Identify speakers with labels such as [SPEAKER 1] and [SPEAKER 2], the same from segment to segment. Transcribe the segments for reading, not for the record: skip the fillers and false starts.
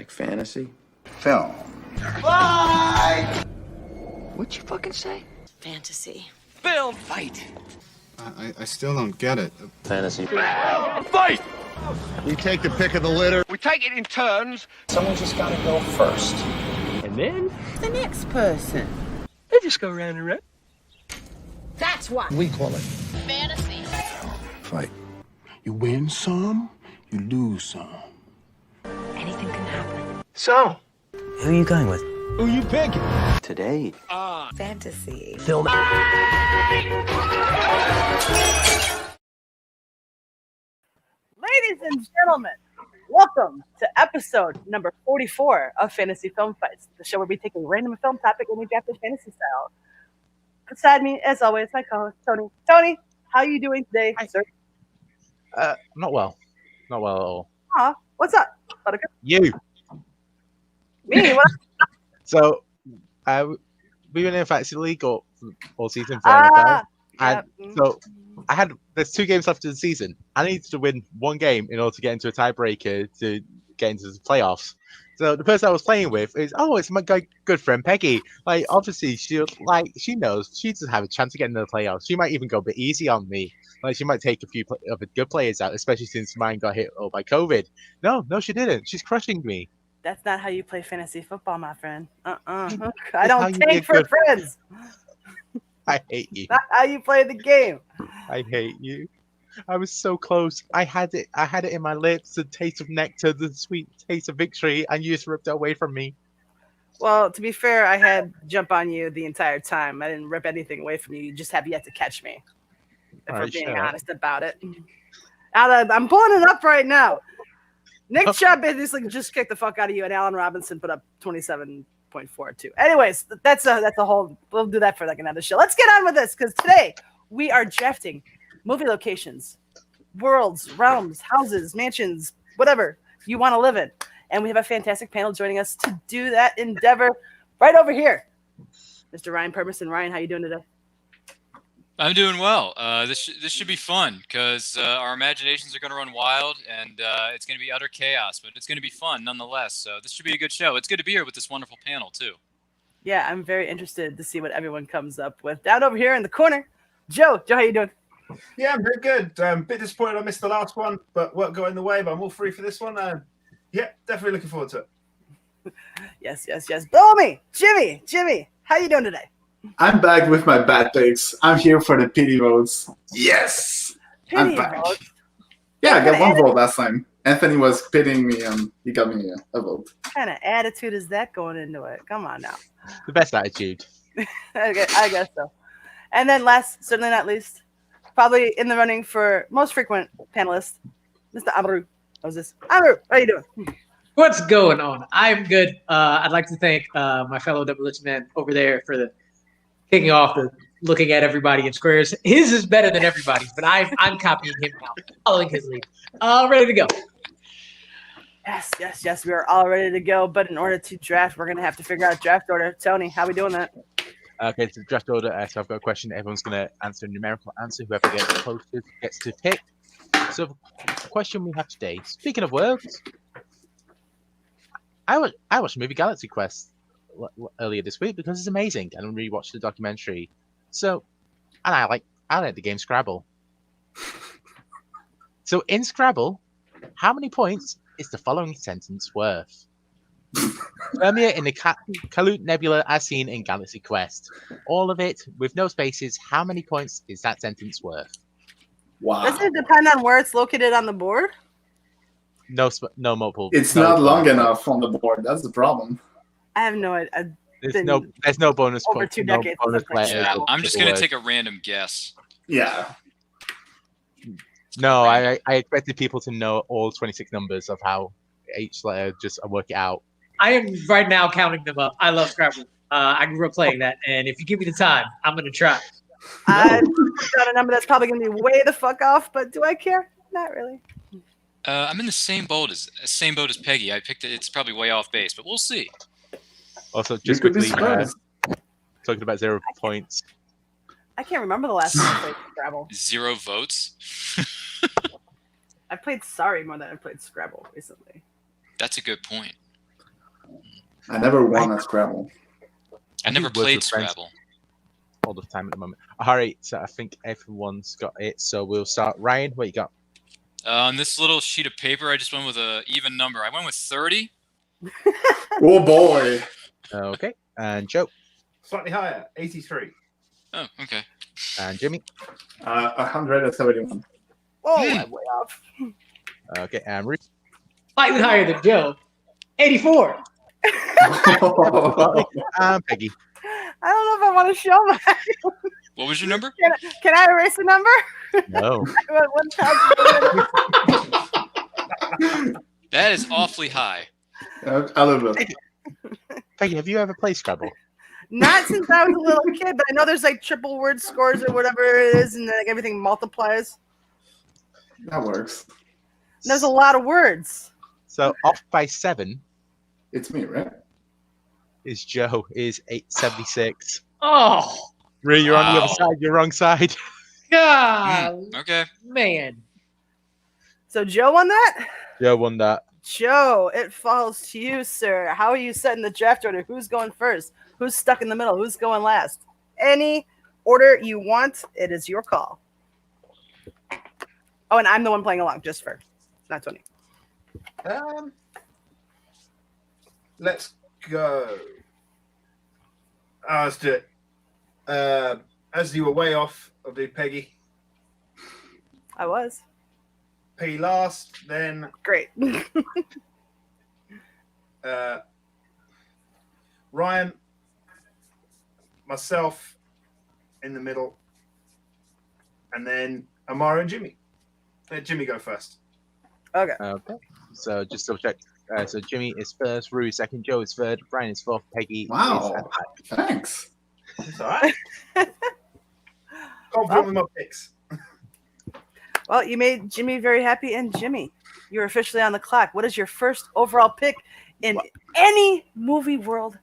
[SPEAKER 1] Like fantasy?
[SPEAKER 2] Film.
[SPEAKER 1] Bye! What'd you fucking say?
[SPEAKER 3] Fantasy.
[SPEAKER 1] Film! Fight!
[SPEAKER 4] I still don't get it.
[SPEAKER 1] Fantasy. Fight!
[SPEAKER 2] We take the pick of the litter.
[SPEAKER 1] We take it in turns. Someone's just gotta go first. And then?
[SPEAKER 3] The next person.
[SPEAKER 1] They just go round and round.
[SPEAKER 3] That's what
[SPEAKER 2] We call it
[SPEAKER 3] fantasy.
[SPEAKER 2] fight. You win some, you lose some.
[SPEAKER 3] Anything can happen.
[SPEAKER 1] So?
[SPEAKER 5] Who are you going with?
[SPEAKER 1] Who you picking? Today.
[SPEAKER 3] Fantasy.
[SPEAKER 1] Film.
[SPEAKER 6] Ladies and gentlemen, welcome to episode number 44 of Fantasy Film Fights, the show where we take a random film topic and we draft it fantasy style. Beside me, as always, my co-host, Tony. Tony, how are you doing today, sir?
[SPEAKER 7] Not well. Not well at all.
[SPEAKER 6] Aw, what's up, Buttercup?
[SPEAKER 7] You.
[SPEAKER 6] Me? What?
[SPEAKER 7] So, we've been in Fantasy League all season for NFL. And so, there's 2 games left of the season. I need to win 1 game in order to get into a tiebreaker to get into the playoffs. So the person I was playing with is, it's my good friend Peggy. Like, obviously, she knows she doesn't have a chance to get into the playoffs. She might even go a bit easy on me. Like, she might take a few of the good players out, especially since mine got hit by COVID. No, she didn't. She's crushing me.
[SPEAKER 6] That's not how you play fantasy football, my friend. I don't tank for friends.
[SPEAKER 7] I hate you.
[SPEAKER 6] Not how you play the game.
[SPEAKER 7] I hate you. I was so close. I had it in my lips, the taste of nectar, the sweet taste of victory, and you just ripped it away from me.
[SPEAKER 6] Well, to be fair, I had jump on you the entire time. I didn't rip anything away from you. You just have yet to catch me. If we're being honest about it. I'm pulling it up right now. Nick Chubb basically just kicked the fuck out of you, and Allen Robinson put up 27.42. Anyways, that's a whole. We'll do that for like another show. Let's get on with this because today we are drafting movie locations, worlds, realms, houses, mansions, whatever you want to live in, and we have a fantastic panel joining us to do that endeavor right over here. Mr. Ryan Permison. Ryan, how you doing today?
[SPEAKER 8] I'm doing well. This should be fun because our imaginations are going to run wild, and it's going to be utter chaos, but it's going to be fun nonetheless. So this should be a good show. It's good to be here with this wonderful panel, too.
[SPEAKER 6] Yeah, I'm very interested to see what everyone comes up with. Down over here in the corner, Joe, how you doing?
[SPEAKER 9] Yeah, I'm very good. Bit disappointed I missed the last one, but won't go in the way, but I'm all free for this one. Yeah, definitely looking forward to it.
[SPEAKER 6] Yes. Bellamy, Jimmy, how you doing today?
[SPEAKER 10] I'm back with my bad picks. I'm here for the pity votes. Yes! I'm back.
[SPEAKER 6] Votes?
[SPEAKER 10] Yeah, I got 1 vote last time. Anthony was pitying me and he got me a vote.
[SPEAKER 6] What kind of attitude is that going into it? Come on now.
[SPEAKER 7] The best attitude.
[SPEAKER 6] Okay, I guess so. And then last, certainly not least, probably in the running for most frequent panelist, Mr. Amaru Moses. Amaru, how you doing?
[SPEAKER 11] What's going on? I'm good. I'd like to thank my fellow Demolition Man over there for the kicking off the looking at everybody in squares. His is better than everybody's, but I'm copying him now, following his lead. Ready to go.
[SPEAKER 6] Yes. We are all ready to go. But in order to draft, we're going to have to figure out draft order. Tony, how are we doing that?
[SPEAKER 7] Okay, so draft order. So I've got a question. Everyone's going to answer a numerical answer. Whoever gets closest gets to pick. So the question we have today, speaking of words, I watched the movie Galaxy Quest earlier this week because it's amazing, and I rewatched the documentary. So, and I like the game Scrabble. So in Scrabble, how many points is the following sentence worth? Earlier in the Kalut Nebula as seen in Galaxy Quest. All of it with no spaces. How many points is that sentence worth?
[SPEAKER 10] Wow.
[SPEAKER 6] Does it depend on where it's located on the board?
[SPEAKER 7] No multiple.
[SPEAKER 10] It's not long enough on the board. That's the problem.
[SPEAKER 6] I have no idea.
[SPEAKER 7] There's no bonus
[SPEAKER 6] over
[SPEAKER 7] point.
[SPEAKER 6] 2 decades.
[SPEAKER 7] No bonus letters.
[SPEAKER 8] I'm just going to take a random guess.
[SPEAKER 10] Yeah.
[SPEAKER 7] No, I expected people to know all 26 numbers of how each letter, just work it out.
[SPEAKER 11] I am right now counting them up. I love Scrabble. I grew up playing that, and if you give me the time, I'm going to try.
[SPEAKER 6] I've got a number that's probably going to be way the fuck off, but do I care? Not really.
[SPEAKER 8] I'm in the same boat as Peggy. I picked it. It's probably way off base, but we'll see.
[SPEAKER 7] Also, just quickly, talking about 0 points.
[SPEAKER 6] I can't remember the last time I played Scrabble.
[SPEAKER 8] 0 votes?
[SPEAKER 6] I played Sorry more than I played Scrabble recently.
[SPEAKER 8] That's a good point.
[SPEAKER 10] I never won at Scrabble.
[SPEAKER 8] I never played Scrabble.
[SPEAKER 7] All the time at the moment. All right, so I think everyone's got it. So we'll start. Ryan, what you got?
[SPEAKER 8] On this little sheet of paper, I just went with an even number. I went with 30.
[SPEAKER 10] Oh boy.
[SPEAKER 7] Okay, and Joe.
[SPEAKER 9] Slightly higher, 83.
[SPEAKER 8] Oh, okay.
[SPEAKER 7] And Jimmy.
[SPEAKER 10] 171.
[SPEAKER 6] Oh, I'm way off.
[SPEAKER 7] Okay, and Ruth.
[SPEAKER 11] Slightly higher than Joe. 84.
[SPEAKER 7] And Peggy.
[SPEAKER 6] I don't know if I want to show my.
[SPEAKER 8] What was your number?
[SPEAKER 6] Can I erase the number?
[SPEAKER 7] No.
[SPEAKER 8] That is awfully high.
[SPEAKER 10] I love it.
[SPEAKER 7] Peggy, have you ever played Scrabble?
[SPEAKER 6] Not since I was a little kid, but I know there's like triple word scores or whatever it is, and like everything multiplies.
[SPEAKER 10] That works.
[SPEAKER 6] And there's a lot of words.
[SPEAKER 7] So off by 7.
[SPEAKER 10] It's me, right?
[SPEAKER 7] Is Joe is 876.
[SPEAKER 11] Oh,
[SPEAKER 7] Ray, you're on the other side. You're wrong side.
[SPEAKER 11] God.
[SPEAKER 8] Okay.
[SPEAKER 11] Man.
[SPEAKER 6] So Joe won that?
[SPEAKER 7] Joe won that.
[SPEAKER 6] Joe, it falls to you, sir. How are you setting the draft order? Who's going first? Who's stuck in the middle? Who's going last? Any order you want, it is your call. Oh, and I'm the one playing along, just for, not Tony.
[SPEAKER 9] Let's go. Let's do it. As you were way off, I'll do Peggy.
[SPEAKER 6] I was.
[SPEAKER 9] Peggy last, then
[SPEAKER 6] Great.
[SPEAKER 9] Ryan, myself in the middle, and then Amaru and Jimmy. Let Jimmy go first.
[SPEAKER 6] Okay.
[SPEAKER 7] Okay. So just double check. So Jimmy is first, Rue second, Joe is third, Brian is fourth, Peggy
[SPEAKER 10] Wow.
[SPEAKER 7] is
[SPEAKER 10] Thanks.
[SPEAKER 9] It's all right. Confident with my picks.
[SPEAKER 6] Well, you made Jimmy very happy, and Jimmy, you're officially on the clock. What is your first overall pick in any movie world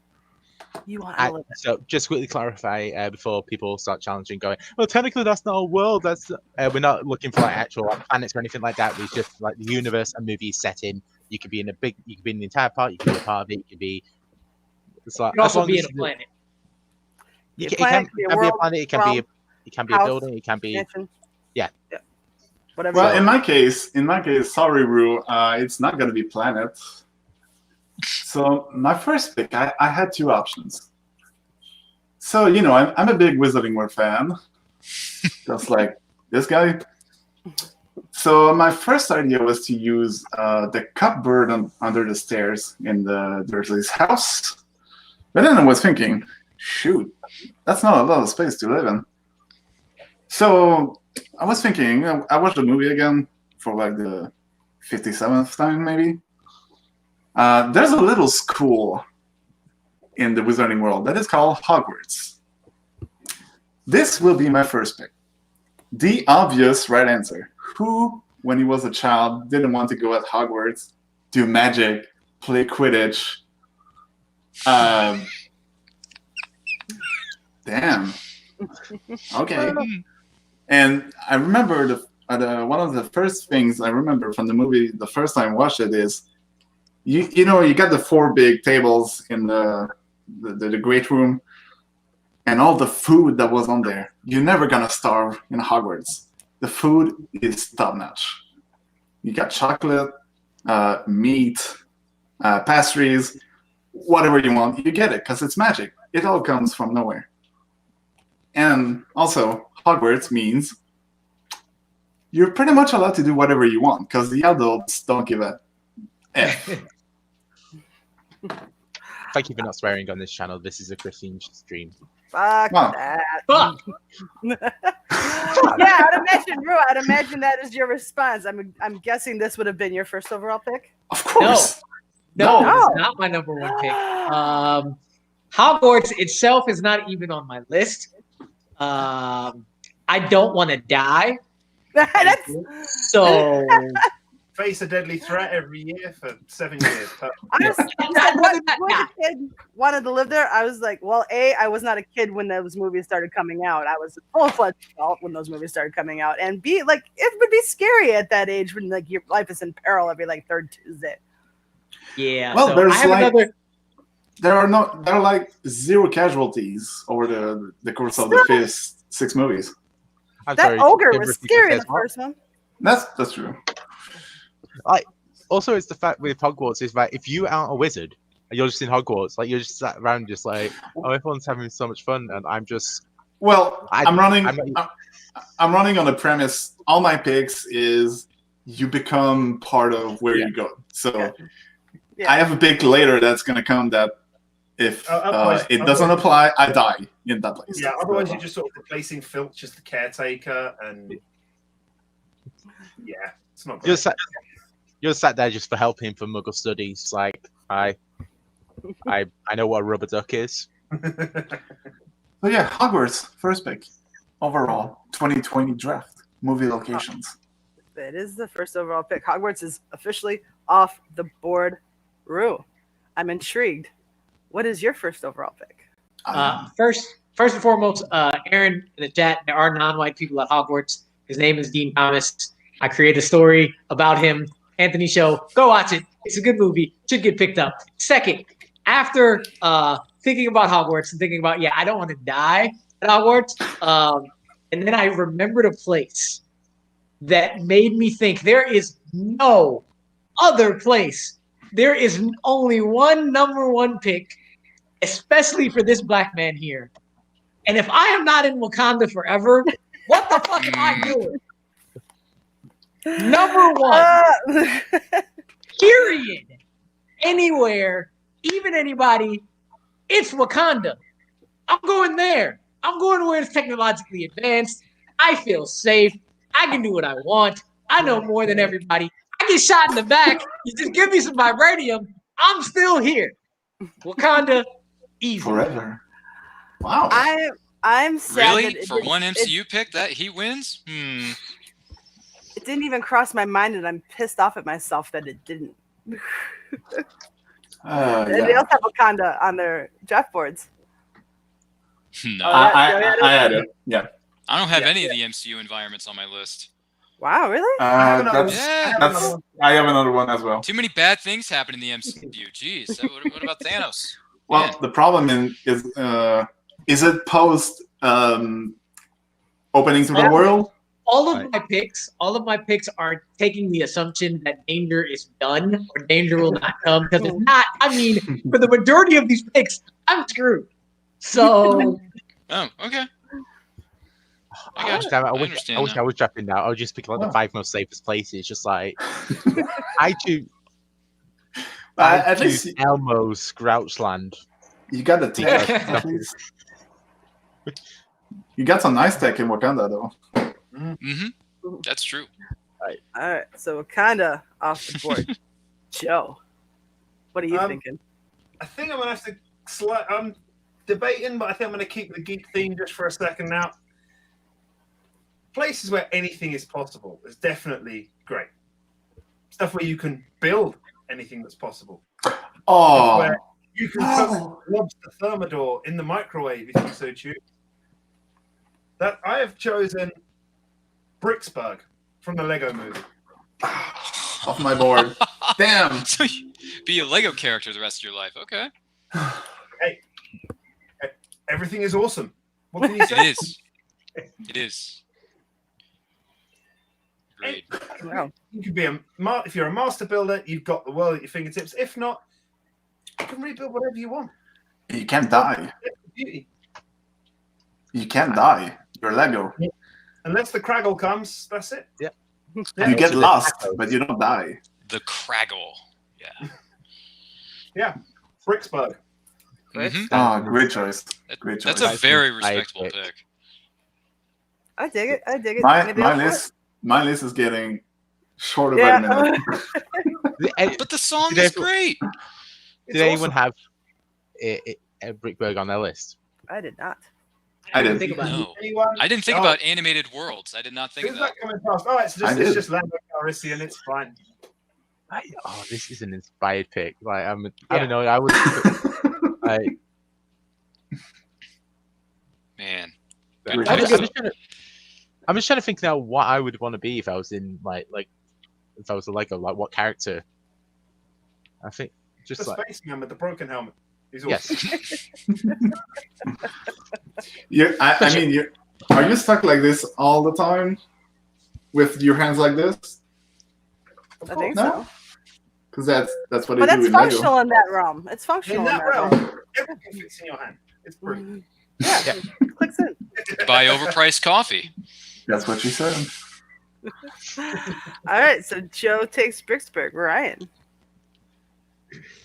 [SPEAKER 6] you want to live in?
[SPEAKER 7] So just quickly clarify before people start challenging, going, well, technically that's not a world. That's we're not looking for like actual planets or anything like that. It's just like the universe a movie is set in. You could be in you could be in the entire part. You could be a part of it. You could be. It's like,
[SPEAKER 11] You can also be in a planet.
[SPEAKER 7] It can be a planet. It can be a building. It can be. Yeah.
[SPEAKER 6] Whatever.
[SPEAKER 10] Well, in my case, sorry, Rue, it's not gonna be planet. So my first pick, I had two options. So I'm a big Wizarding World fan, just like this guy. So my first idea was to use the cupboard under the stairs in the Dursley's house. But then I was thinking, shoot, that's not a lot of space to live in. So I was thinking, I watched the movie again for like the 57th time, maybe. There's a little school in the Wizarding World that is called Hogwarts. This will be my first pick. The obvious right answer. Who, when he was a child, didn't want to go at Hogwarts, do magic, play Quidditch? Damn. Okay. And I remember one of the first things I remember from the movie the first time I watched it is, you got the 4 big tables in the great room, and all the food that was on there. You're never gonna starve in Hogwarts. The food is top notch. You got chocolate, meat, pastries, whatever you want. You get it because it's magic. It all comes from nowhere. And also, Hogwarts means you're pretty much allowed to do whatever you want because the adults don't give a F.
[SPEAKER 7] Thank you for not swearing on this channel. This is a Christian stream.
[SPEAKER 6] Fuck that.
[SPEAKER 11] Fuck.
[SPEAKER 6] Yeah, I'd imagine that is your response. I'm guessing this would have been your first overall pick.
[SPEAKER 10] Of course.
[SPEAKER 11] No, it's not my number one pick. Hogwarts itself is not even on my list. I don't want to die. So
[SPEAKER 9] face a deadly threat every year for 7 years.
[SPEAKER 6] What kid wanted to live there? I was like, well, I was not a kid when those movies started coming out. I was a full-fledged adult when those movies started coming out. And B, like, it would be scary at that age when like your life is in peril every like third Tuesday.
[SPEAKER 11] Yeah.
[SPEAKER 10] Well,
[SPEAKER 11] so I have another.
[SPEAKER 10] there are like 0 casualties over the course of the first 6 movies.
[SPEAKER 6] That ogre was scary in the first one.
[SPEAKER 10] That's true.
[SPEAKER 7] Also, it's the fact with Hogwarts is that if you aren't a wizard and you're just in Hogwarts, like you're just sat around just like, oh, everyone's having so much fun, and I'm just.
[SPEAKER 10] Well, I'm running on the premise. All my picks is you become part of where you go. So I have a pick later that's going to come that if it doesn't apply, I die in that place.
[SPEAKER 9] Yeah, otherwise you're just sort of replacing Filch as the caretaker, and yeah, it's not great.
[SPEAKER 7] You're sat there just for helping for Muggle studies. Like I know what a rubber duck is.
[SPEAKER 10] So yeah, Hogwarts, first pick overall 2020 draft movie locations.
[SPEAKER 6] It is the first overall pick. Hogwarts is officially off the board. Rue, I'm intrigued. What is your first overall pick?
[SPEAKER 11] First and foremost, Aaron in the chat, there are non-white people at Hogwarts. His name is Dean Thomas. I created a story about him. Anthony Show. Go watch it. It's a good movie. Should get picked up. Second, after thinking about Hogwarts and thinking about, I don't want to die at Hogwarts. And then I remembered a place that made me think there is no other place. There is only one number 1 pick, especially for this black man here. And if I am not in Wakanda forever, what the fuck am I doing? Number 1. Period. Anywhere, even anybody, it's Wakanda. I'm going there. I'm going where it's technologically advanced. I feel safe. I can do what I want. I know more than everybody. I get shot in the back. You just give me some vibranium. I'm still here. Wakanda, easy.
[SPEAKER 10] Forever. Wow.
[SPEAKER 6] I'm sad.
[SPEAKER 8] Really? For one MCU pick, that he wins?
[SPEAKER 6] It didn't even cross my mind, and I'm pissed off at myself that it didn't. They also have Wakanda on their draft boards.
[SPEAKER 8] No.
[SPEAKER 10] I had it. Yeah.
[SPEAKER 8] I don't have any of the MCU environments on my list.
[SPEAKER 6] Wow, really?
[SPEAKER 10] I have another one as well.
[SPEAKER 8] Too many bad things happen in the MCU. Jeez. What about Thanos?
[SPEAKER 10] Well, the problem is it post opening to the world?
[SPEAKER 11] All of my picks are taking the assumption that danger is done or danger will not come. Because if not, I mean, for the majority of these picks, I'm screwed. So.
[SPEAKER 8] Oh, okay.
[SPEAKER 7] I wish I was drafting now. I would just pick like the 5 most safest places. Just like I choose Elmo's Grouchland.
[SPEAKER 10] You got the tech. You got some nice tech in Wakanda, though.
[SPEAKER 8] Mm-hmm. That's true.
[SPEAKER 6] All right. So Wakanda off the board. Joe, what are you thinking?
[SPEAKER 9] I think I'm gonna have to. I'm debating, but I think I'm gonna keep the geek theme just for a second now. Places where anything is possible is definitely great. Stuff where you can build anything that's possible.
[SPEAKER 10] Oh,
[SPEAKER 9] where you can cook lobster thermidor in the microwave if you so choose. That I have chosen Bricksburg from the Lego Movie.
[SPEAKER 10] Off my board. Damn.
[SPEAKER 8] So you be a Lego character the rest of your life. Okay.
[SPEAKER 9] Hey, everything is awesome. What can you say?
[SPEAKER 8] It is. It is. Great.
[SPEAKER 6] Wow.
[SPEAKER 9] You could be if you're a master builder, you've got the world at your fingertips. If not, you can rebuild whatever you want.
[SPEAKER 10] You can't die. You can't die. You're Lego.
[SPEAKER 9] Unless the Craggle comes, that's it.
[SPEAKER 7] Yeah.
[SPEAKER 10] You get lost, but you don't die.
[SPEAKER 8] The Craggle. Yeah.
[SPEAKER 9] Yeah. Bricksburg.
[SPEAKER 8] Mm-hmm.
[SPEAKER 10] Great choice. Great choice.
[SPEAKER 8] That's a very respectable pick.
[SPEAKER 6] I dig it.
[SPEAKER 10] My list is getting shorter by the minute.
[SPEAKER 8] But the song is great.
[SPEAKER 7] Did anyone have a Brickburg on their list?
[SPEAKER 6] I did not.
[SPEAKER 11] I didn't think about
[SPEAKER 8] it. I didn't think about animated worlds. I did not think of that.
[SPEAKER 9] Coming past? All right, so it's just Lando Calrissian. It's fine.
[SPEAKER 7] This is an inspired pick. Like I don't know. I would.
[SPEAKER 8] Man.
[SPEAKER 7] I'm just trying to think now what I would want to be if I was in like if I was a Lego, like what character. I think just
[SPEAKER 9] the spaceman with the broken helmet. He's awesome.
[SPEAKER 10] Yes. I mean, are you stuck like this all the time with your hands like this?
[SPEAKER 6] I think
[SPEAKER 10] No?
[SPEAKER 6] so.
[SPEAKER 10] Because that's what
[SPEAKER 6] But
[SPEAKER 10] they do
[SPEAKER 6] it's
[SPEAKER 10] in Lego.
[SPEAKER 6] functional in that realm. It's functional
[SPEAKER 9] In
[SPEAKER 6] in
[SPEAKER 9] that
[SPEAKER 6] that realm.
[SPEAKER 9] realm, everything fits in your hand. It's brilliant.
[SPEAKER 6] Yeah. Clicks in.
[SPEAKER 8] Buy overpriced coffee.
[SPEAKER 10] That's what she said.
[SPEAKER 6] All right, so Joe takes Bricksburg. Ryan.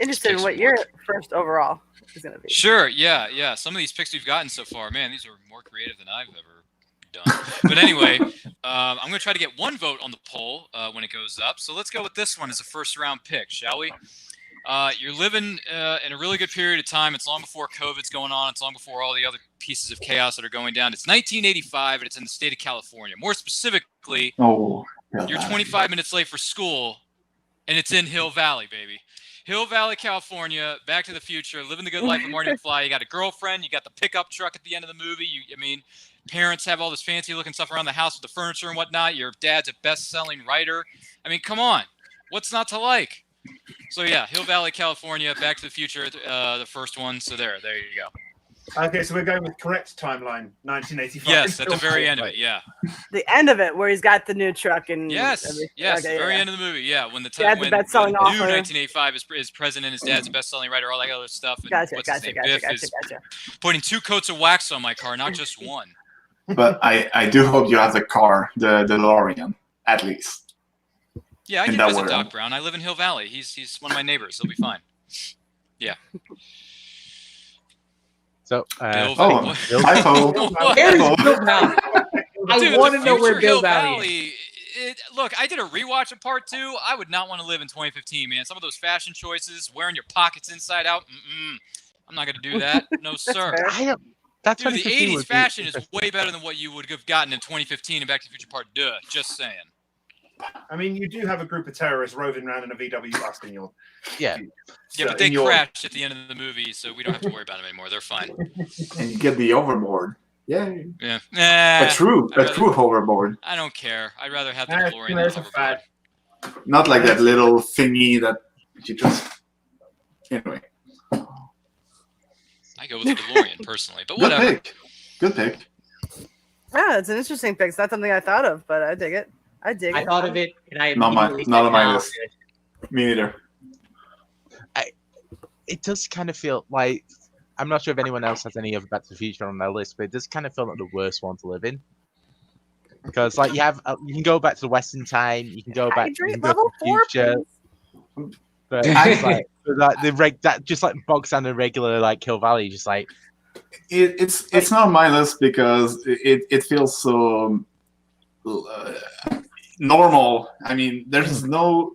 [SPEAKER 6] Interested in what your first overall is going to be.
[SPEAKER 8] Sure. Yeah. Some of these picks we've gotten so far, man, these are more creative than I've ever done. But anyway, I'm going to try to get one vote on the poll when it goes up. So let's go with this one as a first round pick, shall we? You're living in a really good period of time. It's long before COVID's going on. It's long before all the other pieces of chaos that are going down. It's 1985, and it's in the state of California. More specifically, you're 25 minutes late for school, and it's in Hill Valley, baby. Hill Valley, California, Back to the Future, living the good life of Marty McFly. You got a girlfriend. You got the pickup truck at the end of the movie. Parents have all this fancy-looking stuff around the house with the furniture and whatnot. Your dad's a best-selling writer. I mean, come on. What's not to like? So, yeah, Hill Valley, California, Back to the Future, the first one. So there you go.
[SPEAKER 9] Okay, so we're going with correct timeline, 1985.
[SPEAKER 8] Yes, at the very end of it, yeah.
[SPEAKER 6] The end of it, where he's got the new truck and
[SPEAKER 8] Yes,
[SPEAKER 6] okay,
[SPEAKER 8] the very end of the movie, yeah. When the
[SPEAKER 6] Dad's
[SPEAKER 8] when
[SPEAKER 6] best-selling
[SPEAKER 8] new
[SPEAKER 6] author.
[SPEAKER 8] 1985 is president, his dad's a best-selling writer, all that other stuff. And
[SPEAKER 6] Gotcha.
[SPEAKER 8] Biff is putting 2 coats of wax on my car, not just one.
[SPEAKER 10] But I do hope you have the car, the DeLorean, at least.
[SPEAKER 8] Yeah, I
[SPEAKER 10] In
[SPEAKER 8] can
[SPEAKER 10] that
[SPEAKER 8] visit
[SPEAKER 10] world.
[SPEAKER 8] Doc Brown. I live in Hill Valley. He's one of my neighbors. He'll be fine. Yeah.
[SPEAKER 7] So,
[SPEAKER 8] Bill
[SPEAKER 10] oh,
[SPEAKER 8] Bill-
[SPEAKER 10] typo.
[SPEAKER 11] Where is Bill Valley? I want to know where
[SPEAKER 8] future
[SPEAKER 11] Bill
[SPEAKER 8] Hill
[SPEAKER 11] Valley is.
[SPEAKER 8] Look, I did a rewatch of part 2. I would not want to live in 2015, man. Some of those fashion choices, wearing your pockets inside out. I'm not going to do that. No, sir.
[SPEAKER 7] That's
[SPEAKER 8] Dude, the
[SPEAKER 7] 2015
[SPEAKER 8] '80s
[SPEAKER 7] would be
[SPEAKER 8] fashion is
[SPEAKER 7] interesting.
[SPEAKER 8] way better than what you would have gotten in 2015 in Back to the Future Part. Just saying.
[SPEAKER 9] I mean, you do have a group of terrorists roving around in a VW bus in your...
[SPEAKER 7] Yeah.
[SPEAKER 8] Yeah, but they crashed at the end of the movie, so we don't have to worry about them anymore. They're fine.
[SPEAKER 10] And you get the overboard. Yay.
[SPEAKER 8] Yeah.
[SPEAKER 10] A true hoverboard.
[SPEAKER 8] I don't care. I'd rather have the
[SPEAKER 9] Nah,
[SPEAKER 8] DeLorean than
[SPEAKER 9] there's
[SPEAKER 8] the
[SPEAKER 9] a
[SPEAKER 8] hoverboard.
[SPEAKER 9] fad.
[SPEAKER 10] Not like that little thingy that you just... Anyway.
[SPEAKER 8] I go with the DeLorean personally, but
[SPEAKER 10] Good
[SPEAKER 8] whatever.
[SPEAKER 10] pick. Good pick.
[SPEAKER 6] Yeah, it's an interesting pick. It's not something I thought of, but I dig it. I
[SPEAKER 11] thought of it, and I
[SPEAKER 10] Not
[SPEAKER 11] immediately
[SPEAKER 10] on my
[SPEAKER 11] said,
[SPEAKER 10] list. Me neither.
[SPEAKER 7] It does kind of feel like, I'm not sure if anyone else has any other Back to the Future on their list, but it does kind of feel like the worst one to live in. Because like you can go back to the Western time, you can go back you can go to the future. But it's like that just like bog standard regular like Hill Valley, just like
[SPEAKER 10] It's not on my list because it feels so normal. I mean, there's not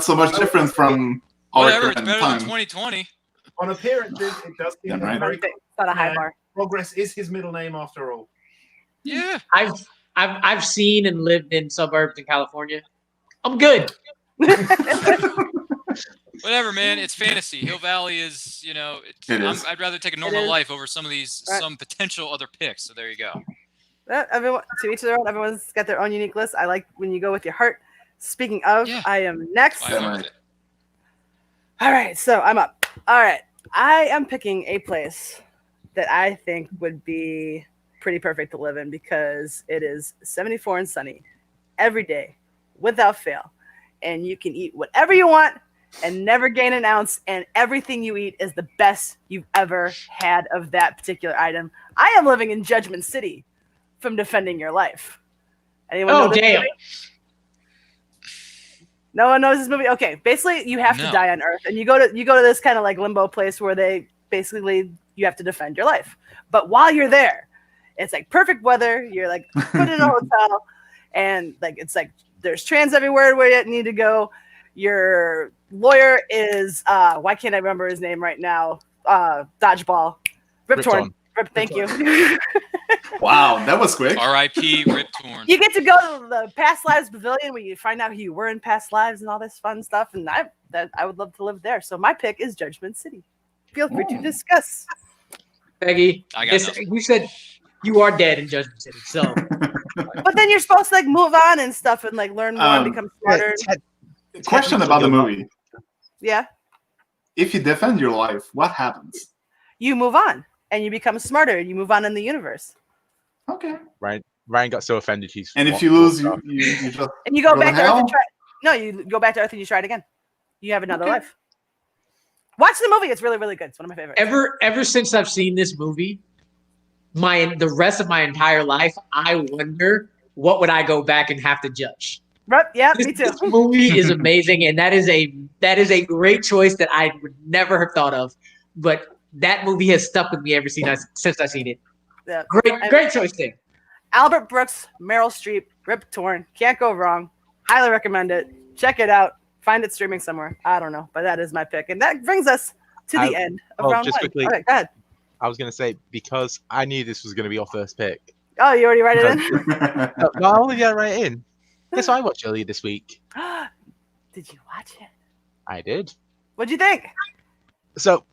[SPEAKER 10] so much difference from our
[SPEAKER 8] Whatever, it's
[SPEAKER 10] current
[SPEAKER 8] better
[SPEAKER 10] time.
[SPEAKER 8] than 2020.
[SPEAKER 9] On appearances, it does seem
[SPEAKER 10] right.
[SPEAKER 9] very...
[SPEAKER 6] It's not a high bar.
[SPEAKER 9] Progress is his middle name after all.
[SPEAKER 8] Yeah.
[SPEAKER 11] I've seen and lived in suburbs in California. I'm good.
[SPEAKER 8] Whatever, man. It's fantasy. Hill Valley is,
[SPEAKER 10] It is.
[SPEAKER 8] I'd rather take a normal
[SPEAKER 6] is.
[SPEAKER 8] life over some of these,
[SPEAKER 6] Right.
[SPEAKER 8] some potential other picks. So there you go.
[SPEAKER 6] Everyone, to each their own. Everyone's got their own unique list. I like when you go with your heart. Speaking of,
[SPEAKER 8] Yeah.
[SPEAKER 6] I am next.
[SPEAKER 8] I went with it.
[SPEAKER 6] All right, so I'm up. All right, I am picking a place that I think would be pretty perfect to live in because it is 74 and sunny every day without fail. And you can eat whatever you want and never gain an ounce. And everything you eat is the best you've ever had of that particular item. I am living in Judgment City from Defending Your Life. Anyone know this
[SPEAKER 11] damn.
[SPEAKER 6] movie? No one knows this movie. Okay, basically you have to
[SPEAKER 8] No.
[SPEAKER 6] die on Earth, and you go to this kind of like limbo place where they basically you have to defend your life. But while you're there, it's like perfect weather. You're like put in a hotel, and like it's like there's trains everywhere where you need to go. Your lawyer is why can't I remember his name right now? Dodgeball, Rip Torn. Rip, thank you.
[SPEAKER 10] Wow, that was quick.
[SPEAKER 8] R.I.P. Rip Torn.
[SPEAKER 6] You get to go to the Past Lives Pavilion where you find out who you were in past lives and all this fun stuff. And I would love to live there. So my pick is Judgment City. Feel free to discuss.
[SPEAKER 11] Peggy,
[SPEAKER 8] I got nothing.
[SPEAKER 11] you said you are dead in Judgment City, so
[SPEAKER 6] But then you're supposed to like move on and stuff and like learn more and become smarter.
[SPEAKER 10] Question about the movie.
[SPEAKER 6] Yeah.
[SPEAKER 10] if you defend your life, what happens?
[SPEAKER 6] You move on and you become smarter. You move on in the universe.
[SPEAKER 10] Okay.
[SPEAKER 7] Ryan got so offended he's.
[SPEAKER 10] And if you lose, you just
[SPEAKER 6] and you go
[SPEAKER 10] to
[SPEAKER 6] back to Earth
[SPEAKER 10] hell?
[SPEAKER 6] and try. No, you go back to Earth and you try it again. You have another
[SPEAKER 10] Okay.
[SPEAKER 6] life. Watch the movie; it's really, really good. It's one of my favorites.
[SPEAKER 11] Ever since I've seen this movie, the rest of my entire life, I wonder what would I go back and have to judge.
[SPEAKER 6] Right? Yeah,
[SPEAKER 11] This,
[SPEAKER 6] me too.
[SPEAKER 11] this movie is amazing, and that is a great choice that I would never have thought of. But that movie has stuck with me ever since I've seen it.
[SPEAKER 6] Yeah.
[SPEAKER 11] Great choice, Dave.
[SPEAKER 6] Albert Brooks, Meryl Streep, Rip Torn. Can't go wrong. Highly recommend it. Check it out. Find it streaming somewhere. I don't know, but that is my pick, and that brings us to the end of round
[SPEAKER 7] just
[SPEAKER 6] one.
[SPEAKER 7] quickly,
[SPEAKER 6] Okay, go ahead.
[SPEAKER 7] I was going to say, because I knew this was going to be your first pick.
[SPEAKER 6] Oh, you already write it in?
[SPEAKER 7] Not only did I write it in, guess what I watched earlier this week?
[SPEAKER 6] Did you watch it?
[SPEAKER 7] I did.
[SPEAKER 6] What'd you think?
[SPEAKER 7] So,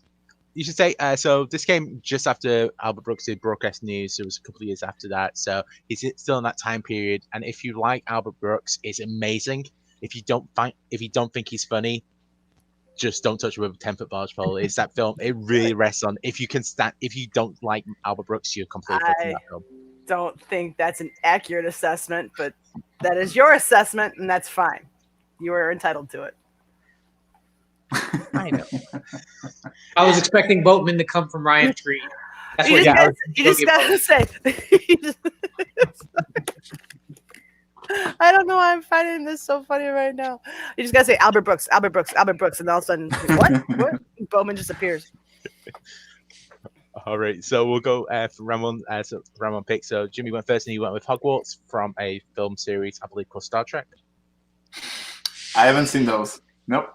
[SPEAKER 7] you should say, so this came just after Albert Brooks did Broadcast News. It was a couple of years after that. So, he's still in that time period. And if you like Albert Brooks, it's amazing. If you don't think he's funny, just don't touch it with a 10-foot barge pole. It's that film. It really rests on if you don't like Albert Brooks, you're completely fucked in that film.
[SPEAKER 6] Don't think that's an accurate assessment, but that is your assessment, and that's fine. You are entitled to it.
[SPEAKER 7] I know.
[SPEAKER 11] I was expecting Boatman to come from Ryan Tree. That's
[SPEAKER 6] You
[SPEAKER 11] what
[SPEAKER 6] just gotta say. I don't know why I'm finding this so funny right now. You just gotta say Albert Brooks, Albert Brooks, Albert Brooks, and all of a sudden, what? Bowman just appears.
[SPEAKER 7] All right, so we'll go for Ramon. Ramon pick. So Jimmy went first, and he went with Hogwarts from a film series, I believe, called Star Trek.
[SPEAKER 10] I haven't seen those. Nope.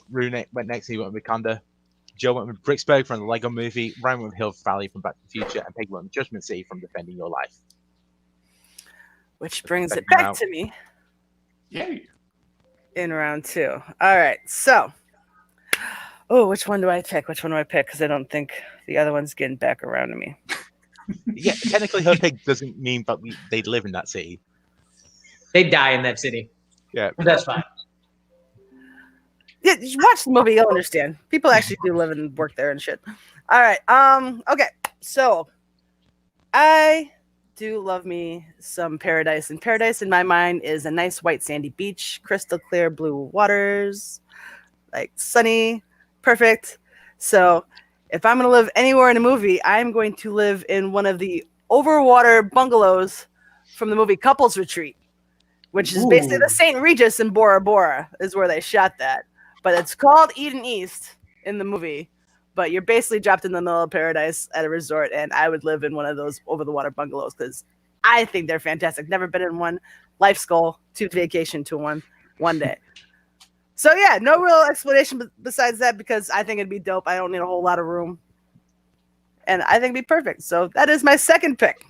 [SPEAKER 7] Rune went next. He went with Wakanda. Joe went with Bricksburg from the Lego Movie. Ryan went with Hill Valley from Back to the Future, and Peggy went with Judgment City from Defending Your Life.
[SPEAKER 6] Which brings it back to me.
[SPEAKER 10] Yay.
[SPEAKER 6] In round two. All right, so. Oh, which one do I pick? Because I don't think the other one's getting back around to me.
[SPEAKER 7] Yeah, technically, her pick doesn't mean that they live in that city.
[SPEAKER 11] They die in that city.
[SPEAKER 7] Yeah,
[SPEAKER 11] but that's fine.
[SPEAKER 6] Yeah, you watch the movie, you'll understand. People actually do live and work there and shit. All right. Okay. So, I do love me some paradise, and paradise in my mind is a nice white sandy beach, crystal clear blue waters, like sunny. Perfect. So if I'm going to live anywhere in a movie, I'm going to live in one of the overwater bungalows from the movie Couples Retreat, which is basically the St. Regis in Bora Bora is where they shot that. But it's called Eden East in the movie. But you're basically dropped in the middle of paradise at a resort, and I would live in one of those over-the-water bungalows because I think they're fantastic. Never been in one. Life's goal, to vacation to one day. So yeah, no real explanation besides that because I think it'd be dope. I don't need a whole lot of room. And I think it'd be perfect. So that is my second pick.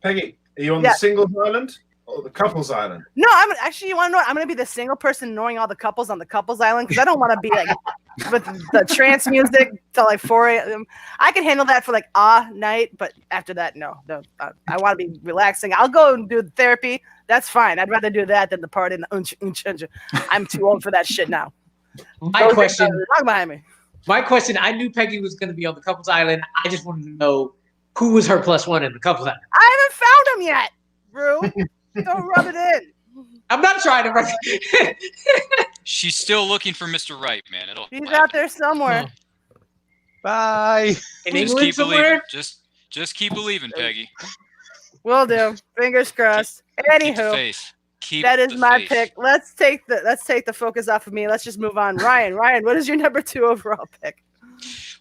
[SPEAKER 9] Peggy, are you on the singles island or the couples island?
[SPEAKER 6] No, you want to know what? I'm going to be the single person knowing all the couples on the couples island because I don't want to be like with the trance music till like 4 a.m. I can handle that for like a night, but after that, no. I want to be relaxing. I'll go and do therapy. That's fine. I'd rather do that than the party. I'm too old for that shit now.
[SPEAKER 11] My question.
[SPEAKER 6] Talk behind me.
[SPEAKER 11] My question. I knew Peggy was going to be on the couples island. I just wanted to know who was her plus one in the couples island.
[SPEAKER 6] I haven't found him yet, Rue. Don't rub it in.
[SPEAKER 11] I'm not trying to.
[SPEAKER 8] She's still looking for Mr. Right, man.
[SPEAKER 6] He's out there somewhere.
[SPEAKER 7] Bye.
[SPEAKER 11] In England somewhere.
[SPEAKER 8] Just keep believing, Peggy.
[SPEAKER 6] Will do. Fingers crossed. Anywho, that is my pick. Let's take the focus off of me. Let's just move on. Ryan, what is your number 2 overall pick?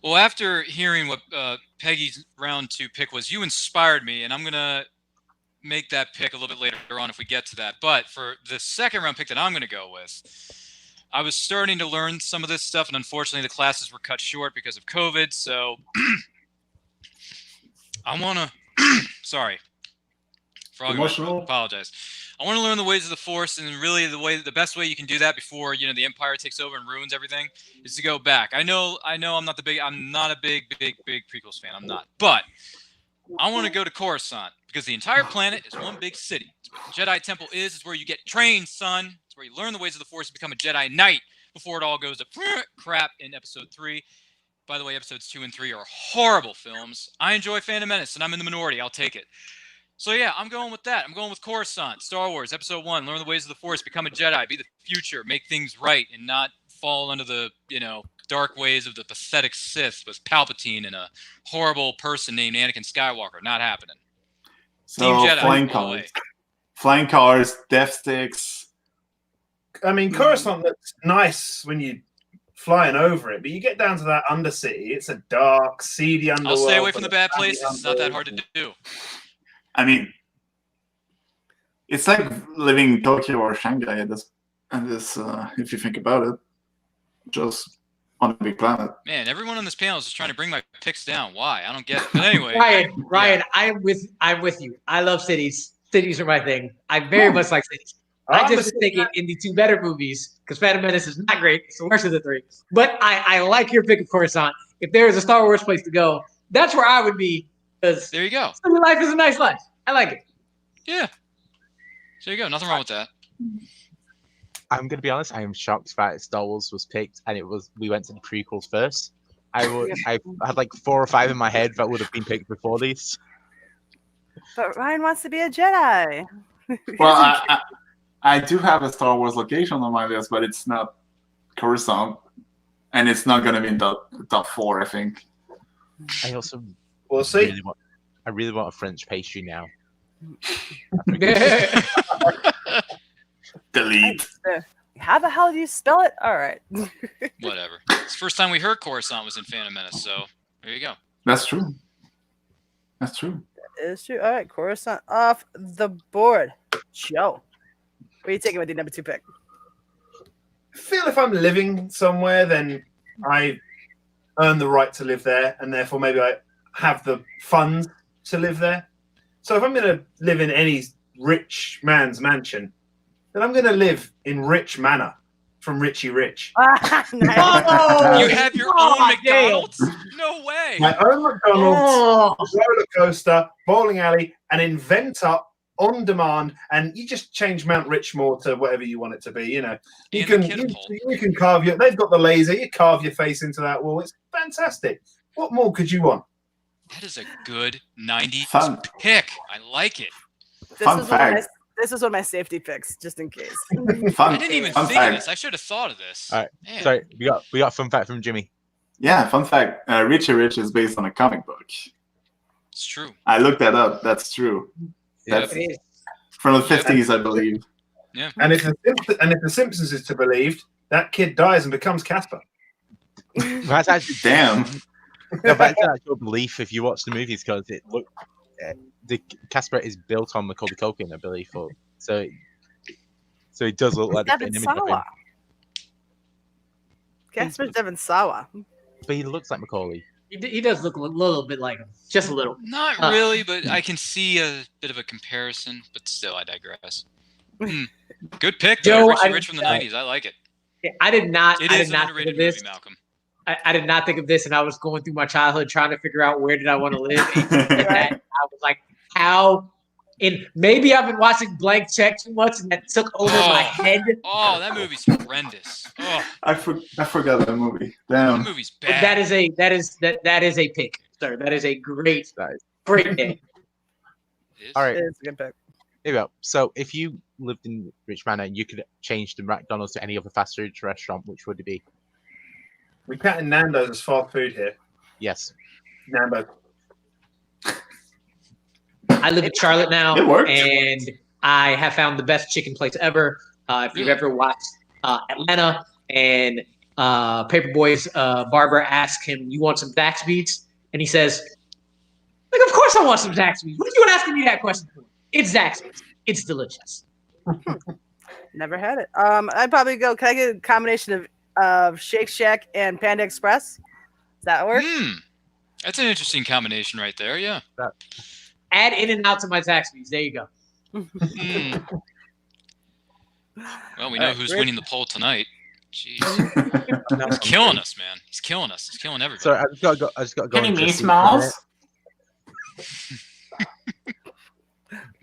[SPEAKER 8] Well, after hearing what Peggy's round 2 pick was, you inspired me, and I'm gonna make that pick a little bit later on if we get to that. But for the second round pick that I'm gonna go with, I was starting to learn some of this stuff, and unfortunately, the classes were cut short because of COVID. So I wanna, sorry.
[SPEAKER 10] Emotional.
[SPEAKER 8] I apologize. I want to learn the ways of the Force, and really the best way you can do that before the Empire takes over and ruins everything is to go back. I know I'm not a big prequels fan. I'm not, but I want to go to Coruscant because the entire planet is one big city. It's where the Jedi Temple is. It's where you get trained, son. It's where you learn the ways of the Force to become a Jedi Knight. before it all goes to crap in episode 3. By the way, episodes 2 and 3 are horrible films. I enjoy Phantom Menace, and I'm in the minority. I'll take it. So yeah, I'm going with that. I'm going with Coruscant, Star Wars, Episode 1, learn the ways of the Force, become a Jedi, be the future, make things right, and not fall under the, dark ways of the pathetic Sith with Palpatine and a horrible person named Anakin Skywalker. Not happening.
[SPEAKER 10] So
[SPEAKER 8] Team Jedi,
[SPEAKER 10] flying cars, death sticks.
[SPEAKER 9] I mean, Coruscant looks nice when you flying over it, but you get down to that undercity, it's a dark, seedy underworld.
[SPEAKER 8] I'll stay away from the bad places. It's not that hard to do.
[SPEAKER 10] I mean, it's like living in Tokyo or Shanghai at this, if you think about it, just on a big planet.
[SPEAKER 8] Man, everyone on this panel is just trying to bring my picks down. Why? I don't get it. But anyway,
[SPEAKER 11] Ryan, I'm with you. I love cities. Cities are my thing. I very much like cities. I just was thinking in the 2 better movies, because Phantom Menace is not great. It's the worst of the 3. But I like your pick of Coruscant. If there is a Star Wars place to go, that's where I would be. Because
[SPEAKER 8] there you go.
[SPEAKER 11] City life is a nice life. I like it.
[SPEAKER 8] Yeah. There you go. Nothing wrong with that.
[SPEAKER 7] I'm going to be honest. I am shocked that Star Wars was picked, and we went to the prequels first. I had like 4 or 5 in my head that would have been picked before these.
[SPEAKER 6] But Ryan wants to be a Jedi.
[SPEAKER 10] Well, I do have a Star Wars location on my list, but it's not Coruscant, and it's not going to be in the top 4, I think.
[SPEAKER 7] I also
[SPEAKER 9] we'll see.
[SPEAKER 7] I really want a French pastry now.
[SPEAKER 10] Delete.
[SPEAKER 6] How the hell do you spell it? All right.
[SPEAKER 8] Whatever. It's the first time we heard Coruscant was in Phantom Menace, so there you go.
[SPEAKER 10] That's true. That's true.
[SPEAKER 6] That is true. All right, Coruscant off the board. Joe, what are you taking with your number 2 pick?
[SPEAKER 9] I feel if I'm living somewhere, then I earn the right to live there, and therefore maybe I have the funds to live there. So if I'm going to live in any rich man's mansion, then I'm going to live in Rich Manor from Richie Rich.
[SPEAKER 6] Nice.
[SPEAKER 11] Oh,
[SPEAKER 8] you have your own McDonald's? No way.
[SPEAKER 9] My own McDonald's, roller coaster, bowling alley, an inventor on demand, and you just change Mount Richmore to whatever you want it to be. You can carve your. They've got the laser. You carve your face into that wall. It's fantastic. What more could you want?
[SPEAKER 8] That is a good 90s pick. I like it.
[SPEAKER 6] This is one of my safety picks, just in case.
[SPEAKER 8] I didn't even think of this. I should have thought of this.
[SPEAKER 7] All right. Man. Sorry, we got a fun fact from Jimmy.
[SPEAKER 10] Yeah, fun fact. Richie Rich is based on a comic book.
[SPEAKER 8] It's true.
[SPEAKER 10] I looked that up. That's true. That's from the 50s, I believe.
[SPEAKER 8] Yeah.
[SPEAKER 9] And if the Simpsons is to believe, that kid dies and becomes Casper.
[SPEAKER 7] That's actually
[SPEAKER 10] damn.
[SPEAKER 7] No, that's an actual belief if you watch the movies, because the Casper is built on Macaulay Culkin, I believe, so it does look like
[SPEAKER 6] Devin Sawa. Casper's Devin Sawa.
[SPEAKER 7] But he looks like Macaulay.
[SPEAKER 11] He does look a little bit like him, just a little.
[SPEAKER 8] Not really, but I can see a bit of a comparison. But still, I digress. Good pick,
[SPEAKER 11] Joe.
[SPEAKER 8] Rich from the 90s. I like it.
[SPEAKER 11] I did not.
[SPEAKER 8] It is an underrated movie, Malcolm.
[SPEAKER 11] I did not think of this, and I was going through my childhood trying to figure out where did I want to live. I was like, how? And maybe I've been watching Blank Check too much, and that took over my head.
[SPEAKER 8] Oh, that movie's horrendous. Oh.
[SPEAKER 10] I forgot that movie. Damn.
[SPEAKER 8] That movie's bad.
[SPEAKER 11] That is a pick, sir. That is a great pick.
[SPEAKER 7] All right.
[SPEAKER 6] It's a good pick.
[SPEAKER 7] Here we go. So, if you lived in Rich Manor, you could change the McDonald's to any other fast food restaurant. Which would it be?
[SPEAKER 9] We counting Nando's as fast food here.
[SPEAKER 7] Yes.
[SPEAKER 9] Nando's.
[SPEAKER 11] I live in Charlotte now, and I have found the best chicken place ever. If you've ever watched Atlanta and Paperboy's barber asks him, "You want some Zaxby's?" and he says, "Like, of course I want some Zaxby's. What are you asking me that question for? It's Zaxby's. It's delicious."
[SPEAKER 6] Never had it. I'd probably go. Can I get a combination of Shake Shack and Panda Express? Does that work?
[SPEAKER 8] That's an interesting combination right there. Yeah.
[SPEAKER 11] Add In-N-Out to my Zaxby's. There you go.
[SPEAKER 8] Well, we know who's winning the poll tonight. Jeez. He's killing us, man. He's killing us. He's killing everybody.
[SPEAKER 7] Sorry, I just got to go.
[SPEAKER 10] Any me smalls?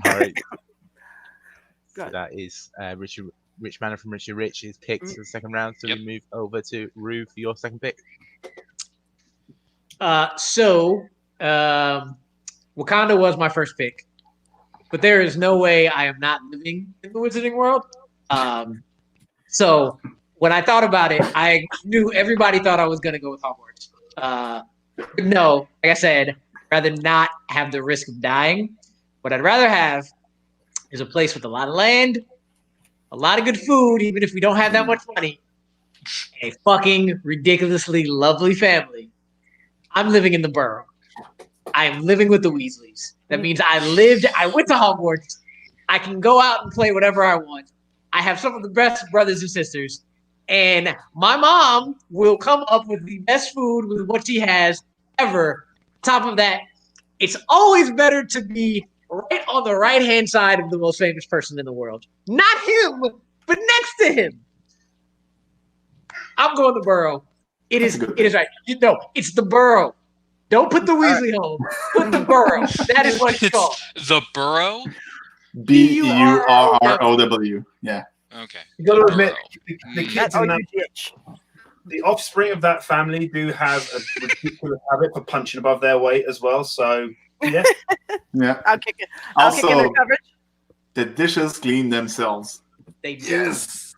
[SPEAKER 7] All right. So that is Rich Man from Richie Rich is picked for the second round, so we move over to Rue for your second pick.
[SPEAKER 11] Wakanda was my first pick, but there is no way I am not living in the Wizarding World. So when I thought about it, I knew everybody thought I was going to go with Hogwarts. But no, like I said, rather not have the risk of dying. What I'd rather have is a place with a lot of land, a lot of good food, even if we don't have that much money, and a fucking ridiculously lovely family. I'm living in the borough. I am living with the Weasleys. That means I went to Hogwarts. I can go out and play whatever I want. I have some of the best brothers and sisters. And my mom will come up with the best food with what she has ever. On top of that, it's always better to be right on the right-hand side of the most famous person in the world. Not him, but next to him. I'm going the borough. It is right. It's the borough. Don't put the Weasley home. Put the borough. That is what it's called.
[SPEAKER 8] The borough?
[SPEAKER 10] Burrow. Yeah.
[SPEAKER 8] Okay.
[SPEAKER 9] You got to admit, the kids in that the offspring of that family do have a ridiculous habit for punching above their weight as well. So yeah,
[SPEAKER 10] yeah.
[SPEAKER 6] I'll kick it.
[SPEAKER 10] Also,
[SPEAKER 6] kick in the coverage.
[SPEAKER 10] The dishes clean themselves.
[SPEAKER 11] They do.
[SPEAKER 10] Yes.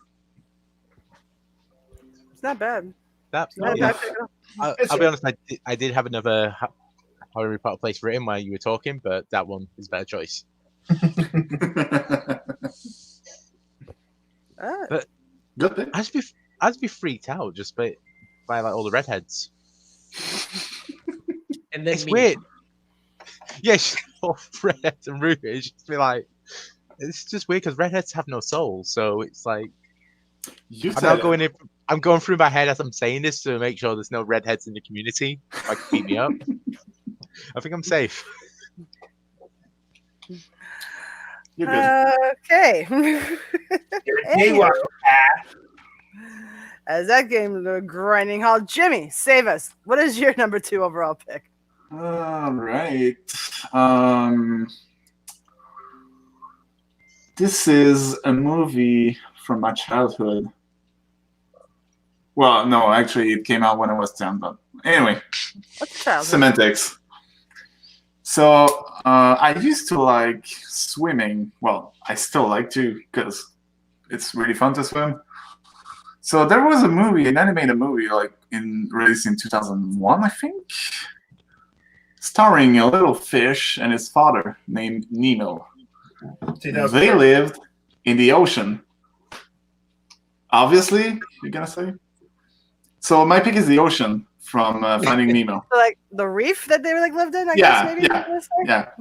[SPEAKER 6] It's not bad.
[SPEAKER 7] I'll be honest. I did have another Harry Potter place written while you were talking, but that one is a better choice. But
[SPEAKER 10] good thing.
[SPEAKER 7] I'd be freaked out just by like all the redheads.
[SPEAKER 11] And then
[SPEAKER 7] it's weird. Yeah, all redheads and Rouge. It's just be like, it's just weird because redheads have no soul. So it's like I'm going through my head as I'm saying this to make sure there's no redheads in the community. Like beat me up. I think I'm safe.
[SPEAKER 10] You're good.
[SPEAKER 6] Okay. As that game, the grinding hall, Jimmy, save us. What is your number 2 overall pick?
[SPEAKER 10] All right. This is a movie from my childhood. Well, no, actually, it came out when I was 10. But anyway,
[SPEAKER 6] what's childhood?
[SPEAKER 10] Semantics. So I used to like swimming. Well, I still like to because it's really fun to swim. So there was an animated movie released in 2001, I think, starring a little fish and his father named Nemo. They lived in the ocean. Obviously, you're gonna say. So my pick is the ocean from Finding Nemo.
[SPEAKER 6] Like the reef that they lived in, I guess maybe.
[SPEAKER 10] Yeah.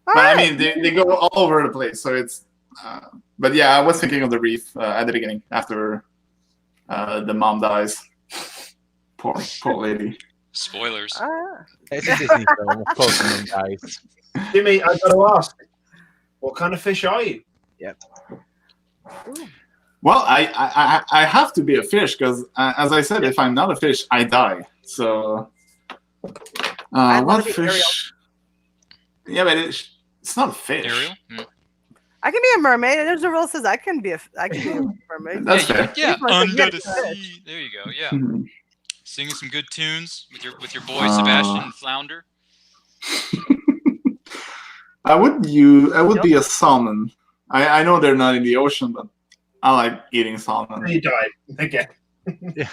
[SPEAKER 10] But I mean, they go all over the place, so it's. But yeah, I was thinking of the reef at the beginning after the mom dies. Poor lady.
[SPEAKER 8] Spoilers.
[SPEAKER 7] It's a Disney film, of course, the mom dies.
[SPEAKER 9] Jimmy, I got to ask, what kind of fish are you?
[SPEAKER 7] Yep.
[SPEAKER 10] Well, I have to be a fish because, as I said, if I'm not a fish, I die. So, what fish? Yeah, but it's not a fish.
[SPEAKER 8] Ariel?
[SPEAKER 6] I can be a mermaid. There's a rule that says I can be a mermaid.
[SPEAKER 10] That's fair.
[SPEAKER 8] Yeah, under the sea. There you go. Yeah, singing some good tunes with your boy Sebastian and Flounder.
[SPEAKER 10] I would be a salmon. I know they're not in the ocean, but I like eating salmon.
[SPEAKER 9] You died again.
[SPEAKER 7] Yeah.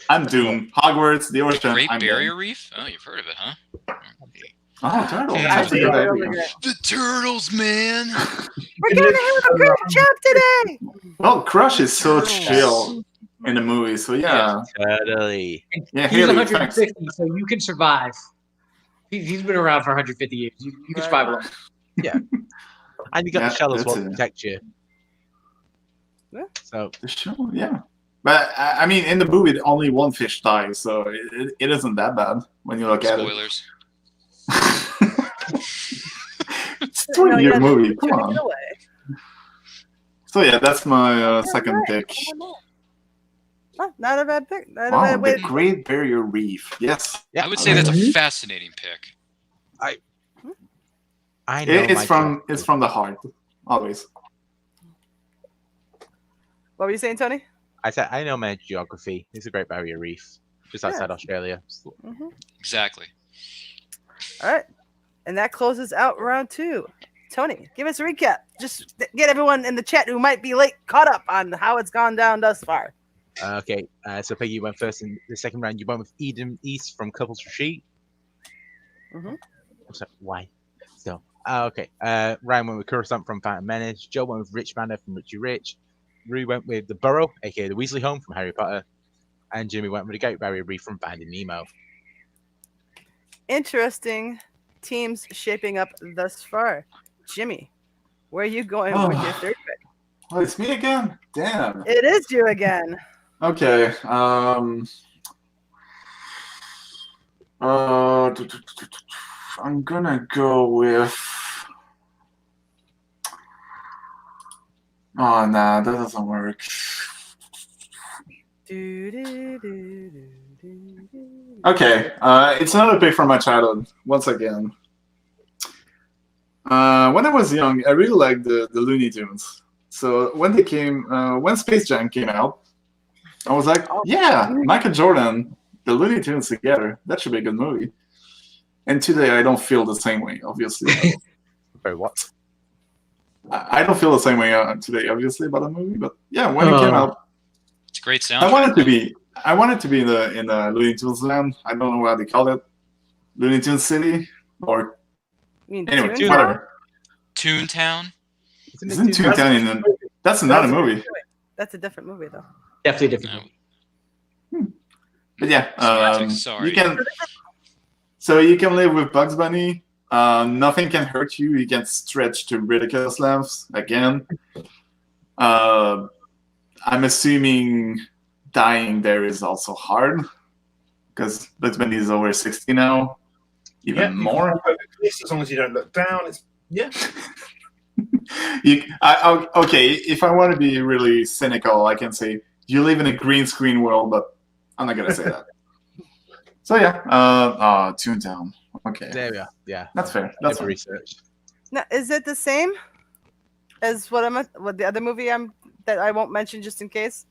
[SPEAKER 10] I'm doomed. Hogwarts, the ocean.
[SPEAKER 8] Great Barrier Reef? Oh, you've heard of it, huh?
[SPEAKER 10] Oh, turtles.
[SPEAKER 8] The turtles, man.
[SPEAKER 6] We're gonna have a great job today.
[SPEAKER 10] Well, Crush is so chill in the movie, so yeah.
[SPEAKER 7] Totally.
[SPEAKER 10] Yeah,
[SPEAKER 11] he's
[SPEAKER 10] Haley,
[SPEAKER 11] 160, so you can survive. He's been around for 150 years. You can survive long.
[SPEAKER 7] Yeah. And you got the shell as well to protect you.
[SPEAKER 6] Yeah.
[SPEAKER 10] So the shell, yeah. But I mean, in the movie, only one fish dies, so it isn't that bad when you look at it.
[SPEAKER 8] Spoilers.
[SPEAKER 10] It's a 20-year movie. Come on. So yeah, that's my second pick.
[SPEAKER 6] Not a bad pick.
[SPEAKER 10] Wow, the Great Barrier Reef. Yes.
[SPEAKER 8] I would say that's a fascinating pick.
[SPEAKER 7] I know
[SPEAKER 10] it's from the heart, always.
[SPEAKER 6] What were you saying, Tony?
[SPEAKER 7] I said I know my geography. It's a Great Barrier Reef, just outside Australia.
[SPEAKER 6] Mm-hmm.
[SPEAKER 8] Exactly.
[SPEAKER 6] All right, and that closes out round 2. Tony, give us a recap. Just get everyone in the chat who might be late caught up on how it's gone down thus far.
[SPEAKER 7] Okay, so Peggy, you went first in the second round. You went with Eden East from Couples Retreat.
[SPEAKER 6] Mm-hmm.
[SPEAKER 7] I'm sorry, why? Still. Okay. Ryan went with Coruscant from Phantom Menace. Joe went with Rich Manor from Richie Rich. Rue went with The Burrow, aka the Weasley Home from Harry Potter. And Jimmy went with the Great Barrier Reef from Finding Nemo.
[SPEAKER 6] Interesting teams shaping up thus far. Jimmy, where are you going with your third pick?
[SPEAKER 10] Oh, it's me again? Damn.
[SPEAKER 6] It is you again.
[SPEAKER 10] Okay. I'm gonna go with. Oh, nah, that doesn't work. Okay, it's another pick from my childhood, once again. When I was young, I really liked the Looney Tunes. So when they came, when Space Jam came out, I was like, yeah, Michael Jordan, the Looney Tunes together, that should be a good movie. And today I don't feel the same way, obviously.
[SPEAKER 7] Sorry, what?
[SPEAKER 10] I don't feel the same way today, obviously, about the movie. But yeah, when it came out,
[SPEAKER 8] it's a great sound.
[SPEAKER 10] I wanted to be in the Looney Tunes land. I don't know what they call it, Looney Tunes City, or anyway, whatever.
[SPEAKER 8] Toontown.
[SPEAKER 10] Isn't Toontown that's not a movie.
[SPEAKER 6] That's a different movie, though.
[SPEAKER 11] Definitely different.
[SPEAKER 10] But yeah,
[SPEAKER 8] sorry.
[SPEAKER 10] you can. So you can live with Bugs Bunny. Nothing can hurt you. You can stretch to ridiculous lengths. Again, I'm assuming dying there is also hard because Bugs Bunny is over 60 now. Even more.
[SPEAKER 9] As long as you don't look down, it's
[SPEAKER 10] Okay, if I want to be really cynical, I can say you live in a green screen world, but I'm not gonna say that. So yeah, Toontown. Okay,
[SPEAKER 7] there we are. Yeah,
[SPEAKER 10] that's fair. That's fair.
[SPEAKER 7] Research.
[SPEAKER 6] Now, is it the same as what the other movie that I won't mention just in case?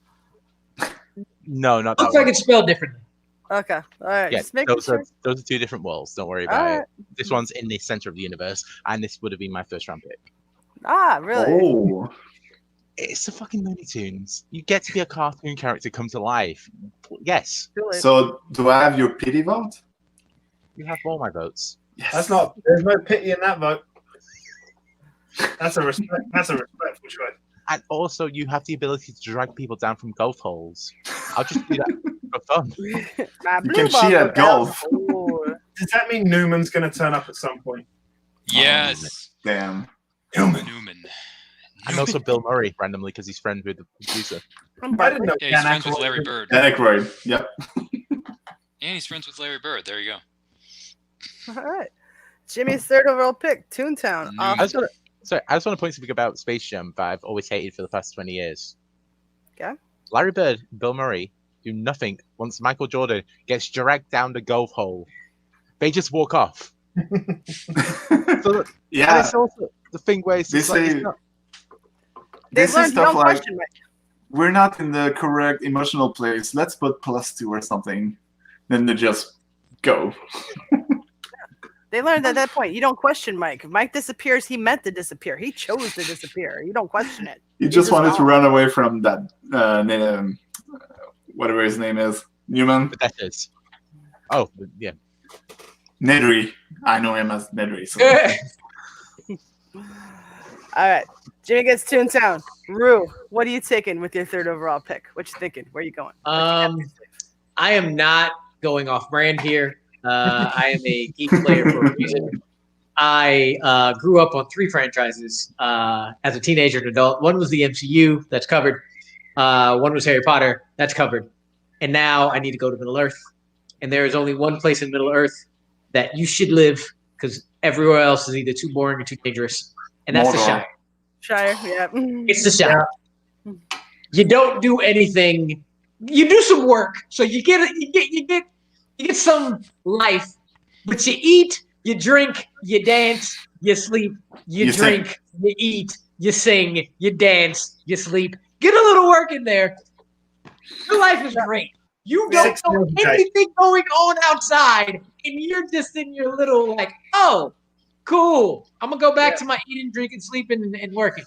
[SPEAKER 7] No, not that.
[SPEAKER 11] Looks like it's spelled differently.
[SPEAKER 6] Okay, all right.
[SPEAKER 7] Yeah,
[SPEAKER 6] just making sure.
[SPEAKER 7] those are two different worlds. Don't worry about it. This one's in the center of the universe, and this would have been my first round pick.
[SPEAKER 6] Ah, really?
[SPEAKER 10] Oh.
[SPEAKER 7] It's the fucking Looney Tunes. You get to be a cartoon character come to life. Yes.
[SPEAKER 10] So do I have your pity vote?
[SPEAKER 7] You have all my votes.
[SPEAKER 10] Yes.
[SPEAKER 9] There's no pity in that vote. That's a respectful choice.
[SPEAKER 7] And also, you have the ability to drag people down from golf holes. I'll just do that for fun.
[SPEAKER 10] You can cheat at golf.
[SPEAKER 9] Does that mean Newman's going to turn up at some point?
[SPEAKER 8] Yes.
[SPEAKER 10] Oh, damn.
[SPEAKER 8] Newman.
[SPEAKER 7] And also Bill Murray, randomly, because he's friends with the producer.
[SPEAKER 9] I didn't know.
[SPEAKER 8] Yeah, he's friends with Larry Bird.
[SPEAKER 10] Dan Aykroyd. Yep.
[SPEAKER 8] And he's friends with Larry Bird. There you go.
[SPEAKER 6] All right. Jimmy's third overall pick, Toontown.
[SPEAKER 7] I just want to point something about Space Jam that I've always hated for the past 20 years.
[SPEAKER 6] Okay.
[SPEAKER 7] Larry Bird and Bill Murray do nothing once Michael Jordan gets dragged down the golf hole. They just walk off. So,
[SPEAKER 10] yeah.
[SPEAKER 7] And it's also the thing where it's
[SPEAKER 10] this is stuff like, we're not in the correct emotional place. Let's put +2 or something. Then they just go.
[SPEAKER 6] They learned at that point, you don't question Mike. If Mike disappears, he meant to disappear. He chose to disappear. You don't question it.
[SPEAKER 10] He just wanted to run away from that, whatever his name is, Newman.
[SPEAKER 7] That is. Oh, yeah.
[SPEAKER 10] Nedry. I know him as Nedry. So.
[SPEAKER 6] All right. Jimmy gets Toontown. Rue, what are you taking with your third overall pick? What you thinking? Where are you going?
[SPEAKER 11] I am not going off brand here. I am a geek player for a reason. I grew up on 3 franchises as a teenager and adult. One was the MCU, that's covered. One was Harry Potter, that's covered. And now I need to go to Middle Earth. And there is only one place in Middle Earth that you should live because everywhere else is either too boring or too dangerous. And that's the Shire.
[SPEAKER 6] Shire, yeah.
[SPEAKER 11] It's the Shire. Yeah. You don't do anything. You do some work, so you get some life. But you eat, you drink, you dance, you sleep, you drink, you eat, you sing, you dance, you sleep, Get a little work in there. Your life is great. You don't know anything going on outside, and you're just in your little like, oh, cool. I'm gonna go back to my eating, drinking, sleeping, and working.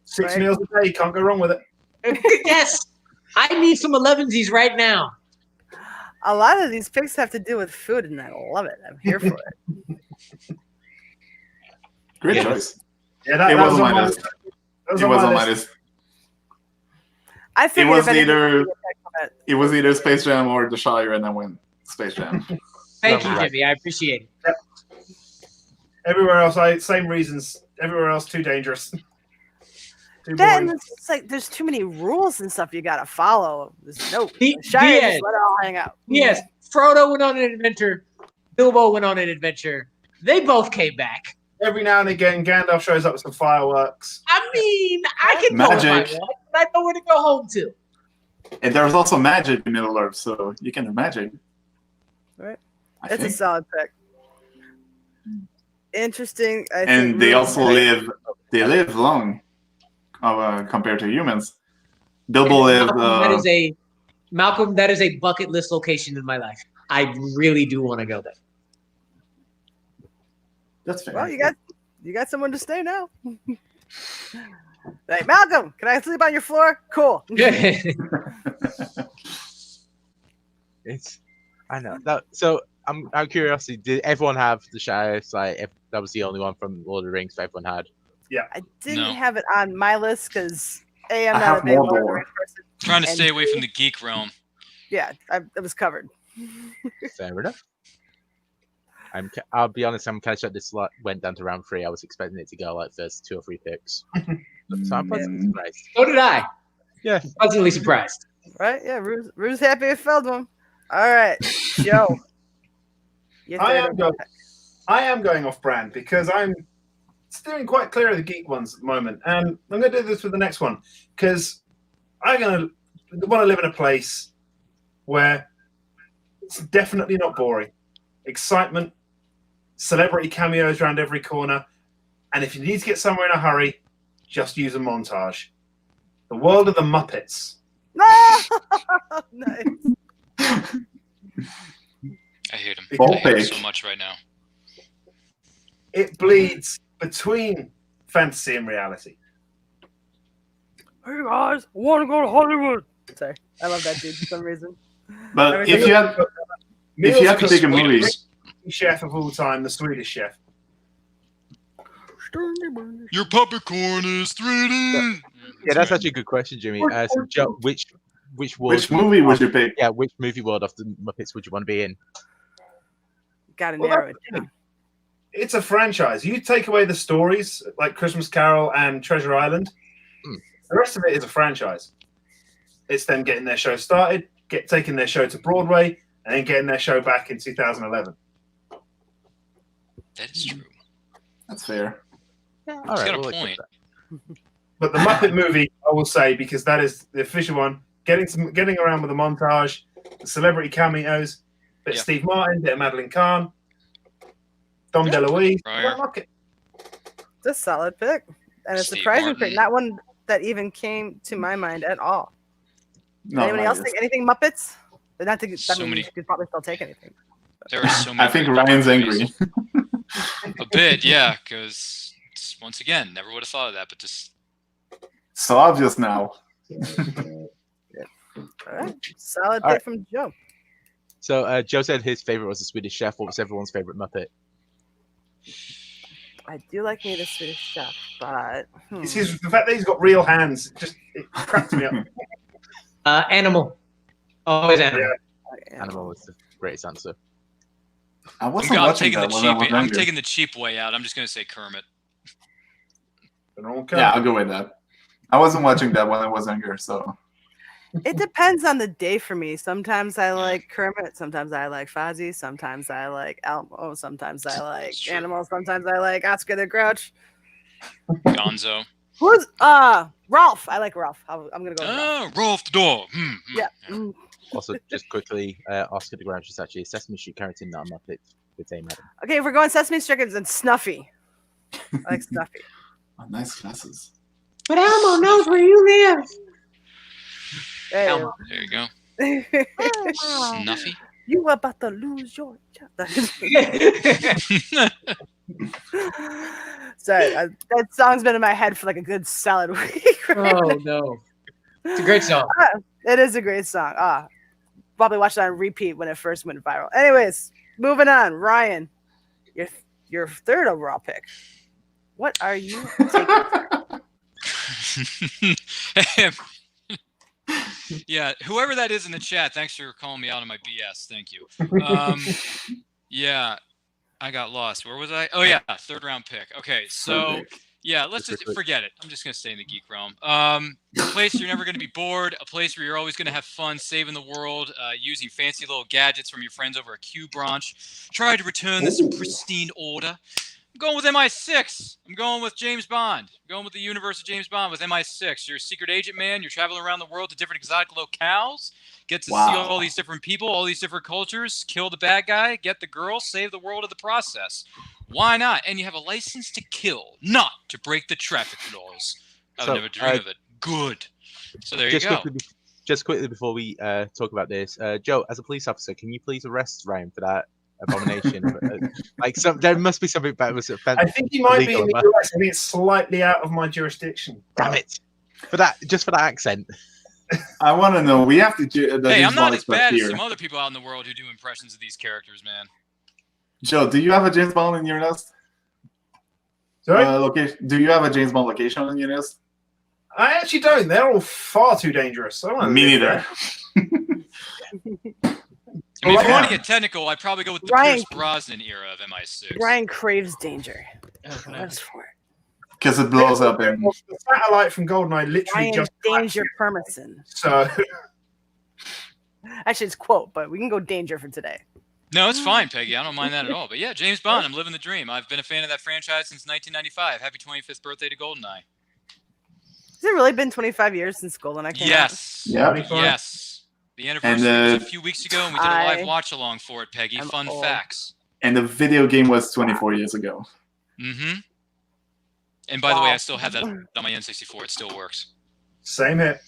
[SPEAKER 9] 6 meals a day, can't go wrong with it.
[SPEAKER 11] Yes, I need some 11sies right now.
[SPEAKER 6] A lot of these picks have to do with food, and I love it. I'm here for it.
[SPEAKER 10] Great choice.
[SPEAKER 9] Yeah, that
[SPEAKER 10] was
[SPEAKER 9] was
[SPEAKER 10] on my
[SPEAKER 9] list.
[SPEAKER 10] list. It was on my list.
[SPEAKER 6] I
[SPEAKER 10] It
[SPEAKER 6] figured
[SPEAKER 10] was
[SPEAKER 6] if anything,
[SPEAKER 10] either Space Jam or The Shire, and I went Space Jam.
[SPEAKER 11] Thank you, Jimmy. I appreciate it.
[SPEAKER 9] Yep. Everywhere else, same reasons. Everywhere else, too dangerous. Too
[SPEAKER 6] Then
[SPEAKER 9] boring.
[SPEAKER 6] it's like there's too many rules and stuff you gotta follow. There's no
[SPEAKER 11] He-
[SPEAKER 6] Shire,
[SPEAKER 11] Diaz.
[SPEAKER 6] just let it all hang out.
[SPEAKER 11] Yes, Frodo went on an adventure. Bilbo went on an adventure. They both came back.
[SPEAKER 9] Every now and again, Gandalf shows up with some fireworks.
[SPEAKER 11] I mean, I can go if I
[SPEAKER 10] Magic.
[SPEAKER 11] want, but I know where to go home to.
[SPEAKER 10] And there's also magic in Middle Earth, so you can do magic.
[SPEAKER 6] Right.
[SPEAKER 10] I
[SPEAKER 6] It's a
[SPEAKER 10] think.
[SPEAKER 6] solid pick. Interesting. I think
[SPEAKER 10] And they
[SPEAKER 6] Ruth-
[SPEAKER 10] also live long compared to humans. Bilbo lived.
[SPEAKER 11] Malcolm, that is a bucket list location in my life. I really do want to go there.
[SPEAKER 10] That's fair.
[SPEAKER 6] Well, you got someone to stay now. Hey, Malcolm, can I sleep on your floor? Cool.
[SPEAKER 7] I know that. So I'm out of curiosity. Did everyone have the Shire? Like, if that was the only one from Lord of the Rings, everyone had.
[SPEAKER 9] Yeah.
[SPEAKER 6] I didn't have it on my list because I'm
[SPEAKER 10] I
[SPEAKER 6] not
[SPEAKER 10] have
[SPEAKER 6] a big Lord of the
[SPEAKER 10] Mordor.
[SPEAKER 6] Rings person.
[SPEAKER 8] Trying to
[SPEAKER 6] And-
[SPEAKER 8] stay away from the geek realm.
[SPEAKER 6] Yeah, it was covered.
[SPEAKER 7] Fair enough. I'll be honest. I'm kind of shocked this went down to round 3. I was expecting it to go like first 2 or 3 picks. So I'm pleasantly surprised.
[SPEAKER 11] So did I.
[SPEAKER 7] Yeah.
[SPEAKER 11] Pleasantly surprised.
[SPEAKER 6] Right? Yeah, Rue's happy it felled one. All right, Joe. Your
[SPEAKER 9] I
[SPEAKER 6] third
[SPEAKER 9] am going off brand because I'm steering quite clear of the geek ones at the moment, and I'm going to do this with the next one because I'm going to want to live in a place where it's definitely not boring. Excitement, celebrity cameos around every corner, and if you need to get somewhere in a hurry, just use a montage. The world of the Muppets.
[SPEAKER 6] Nice.
[SPEAKER 8] I hate him.
[SPEAKER 9] Ball
[SPEAKER 8] I hate him
[SPEAKER 9] pick.
[SPEAKER 8] so much right now.
[SPEAKER 9] It bleeds between fantasy and reality.
[SPEAKER 6] Hey guys, I want to go to Hollywood. Sorry, I love that dude for some reason.
[SPEAKER 10] But
[SPEAKER 6] Everything-
[SPEAKER 10] if you had to pick a movie,
[SPEAKER 9] Chef of all time, the Swedish chef.
[SPEAKER 8] Your puppet corn is 3D.
[SPEAKER 7] Yeah, that's actually a good question, Jimmy. So Joe, which world?
[SPEAKER 10] Which movie would you pick?
[SPEAKER 7] Yeah, which movie world of the Muppets would you want to be in?
[SPEAKER 6] Gotta
[SPEAKER 9] Well,
[SPEAKER 6] narrow it
[SPEAKER 9] that's
[SPEAKER 6] down.
[SPEAKER 9] It's a franchise. You take away the stories like Christmas Carol and Treasure Island, the rest of it is a franchise. It's them getting their show started, taking their show to Broadway, and then getting their show back in 2011.
[SPEAKER 8] That is true.
[SPEAKER 10] That's fair.
[SPEAKER 7] All
[SPEAKER 8] He's
[SPEAKER 7] right,
[SPEAKER 8] got a
[SPEAKER 7] we'll accept
[SPEAKER 8] point.
[SPEAKER 7] that.
[SPEAKER 9] But the Muppet movie, I will say, because that is the official one, getting around with the montage, the celebrity cameos, bit of
[SPEAKER 8] Yeah.
[SPEAKER 9] Steve Martin, bit of Madeline Kahn, Dom DeLuise.
[SPEAKER 8] Fryer.
[SPEAKER 9] Muppet.
[SPEAKER 6] It's a solid pick, and a
[SPEAKER 8] Steve
[SPEAKER 6] surprising pick.
[SPEAKER 8] Martin.
[SPEAKER 6] Not one that even came to my mind at all.
[SPEAKER 10] No,
[SPEAKER 6] Anybody
[SPEAKER 10] not
[SPEAKER 6] else
[SPEAKER 10] yet.
[SPEAKER 6] think anything Muppets? But not to.
[SPEAKER 8] So
[SPEAKER 6] I mean,
[SPEAKER 8] many-
[SPEAKER 6] you could probably still take anything.
[SPEAKER 8] There are so many.
[SPEAKER 10] I think
[SPEAKER 8] great
[SPEAKER 10] Ryan's
[SPEAKER 8] movies.
[SPEAKER 10] angry.
[SPEAKER 8] A bit, yeah, because once again, never would have thought of that, but just
[SPEAKER 10] So obvious now.
[SPEAKER 6] All right, solid
[SPEAKER 7] All
[SPEAKER 6] pick
[SPEAKER 7] right.
[SPEAKER 6] from Joe.
[SPEAKER 7] So Joe said his favorite was the Swedish Chef. What was everyone's favorite Muppet?
[SPEAKER 6] I do like me the Swedish Chef, but
[SPEAKER 9] It's the fact that he's got real hands, it cracks me up.
[SPEAKER 11] Animal. Always animal.
[SPEAKER 7] Animal was the greatest answer.
[SPEAKER 10] I wasn't
[SPEAKER 8] I'm
[SPEAKER 10] watching
[SPEAKER 8] taking the
[SPEAKER 10] that when I was
[SPEAKER 8] cheap. I'm
[SPEAKER 10] younger.
[SPEAKER 8] taking the cheap way out. I'm just gonna say Kermit.
[SPEAKER 10] Yeah, I'll go with that. I wasn't watching that when I was younger, so
[SPEAKER 6] it depends on the day for me. Sometimes I like Kermit, sometimes I like Fozzie, sometimes I like Elmo, sometimes I like Animal, sometimes I like Oscar the Grouch.
[SPEAKER 8] Gonzo.
[SPEAKER 6] Who's Ralph? I like Ralph. I'm gonna go with Ralph.
[SPEAKER 8] Oh, Rolf the dog.
[SPEAKER 6] Yeah. Mm.
[SPEAKER 7] Also, just quickly, Oscar the Grouch is actually a Sesame Street character, not a Muppet. With Dame Adam.
[SPEAKER 6] Okay, if we're going Sesame Street, then Snuffy. I like Snuffy.
[SPEAKER 10] nice glasses.
[SPEAKER 11] But Elmo knows where you live.
[SPEAKER 8] Elmo. There you go. Snuffy.
[SPEAKER 6] You about to lose your job. Sorry, that song's been in my head for like a good solid week.
[SPEAKER 11] Oh no, it's a great song.
[SPEAKER 6] It is a great song. Probably watched it on repeat when it first went viral. Anyways, moving on. Ryan, your third overall pick. What are you taking?
[SPEAKER 8] Yeah, whoever that is in the chat, thanks for calling me out on my BS. Thank you. Yeah, I got lost. Where was I? Oh yeah, third round pick. Okay, so yeah, let's just forget it. I'm just gonna stay in the geek realm. A place you're never gonna be bored. A place where you're always gonna have fun saving the world, using fancy little gadgets from your friends over a Q branch. Try to return this pristine order. I'm going with MI6. I'm going with James Bond. I'm going with the universe of James Bond with MI6. You're a secret agent, man. You're traveling around the world to different exotic locales. Get to see all these different people, all these different cultures, kill the bad guy, get the girl, save the world of the process. Why not? And you have a license to kill, not to break the traffic laws. I would never dream of it. Good. So there you go.
[SPEAKER 7] Just quickly before we talk about this, Joe, as a police officer, can you please arrest Ryan for that abomination? There must be something about this.
[SPEAKER 9] I think he might be in the US. I think it's slightly out of my jurisdiction.
[SPEAKER 7] Damn it! For that accent.
[SPEAKER 10] I want to know. We have to.
[SPEAKER 8] Hey, I'm not as bad as some other people out in the world who do impressions of these characters, man.
[SPEAKER 10] Joe, do you have a James Bond in your list?
[SPEAKER 9] Sorry?
[SPEAKER 10] Location. Do you have a James Bond location in your list?
[SPEAKER 9] I actually don't. They're all far too dangerous.
[SPEAKER 10] Me neither.
[SPEAKER 8] I mean, if you want to get technical, I'd probably go with the Pierce Brosnan era of MI6.
[SPEAKER 6] Ryan craves danger. That's for it.
[SPEAKER 10] Because it blows up.
[SPEAKER 9] The satellite from GoldenEye literally
[SPEAKER 6] Ryan
[SPEAKER 9] just
[SPEAKER 6] danger Permison.
[SPEAKER 9] So
[SPEAKER 6] actually, it's quote, but we can go danger for today.
[SPEAKER 8] No, it's fine, Peggy. I don't mind that at all. But yeah, James Bond, I'm living the dream. I've been a fan of that franchise since 1995. Happy 25th birthday to GoldenEye.
[SPEAKER 6] Has it really been 25 years since GoldenEye came out?
[SPEAKER 8] Yes. The anniversary was a few weeks ago, and we did a live watch along for it, Peggy. Fun facts.
[SPEAKER 10] And the video game was 24 years ago.
[SPEAKER 8] Mm-hmm. And by the way, I still have that on my N64. It still works.
[SPEAKER 9] Same here.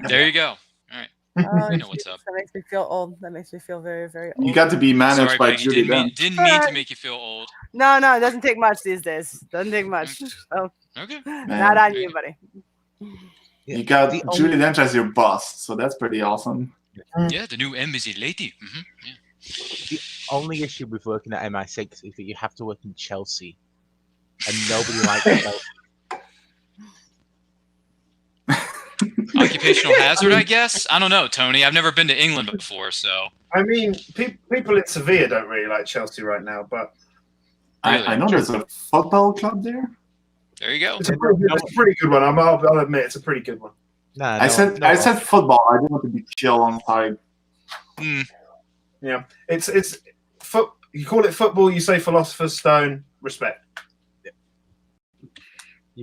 [SPEAKER 8] There you go. All right. You know what's up.
[SPEAKER 6] That makes me feel old. That makes me feel very, very old.
[SPEAKER 10] You got to be managed by Judy Dench.
[SPEAKER 8] Didn't mean to make you feel old.
[SPEAKER 6] No, it doesn't take much these days. Doesn't take much. Oh,
[SPEAKER 8] okay.
[SPEAKER 6] Not on you, buddy.
[SPEAKER 10] You got Judy Dench as your boss, so that's pretty awesome.
[SPEAKER 8] Yeah, the new embassy lady. Mm-hmm. Yeah.
[SPEAKER 7] The only issue with working at MI6 is that you have to work in Chelsea, and nobody likes Chelsea.
[SPEAKER 8] Occupational hazard, I guess. I don't know, Tony. I've never been to England before, so.
[SPEAKER 9] I mean, people in Sevilla don't really like Chelsea right now, but
[SPEAKER 10] I know there's a football club there.
[SPEAKER 8] There you go.
[SPEAKER 9] It's a pretty good one. I'll admit it's a pretty good one.
[SPEAKER 10] I said football. I didn't want to be killed on side.
[SPEAKER 9] Yeah, it's foot. You call it football. You say philosopher's stone. Respect.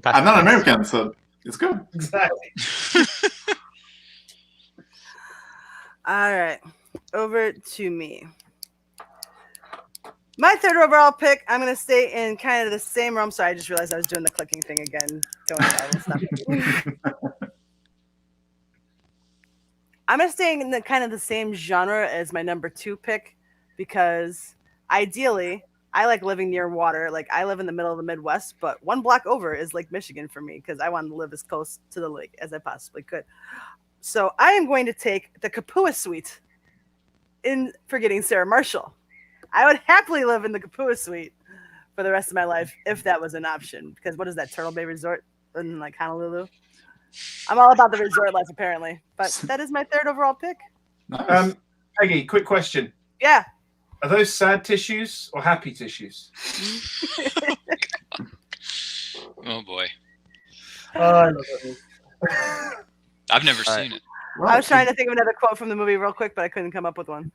[SPEAKER 10] I'm not American, so it's good.
[SPEAKER 9] Exactly.
[SPEAKER 6] All right, over to me. My third overall pick, I'm going to stay in kind of the same realm. Sorry, I just realized I was doing the clicking thing again. I'm going to stay in the kind of the same genre as my number 2 pick because ideally, I like living near water. Like, I live in the middle of the Midwest, but one block over is Lake Michigan for me because I want to live as close to the lake as I possibly could. So I am going to take the Kapua Suite in Forgetting Sarah Marshall. I would happily live in the Kapua Suite for the rest of my life if that was an option. Because what is that, Turtle Bay Resort in like Honolulu? I'm all about the resort life apparently, but that is my third overall pick.
[SPEAKER 9] Peggy, quick question.
[SPEAKER 6] Yeah.
[SPEAKER 9] Are those sad tissues or happy tissues?
[SPEAKER 8] Oh boy.
[SPEAKER 9] I love that.
[SPEAKER 8] I've never seen it.
[SPEAKER 10] Well,
[SPEAKER 6] I was trying to think of another quote from the movie real quick, but I couldn't come up with one.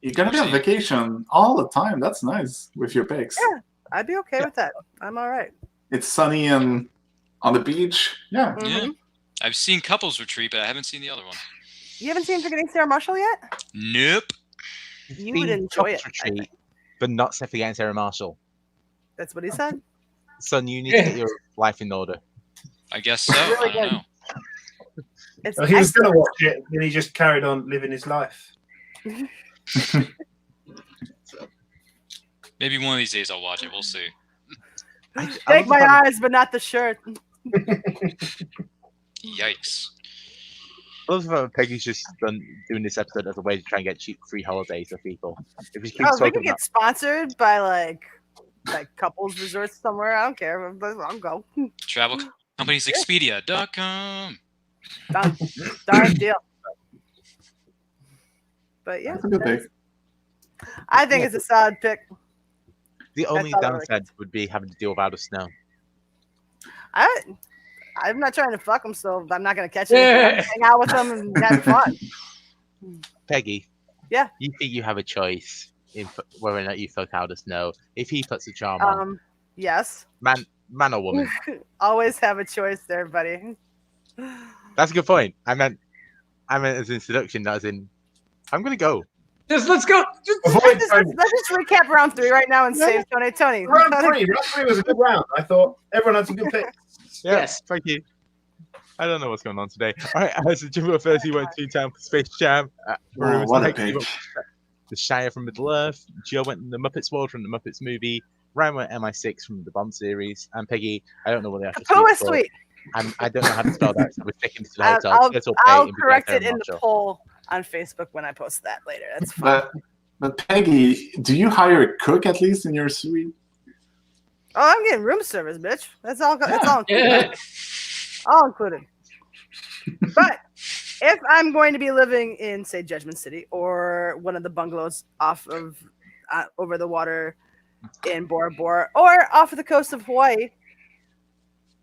[SPEAKER 10] You're gonna be on vacation all the time. That's nice with your picks.
[SPEAKER 6] Yeah, I'd be okay with that. I'm all right.
[SPEAKER 10] It's sunny and on the beach. Yeah.
[SPEAKER 8] Yeah. I've seen Couples Retreat, but I haven't seen the other one.
[SPEAKER 6] You haven't seen Forgetting Sarah Marshall yet?
[SPEAKER 8] Nope.
[SPEAKER 6] You would enjoy it.
[SPEAKER 7] Retreat, but not Forgetting Sarah Marshall.
[SPEAKER 6] That's what he said.
[SPEAKER 7] Son, you need to get your life in order.
[SPEAKER 8] I guess so.
[SPEAKER 6] Really
[SPEAKER 8] I don't
[SPEAKER 6] good.
[SPEAKER 8] know.
[SPEAKER 6] It's
[SPEAKER 9] He was going
[SPEAKER 6] excellent.
[SPEAKER 9] to watch it, and he just carried on living his life.
[SPEAKER 8] Maybe one of these days I'll watch it. We'll see.
[SPEAKER 6] Take my eyes, but not the shirt.
[SPEAKER 8] Yikes.
[SPEAKER 7] I love how Peggy's just doing this episode as a way to try and get cheap free holidays for people. If you keep
[SPEAKER 6] Oh, we
[SPEAKER 7] talking
[SPEAKER 6] can get sponsored by like couples resorts somewhere. I don't care. I'll go.
[SPEAKER 8] Travel companies Expedia.com.
[SPEAKER 6] Darn deal. But yeah,
[SPEAKER 10] That's a good pick.
[SPEAKER 6] I think it's a solid pick.
[SPEAKER 7] the only
[SPEAKER 6] all I really
[SPEAKER 7] downside would be having to deal with out of snow.
[SPEAKER 6] I'm not trying to fuck them, so I'm not gonna catch it. Hang out with them and have fun.
[SPEAKER 7] Peggy.
[SPEAKER 6] Yeah.
[SPEAKER 7] You think you have a choice in whether or not you fuck out of snow? If he puts a charm on,
[SPEAKER 6] Yes.
[SPEAKER 7] man or woman?
[SPEAKER 6] Always have a choice there, buddy.
[SPEAKER 7] That's a good point. I meant as an introduction, not as in I'm gonna go.
[SPEAKER 11] Let's go.
[SPEAKER 6] Let's just recap round 3 right now and save Tony.
[SPEAKER 9] Round three was a good round. I thought everyone had some good picks.
[SPEAKER 7] Yeah,
[SPEAKER 11] Yes.
[SPEAKER 7] thank you. I don't know what's going on today. All right, so Jimbo first, he went to town for Space Jam.
[SPEAKER 10] Oh, what a pick.
[SPEAKER 7] The Shire from Middle Earth. Joe went in the Muppets World from the Muppets movie. Ryan went MI6 from the Bond series. And Peggy, I don't know what the actual
[SPEAKER 6] Who is
[SPEAKER 7] for.
[SPEAKER 6] sweet?
[SPEAKER 7] I don't know how to spell that, so we're sticking to the hotel.
[SPEAKER 6] I'll correct it in the poll on Facebook when I post that later. That's fine.
[SPEAKER 10] But Peggy, do you hire a cook at least in your suite?
[SPEAKER 6] Oh, I'm getting room service, bitch. That's all. That's all included.
[SPEAKER 11] Yeah.
[SPEAKER 6] All included. But if I'm going to be living in, say, Judgment City or one of the bungalows off of over the water in Bora Bora or off of the coast of Hawaii,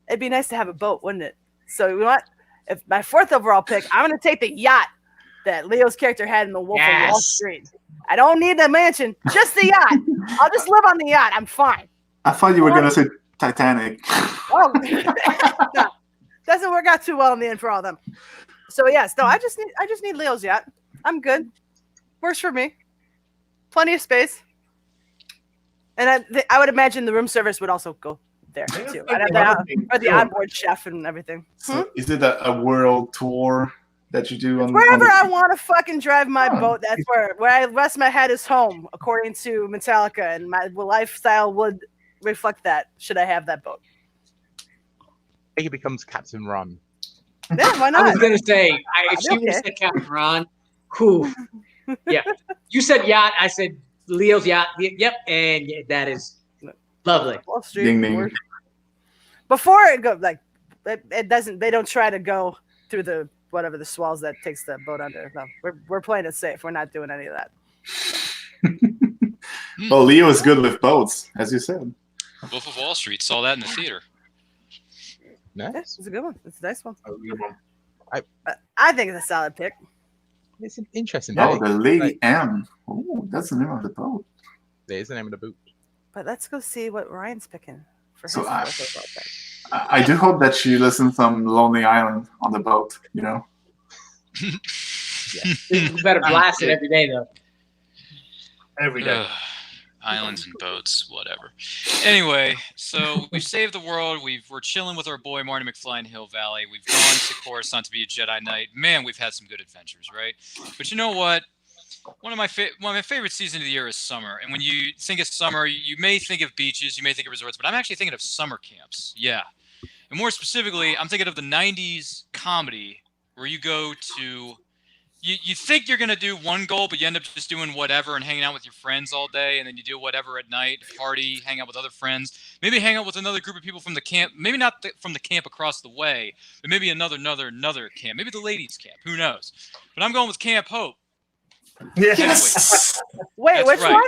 [SPEAKER 6] it'd be nice to have a boat, wouldn't it? So you know what? If my 4th overall pick, I'm going to take the yacht that Leo's character had in The Wolf of Wall Street. I don't need the mansion, just the yacht. I'll just live on the yacht. I'm fine.
[SPEAKER 10] I thought you were going to say Titanic.
[SPEAKER 6] Oh, no, doesn't work out too well in the end for all of them. So yes, no, I just need Leo's yacht. I'm good. Works for me. Plenty of space. And I would imagine the room service would also go there too. I'd have the onboard chef and everything.
[SPEAKER 10] So is it a world tour that you do on
[SPEAKER 6] Wherever
[SPEAKER 10] on
[SPEAKER 6] I want to fucking drive my boat, that's where I rest my head is home, according to Metallica, and my lifestyle would reflect that. Should I have that boat?
[SPEAKER 7] Peggy becomes Captain Ron.
[SPEAKER 6] Yeah, why not?
[SPEAKER 11] I was gonna say, if she would have said Captain Ron, who? Yeah, you said yacht. I said Leo's yacht. Yep, and yeah, that is lovely.
[SPEAKER 6] Wall Street.
[SPEAKER 10] Ding, ding.
[SPEAKER 6] Before it goes, like it doesn't. They don't try to go through the whatever the swells that takes the boat under. No, we're playing it safe. We're not doing any of that.
[SPEAKER 10] Well, Leo is good with boats, as you said.
[SPEAKER 8] Wolf of Wall Street. Saw that in the theater.
[SPEAKER 7] Nice.
[SPEAKER 6] It's a good one. It's a nice one.
[SPEAKER 9] That was a good one.
[SPEAKER 6] I think it's a solid pick.
[SPEAKER 7] It's an interesting
[SPEAKER 10] Oh,
[SPEAKER 7] pick.
[SPEAKER 10] the Lady
[SPEAKER 7] Like,
[SPEAKER 10] M. Oh, that's the name of the boat.
[SPEAKER 7] there's the name of the boot.
[SPEAKER 6] But let's go see what Ryan's picking for his
[SPEAKER 10] So I-
[SPEAKER 6] fourth overall pick.
[SPEAKER 10] I do hope that she listens from Lonely Island on the boat, you know?
[SPEAKER 11] You better blast it every day, though.
[SPEAKER 9] Every day.
[SPEAKER 8] Ugh, islands and boats, whatever. Anyway, so we've saved the world. We're chilling with our boy Marty McFly in Hill Valley. We've gone to Coruscant to be a Jedi Knight. Man, we've had some good adventures, right? But you know what? One of my favorite seasons of the year is summer. And when you think of summer, you may think of beaches, you may think of resorts, but I'm actually thinking of summer camps. Yeah. And more specifically, I'm thinking of the 90s comedy where you go to you think you're going to do one goal, but you end up just doing whatever and hanging out with your friends all day. And then you do whatever at night, party, hang out with other friends, maybe hang out with another group of people from the camp, maybe not from the camp across the way, but maybe another camp, maybe the ladies camp, who knows? But I'm going with Camp Hope.
[SPEAKER 10] Yes!
[SPEAKER 6] Wait,
[SPEAKER 8] That's
[SPEAKER 6] which
[SPEAKER 8] right.
[SPEAKER 6] one?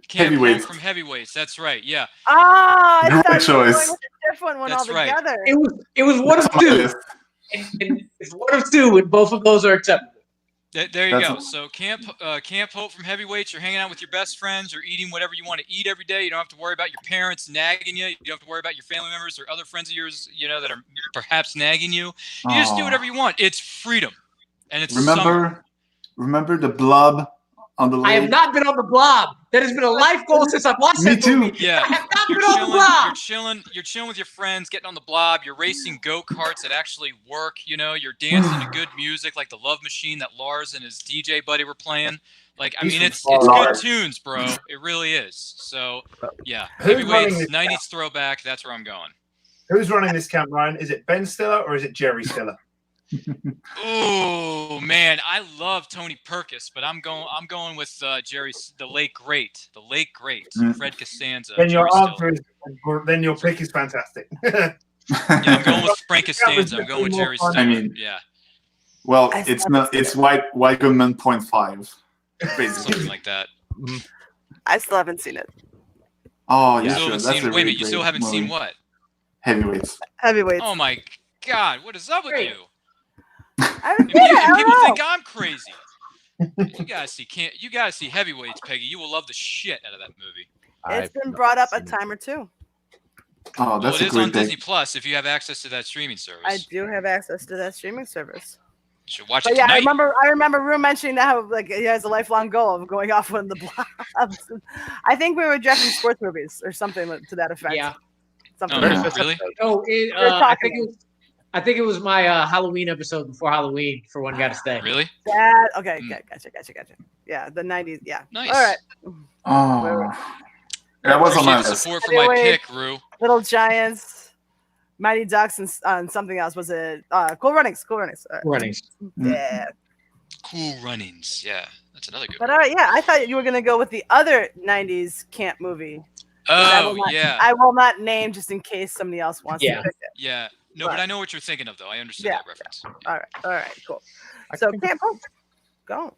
[SPEAKER 8] Camp
[SPEAKER 10] Heavyweights.
[SPEAKER 8] Hope from Heavyweights. That's right. Yeah.
[SPEAKER 6] Ah, I
[SPEAKER 10] Great
[SPEAKER 6] thought you were
[SPEAKER 10] choice.
[SPEAKER 6] going with a different one
[SPEAKER 8] That's right.
[SPEAKER 6] altogether.
[SPEAKER 11] It was one of
[SPEAKER 10] That's on my
[SPEAKER 11] two,
[SPEAKER 10] list.
[SPEAKER 11] and it's one of two, and both of those are acceptable.
[SPEAKER 8] There you
[SPEAKER 10] That's
[SPEAKER 8] go. So Camp Hope from Heavyweights. You're hanging out with your best friends. You're eating whatever you want to eat every day. You don't have to worry about your parents nagging you. You don't have to worry about your family members or other friends of yours, that are perhaps nagging you. You just do
[SPEAKER 10] Aw.
[SPEAKER 8] whatever you want. It's freedom, and it's summer.
[SPEAKER 10] Remember the blob on the lake?
[SPEAKER 11] I have not been on the Blob. That has been a life goal since I've watched
[SPEAKER 10] Me
[SPEAKER 11] that
[SPEAKER 10] too.
[SPEAKER 11] movie.
[SPEAKER 8] Yeah.
[SPEAKER 11] I have not
[SPEAKER 8] You're chilling with your friends, getting on the blob. You're racing go-karts that actually work. You know, you're dancing to good music like the Love Machine that Lars and his DJ buddy were playing. Like, I mean, it's good tunes, bro. It really is. So, yeah, heavyweights, 90s throwback. That's where I'm going.
[SPEAKER 9] Who's running this camp, Ryan? Is it Ben Stiller or is it Jerry Stiller?
[SPEAKER 8] Oh man, I love Tony Perkis, but I'm going with Jerry, the late great, Fred Costanza.
[SPEAKER 9] Then then your pick is fantastic.
[SPEAKER 8] Yeah, I'm going with Frank Costanza. I'm going with Jerry Stiller.
[SPEAKER 10] I mean,
[SPEAKER 8] yeah.
[SPEAKER 10] Well, it's not. It's White Goodman 0.5, basically.
[SPEAKER 8] Something like that.
[SPEAKER 6] I still haven't seen it.
[SPEAKER 10] Oh,
[SPEAKER 8] You
[SPEAKER 10] yeah,
[SPEAKER 8] still
[SPEAKER 10] sure.
[SPEAKER 8] haven't
[SPEAKER 10] That's
[SPEAKER 8] seen.
[SPEAKER 10] a
[SPEAKER 8] Wait a
[SPEAKER 10] really
[SPEAKER 8] minute, you still
[SPEAKER 10] great
[SPEAKER 8] haven't seen
[SPEAKER 10] movie.
[SPEAKER 8] what?
[SPEAKER 10] Heavyweights.
[SPEAKER 6] Heavyweights.
[SPEAKER 8] Oh my God, what is up with you?
[SPEAKER 6] If
[SPEAKER 8] People think I'm crazy. You gotta see Heavyweights, Peggy. You will love the shit out of that movie.
[SPEAKER 6] It's been brought up a time or two.
[SPEAKER 10] Oh, that's
[SPEAKER 8] it
[SPEAKER 10] a
[SPEAKER 8] is
[SPEAKER 10] great
[SPEAKER 8] on
[SPEAKER 10] thing.
[SPEAKER 8] Disney Plus if you have access to that streaming service.
[SPEAKER 6] I do have access to that streaming service.
[SPEAKER 8] You should watch
[SPEAKER 6] But
[SPEAKER 8] it
[SPEAKER 6] yeah,
[SPEAKER 8] tonight.
[SPEAKER 6] I remember Rue mentioning that how like he has a lifelong goal of going off on the blobs. I think we were drafting sports movies or something to that effect.
[SPEAKER 11] Yeah.
[SPEAKER 8] Oh, really?
[SPEAKER 11] No, I think it was my Halloween episode before Halloween for One Gotta Stay.
[SPEAKER 8] Really?
[SPEAKER 6] Okay, gotcha. Yeah, the 90s. Yeah.
[SPEAKER 8] Nice.
[SPEAKER 6] All right.
[SPEAKER 10] Oh, that was on my
[SPEAKER 8] Appreciate the
[SPEAKER 10] list.
[SPEAKER 8] support for my pick, Rue.
[SPEAKER 6] Little Giants, Mighty Ducks, and something else. Was it Cool Runnings? Cool Runnings. All right.
[SPEAKER 11] Runnings.
[SPEAKER 6] Yeah.
[SPEAKER 8] Cool Runnings. Yeah, that's another good
[SPEAKER 6] But
[SPEAKER 8] one.
[SPEAKER 6] yeah, I thought you were gonna go with the other 90s camp movie.
[SPEAKER 8] Oh, yeah.
[SPEAKER 6] I will not name just in case somebody else wants to pick it.
[SPEAKER 8] Yeah. No, but I know what you're thinking of, though. I understood that reference.
[SPEAKER 6] All right, cool. So Camp Hope, go.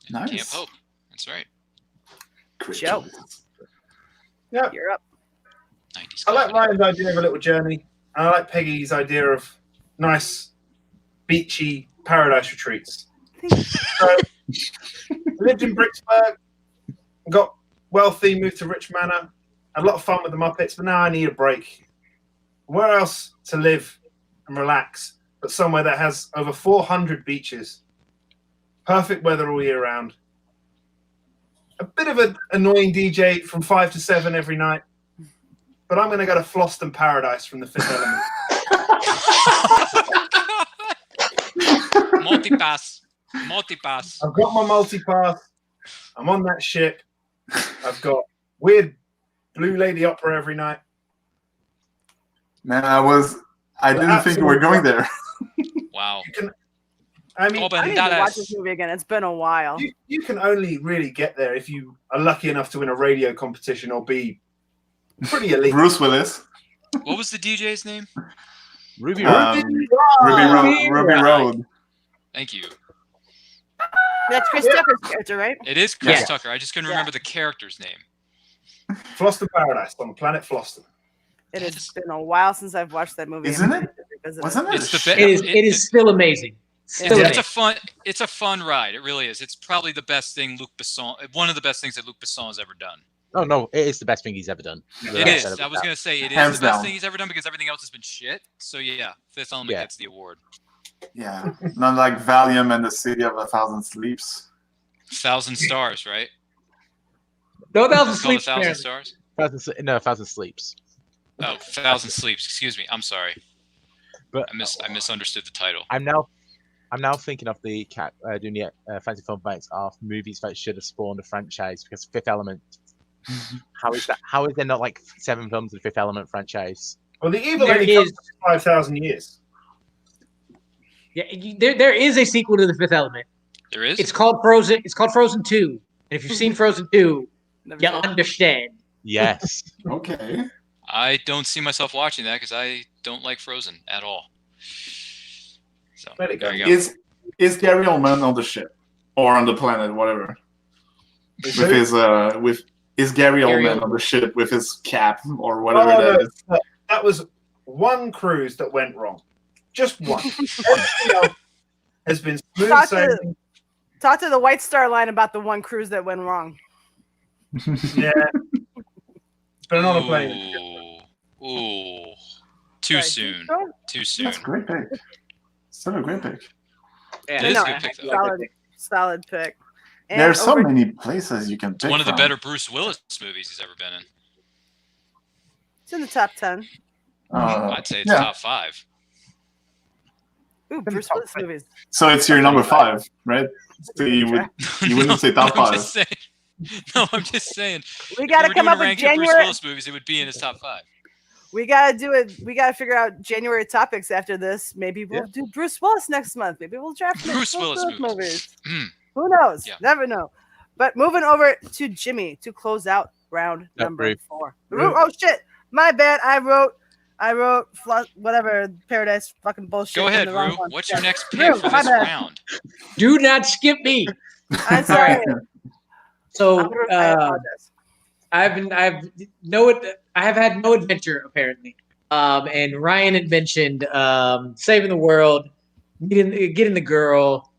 [SPEAKER 10] Nice.
[SPEAKER 8] Camp Hope. That's right.
[SPEAKER 6] Joe.
[SPEAKER 9] Yeah,
[SPEAKER 6] you're up.
[SPEAKER 8] 90s
[SPEAKER 9] I like Ryan's idea of a little journey. And I like Peggy's idea of nice, beachy paradise retreats. So, lived in Bricksburg, got wealthy, moved to Rich Manor, had a lot of fun with the Muppets, but now I need a break. Where else to live and relax but somewhere that has over 400 beaches, perfect weather all year round, a bit of an annoying DJ from 5 to 7 every night, but I'm going to go to Floston Paradise from the Fifth Element.
[SPEAKER 8] Multipass.
[SPEAKER 9] I've got my multipass. I'm on that ship. I've got weird Blue Lady Opera every night.
[SPEAKER 10] Man, I didn't think we were going there.
[SPEAKER 8] Wow.
[SPEAKER 6] I need to watch this movie again. It's been a while.
[SPEAKER 9] You can only really get there if you are lucky enough to win a radio competition or be pretty elite.
[SPEAKER 10] Bruce Willis.
[SPEAKER 8] What was the DJ's name?
[SPEAKER 7] Ruby
[SPEAKER 10] Road. Ruby Road.
[SPEAKER 8] Thank you.
[SPEAKER 6] That's Chris Tucker's character, right?
[SPEAKER 8] It is Chris Tucker. I just couldn't remember the character's name.
[SPEAKER 9] Floston Paradise on planet Floston.
[SPEAKER 6] It has been a while since I've watched that movie.
[SPEAKER 10] Isn't it?
[SPEAKER 6] Wasn't it?
[SPEAKER 11] It is still amazing.
[SPEAKER 8] It's a fun ride. It really is. It's probably the best thing Luc Besson. One of the best things that Luc Besson has ever done.
[SPEAKER 7] Oh no, it is the best thing he's ever done.
[SPEAKER 8] It is. I was gonna say it is the best thing he's ever done because everything else has been shit. So yeah, Fifth Element gets the award.
[SPEAKER 10] Yeah, not like Valium and the City of a Thousand Sleeps.
[SPEAKER 8] 1,000 Stars, right?
[SPEAKER 11] No,
[SPEAKER 8] It's
[SPEAKER 11] 1,000
[SPEAKER 8] called
[SPEAKER 11] Sleeps.
[SPEAKER 8] 1,000 Stars.
[SPEAKER 7] 1,000 Sleeps.
[SPEAKER 8] Oh, 1,000 Sleeps. Excuse me. I'm sorry.
[SPEAKER 7] But
[SPEAKER 8] I misunderstood the title.
[SPEAKER 7] I'm now thinking of the doing the fancy film banks of movies that should have spawned a franchise because Fifth Element. How is that? How is there not like 7 films of the Fifth Element franchise?
[SPEAKER 9] Well, the evil only comes for 5,000 years.
[SPEAKER 11] Yeah, there is a sequel to The Fifth Element.
[SPEAKER 8] There is.
[SPEAKER 11] It's called Frozen. It's called Frozen 2. And if you've seen Frozen 2, you understand.
[SPEAKER 7] Yes.
[SPEAKER 10] Okay.
[SPEAKER 8] I don't see myself watching that because I don't like Frozen at all. So there you go.
[SPEAKER 10] Is Gary Oldman on the ship or on the planet, whatever? Is Gary Oldman on the ship with his cap or whatever that is?
[SPEAKER 9] That was one cruise that went wrong. Just one. Everything else has been smooth sailing.
[SPEAKER 6] Talk to the White Star Line about the one cruise that went wrong.
[SPEAKER 9] Yeah. Been on a plane.
[SPEAKER 8] Ooh. Too soon. Too soon.
[SPEAKER 10] That's a great pick. Still a great pick.
[SPEAKER 8] Yeah, it is a good pick, though.
[SPEAKER 6] Solid pick.
[SPEAKER 10] There's so many places you can pick.
[SPEAKER 8] It's one of the
[SPEAKER 10] from.
[SPEAKER 8] better Bruce Willis movies he's ever been in.
[SPEAKER 6] It's in the top 10.
[SPEAKER 8] I'd say it's
[SPEAKER 10] yeah.
[SPEAKER 8] top 5.
[SPEAKER 6] Ooh, Bruce Willis movies.
[SPEAKER 10] So it's your number 5, right? So you wouldn't say top 5.
[SPEAKER 8] I'm just saying.
[SPEAKER 6] We got to come up with
[SPEAKER 8] Bruce
[SPEAKER 6] January.
[SPEAKER 8] Willis movies, it would be in his top 5.
[SPEAKER 6] We got to do it. We got to figure out January topics after this. Maybe we'll do Bruce Willis next month. Maybe we'll draft
[SPEAKER 8] Bruce Willis
[SPEAKER 6] movies. Who knows?
[SPEAKER 8] Yeah.
[SPEAKER 6] Never know. But moving over to Jimmy to close out round number 4. Oh shit! My bad. I wrote whatever Paradise fucking bullshit.
[SPEAKER 8] Go ahead, Rue. What's your next pick for this round?
[SPEAKER 11] Do not skip me.
[SPEAKER 6] I'm sorry.
[SPEAKER 11] So
[SPEAKER 6] I apologize.
[SPEAKER 11] I have had no adventure apparently. And Ryan had mentioned saving the world, getting the girl,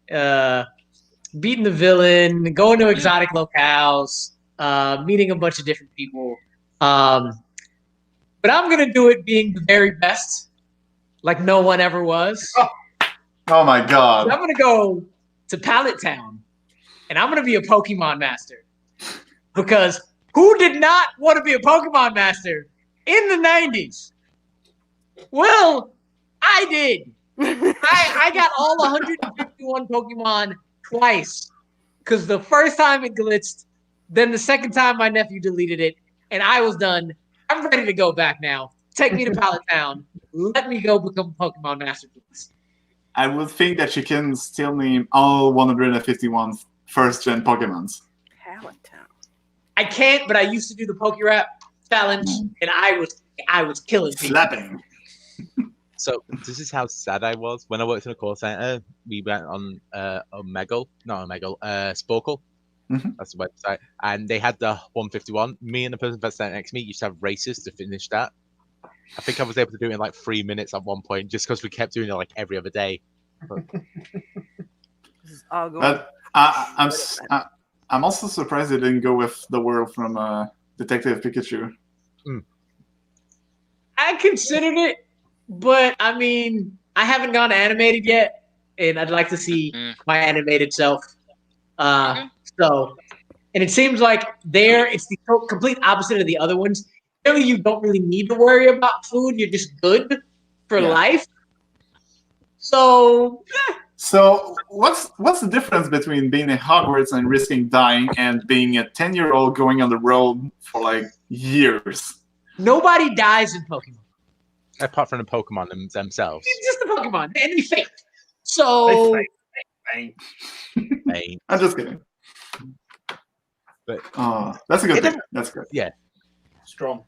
[SPEAKER 11] beating the villain, going to exotic locales, meeting a bunch of different people. But I'm gonna do it being the very best, like no one ever was.
[SPEAKER 10] Oh my god!
[SPEAKER 11] So I'm gonna go to Pallet Town, and I'm gonna be a Pokemon master because who did not want to be a Pokemon master in the 90s? Well, I did. I got all 151 Pokemon twice because the first time it glitched, then the second time my nephew deleted it, and I was done. I'm ready to go back now. Take me to Pallet Town. Let me go become a Pokemon master, please.
[SPEAKER 10] I would think that you can still name all 151 first-gen Pokemons.
[SPEAKER 6] Pallet Town.
[SPEAKER 11] I can't, but I used to do the Pokérap challenge, and I was killing people.
[SPEAKER 10] Slapping.
[SPEAKER 7] So this is how sad I was when I worked in a call center. We went on Sporkle. That's the website, and they had the 151. Me and the person that sat next to me used to have races to finish that. I think I was able to do it in like 3 minutes at one point, just because we kept doing it like every other day.
[SPEAKER 6] This is all going.
[SPEAKER 10] I'm also surprised they didn't go with the world from Detective Pikachu.
[SPEAKER 11] I considered it, but I mean, I haven't gone animated yet, and I'd like to see my animated self. So, and it seems like it's the complete opposite of the other ones. Really, you don't really need to worry about food. You're just good for life. So,
[SPEAKER 10] So what's the difference between being at Hogwarts and risking dying and being a 10-year-old going on the road for like years?
[SPEAKER 11] Nobody dies in Pokemon.
[SPEAKER 7] Apart from the Pokemon themselves.
[SPEAKER 11] It's just the Pokemon, and they fake. So,
[SPEAKER 10] I'm just kidding.
[SPEAKER 7] But
[SPEAKER 10] that's a good thing. That's good.
[SPEAKER 7] Yeah.
[SPEAKER 9] Strong.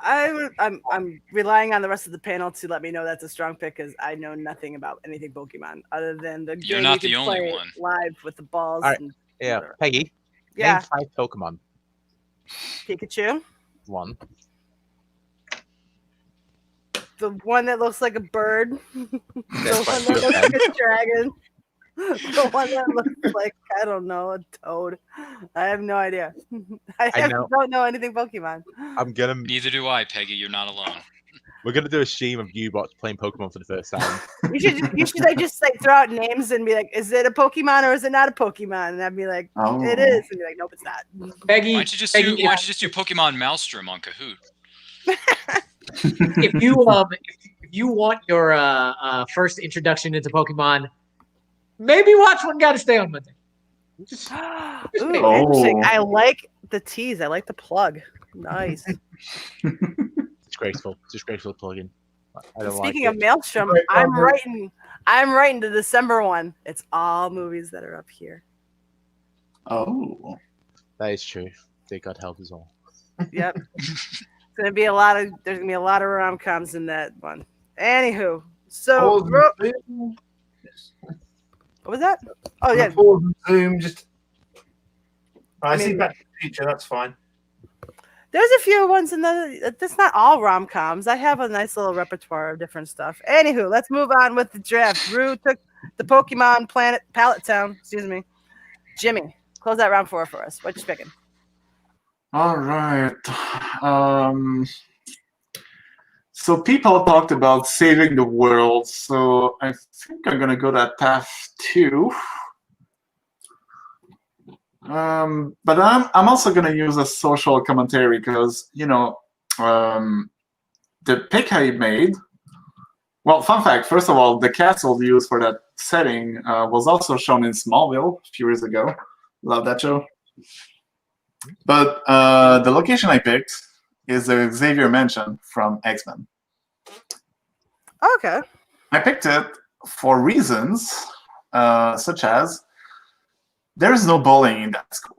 [SPEAKER 6] I'm relying on the rest of the panel to let me know that's a strong pick because I know nothing about anything Pokemon other than the
[SPEAKER 8] You're
[SPEAKER 6] game
[SPEAKER 8] not
[SPEAKER 6] you
[SPEAKER 8] the
[SPEAKER 6] can
[SPEAKER 8] only
[SPEAKER 6] play
[SPEAKER 8] one.
[SPEAKER 6] live with the balls.
[SPEAKER 7] All right.
[SPEAKER 6] And
[SPEAKER 7] Yeah,
[SPEAKER 6] whatever.
[SPEAKER 7] Peggy.
[SPEAKER 6] Yeah.
[SPEAKER 7] Name 5 Pokemon.
[SPEAKER 6] Pikachu.
[SPEAKER 7] 1.
[SPEAKER 6] The one that looks like a bird. The
[SPEAKER 7] That's
[SPEAKER 6] one
[SPEAKER 7] fine.
[SPEAKER 6] that looks like a dragon. The one that looks like, I don't know, a toad. I have no idea. Don't know anything Pokemon.
[SPEAKER 8] Neither do I, Peggy. You're not alone.
[SPEAKER 7] We're gonna do a stream of you bots playing Pokemon for the first time.
[SPEAKER 6] You should like just like throw out names and be like, is it a Pokemon or is it not a Pokemon? And I'd be like, it is. And be like, nope, it's not.
[SPEAKER 11] Peggy,
[SPEAKER 8] Why don't you just do Pokemon Maelstrom on Kahoot?
[SPEAKER 11] if you want your first introduction into Pokemon, maybe watch One Gotta Stay on Monday.
[SPEAKER 6] Interesting. I like the tease. I like the plug. Nice.
[SPEAKER 7] Disgraceful plugin.
[SPEAKER 6] Speaking of Maelstrom, I'm writing the December one. It's all movies that are up here.
[SPEAKER 10] Oh,
[SPEAKER 7] that is true. They God help us all.
[SPEAKER 6] Yep. There's gonna be a lot of rom-coms in that one. Anywho, so what was that? Oh yeah.
[SPEAKER 9] Zoom. I see Back to the Future. That's fine.
[SPEAKER 6] There's a few ones in that's not all rom-coms. I have a nice little repertoire of different stuff. Anywho, let's move on with the draft. Rue took the Pokemon Pallet Town. Excuse me. Jimmy, close that round 4 for us. What you picking?
[SPEAKER 10] all right. So people talked about saving the world, so I think I'm gonna go that path too. But I'm also gonna use a social commentary because the pick I made. Well, fun fact. First of all, the castle used for that setting was also shown in Smallville a few years ago. Love that show. But the location I picked is the Xavier Mansion from X-Men.
[SPEAKER 6] Okay.
[SPEAKER 10] I picked it for reasons such as there is no bullying in that school.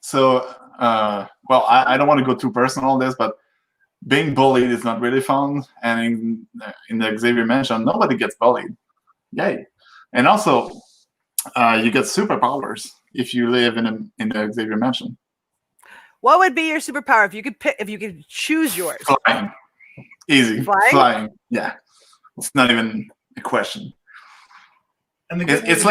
[SPEAKER 10] So, well, I don't want to go too personal on this, but being bullied is not really fun. And in the Xavier Mansion, nobody gets bullied. Yay. And also, you get superpowers if you live in the Xavier Mansion.
[SPEAKER 6] What would be your superpower if you could pick? If you could choose yours?
[SPEAKER 10] Flying. Easy.
[SPEAKER 6] Flying?
[SPEAKER 10] Flying. Yeah. It's not even a question.
[SPEAKER 9] And
[SPEAKER 10] It's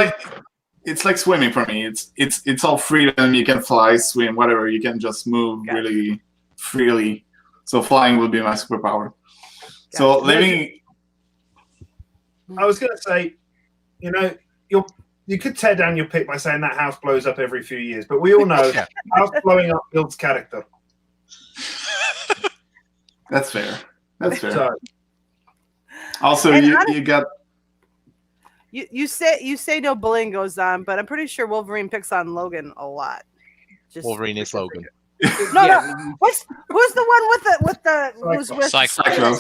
[SPEAKER 10] like swimming for me. It's all freedom. You can fly, swim, whatever. You can just move really freely. So flying would be my superpower. So living.
[SPEAKER 9] I was going to say, you know, you could tear down your pick by saying that house blows up every few years, but we all know house blowing up builds character.
[SPEAKER 10] That's fair. That's fair.
[SPEAKER 9] So,
[SPEAKER 10] Also, you got.
[SPEAKER 6] You say no bullying goes on, but I'm pretty sure Wolverine picks on Logan a lot.
[SPEAKER 7] Wolverine is Logan.
[SPEAKER 6] No. Who's the one who's with
[SPEAKER 10] Cyclops.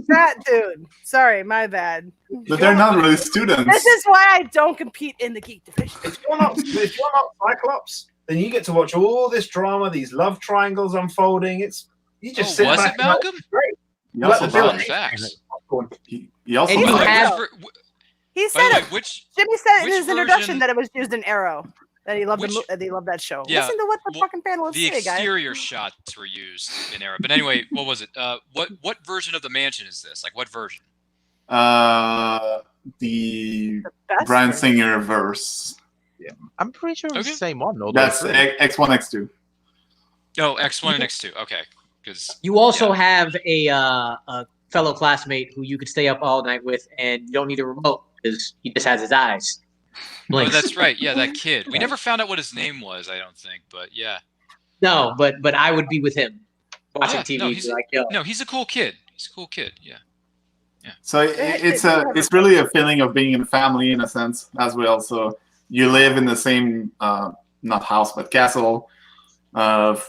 [SPEAKER 6] that dude? Sorry, my bad.
[SPEAKER 10] But they're not really students.
[SPEAKER 6] This is why I don't compete in the geek division.
[SPEAKER 9] if you're not Cyclops, then you get to watch all this drama, these love triangles unfolding. You just sit
[SPEAKER 8] was
[SPEAKER 9] back
[SPEAKER 8] it Malcolm?
[SPEAKER 9] Great.
[SPEAKER 10] He also
[SPEAKER 8] Fun
[SPEAKER 10] died.
[SPEAKER 8] facts.
[SPEAKER 10] He also
[SPEAKER 6] And you
[SPEAKER 10] died.
[SPEAKER 6] have- He said
[SPEAKER 8] By
[SPEAKER 6] it.
[SPEAKER 8] the way, which
[SPEAKER 6] Jimmy said in
[SPEAKER 8] which
[SPEAKER 6] his introduction
[SPEAKER 8] version-
[SPEAKER 6] that it was used in Arrow. That he loved
[SPEAKER 8] Which-
[SPEAKER 6] that he loved that show.
[SPEAKER 8] Yeah,
[SPEAKER 6] Listen to what the fucking panelists
[SPEAKER 8] the
[SPEAKER 6] say, guys.
[SPEAKER 8] exterior shots were used in Arrow. But anyway, what was it? What version of the mansion is this? Like what version?
[SPEAKER 10] The
[SPEAKER 6] best
[SPEAKER 10] Bryan
[SPEAKER 6] version.
[SPEAKER 10] Singer verse.
[SPEAKER 7] Yeah, I'm pretty sure it's the same one.
[SPEAKER 10] That's X1, X2.
[SPEAKER 8] Oh, X1 and X2. Okay, because
[SPEAKER 11] You also have a fellow classmate who you could stay up all night with, and you don't need a remote because he just has his eyes.
[SPEAKER 8] oh,
[SPEAKER 11] Blinks.
[SPEAKER 8] that's right. Yeah, that kid. We never found out what his name was. I don't think, but yeah.
[SPEAKER 11] No, but I would be with him watching
[SPEAKER 8] Yeah,
[SPEAKER 11] TV.
[SPEAKER 8] no,
[SPEAKER 11] be
[SPEAKER 8] he's
[SPEAKER 11] like, yo,
[SPEAKER 8] no, he's a cool kid. He's a cool kid. Yeah.
[SPEAKER 10] So it's really a feeling of being in a family in a sense as well. So you live in the same not house but castle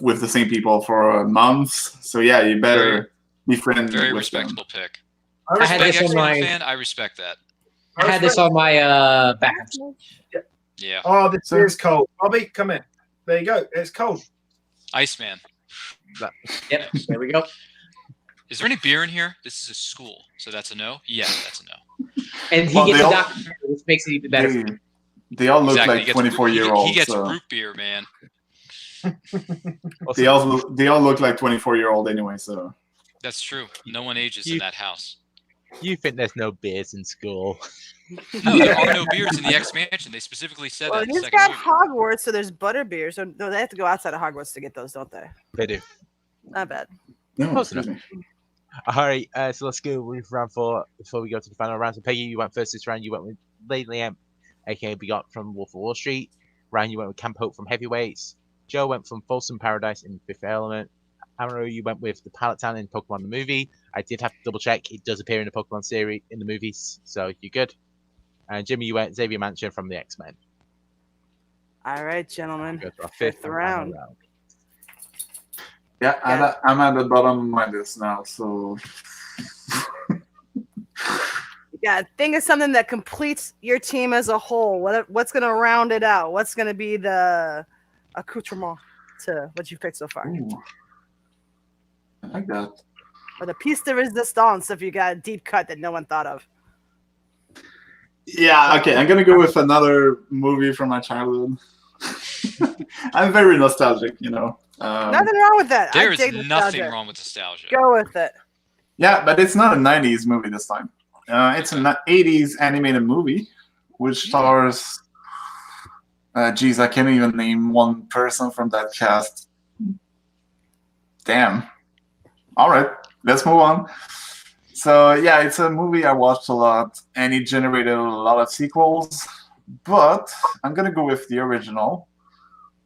[SPEAKER 10] with the same people for months. So yeah, you better be friends.
[SPEAKER 8] Very
[SPEAKER 10] with
[SPEAKER 8] respectable pick.
[SPEAKER 11] I had
[SPEAKER 8] Big
[SPEAKER 11] this on
[SPEAKER 8] X-Men
[SPEAKER 11] my
[SPEAKER 8] fan. I respect that.
[SPEAKER 11] I had this on my backup.
[SPEAKER 8] Yeah.
[SPEAKER 9] Oh, this is cold. Bobby, come in. There you go. It's cold.
[SPEAKER 8] Iceman.
[SPEAKER 11] Yep, there we go.
[SPEAKER 8] Is there any beer in here? This is a school, so that's a no. Yeah, that's a no.
[SPEAKER 11] And he
[SPEAKER 10] Well,
[SPEAKER 11] gets
[SPEAKER 10] they
[SPEAKER 11] a
[SPEAKER 10] all-
[SPEAKER 11] doctor, which makes it even better.
[SPEAKER 10] them. They all look
[SPEAKER 8] Exactly.
[SPEAKER 10] like 24-year-olds.
[SPEAKER 8] He gets
[SPEAKER 10] so
[SPEAKER 8] root beer, man.
[SPEAKER 10] they all look like 24-year-old anyway. So
[SPEAKER 8] That's true. No one ages in that house.
[SPEAKER 7] You think there's no beers in school?
[SPEAKER 8] No, there are no beers in the X Mansion. They specifically said
[SPEAKER 6] Well,
[SPEAKER 8] that in the
[SPEAKER 6] he's
[SPEAKER 8] second
[SPEAKER 6] got
[SPEAKER 8] movie.
[SPEAKER 6] Hogwarts, so there's butterbeer. So no, they have to go outside of Hogwarts to get those, don't they?
[SPEAKER 7] They do.
[SPEAKER 6] Not bad.
[SPEAKER 10] no,
[SPEAKER 7] Close
[SPEAKER 10] excuse
[SPEAKER 7] enough.
[SPEAKER 10] me.
[SPEAKER 7] All right, so let's go with round 4 before we go to the final round. So Peggy, you went first this round. You went with Lady Liam, aka Begot from Wolf of Wall Street. Ryan, you went with Camp Hope from Heavyweights. Joe went from Folsom Paradise in Fifth Element. Amaru, you went with the Pallet Town in Pokemon the movie. I did have to double check. It does appear in the Pokemon series in the movies, so you're good. And Jimmy, you went Xavier Mansion from the X-Men.
[SPEAKER 6] All right, gentlemen.
[SPEAKER 7] Go to our
[SPEAKER 6] Fifth
[SPEAKER 7] and
[SPEAKER 6] round.
[SPEAKER 7] final round.
[SPEAKER 10] Yeah, I'm at the bottom of my list now. So
[SPEAKER 6] Yeah, think of something that completes your team as a whole. What's going to round it out? What's going to be the accoutrement to what you've picked so far?
[SPEAKER 10] ooh, I like that.
[SPEAKER 6] Or the piece de resistance if you got a deep cut that no one thought of.
[SPEAKER 10] Yeah, okay, I'm gonna go with another movie from my childhood. I'm very nostalgic, you know.
[SPEAKER 6] Nothing wrong with that.
[SPEAKER 8] There
[SPEAKER 6] I
[SPEAKER 8] is
[SPEAKER 6] dig
[SPEAKER 8] nothing
[SPEAKER 6] nostalgia.
[SPEAKER 8] wrong with nostalgia.
[SPEAKER 6] Go with it.
[SPEAKER 10] Yeah, but it's not a 90s movie this time. It's an 80s animated movie, which stars. Geez, I can't even name one person from that cast. Damn. All right, let's move on. So yeah, it's a movie I watched a lot, and it generated a lot of sequels. But I'm gonna go with the original,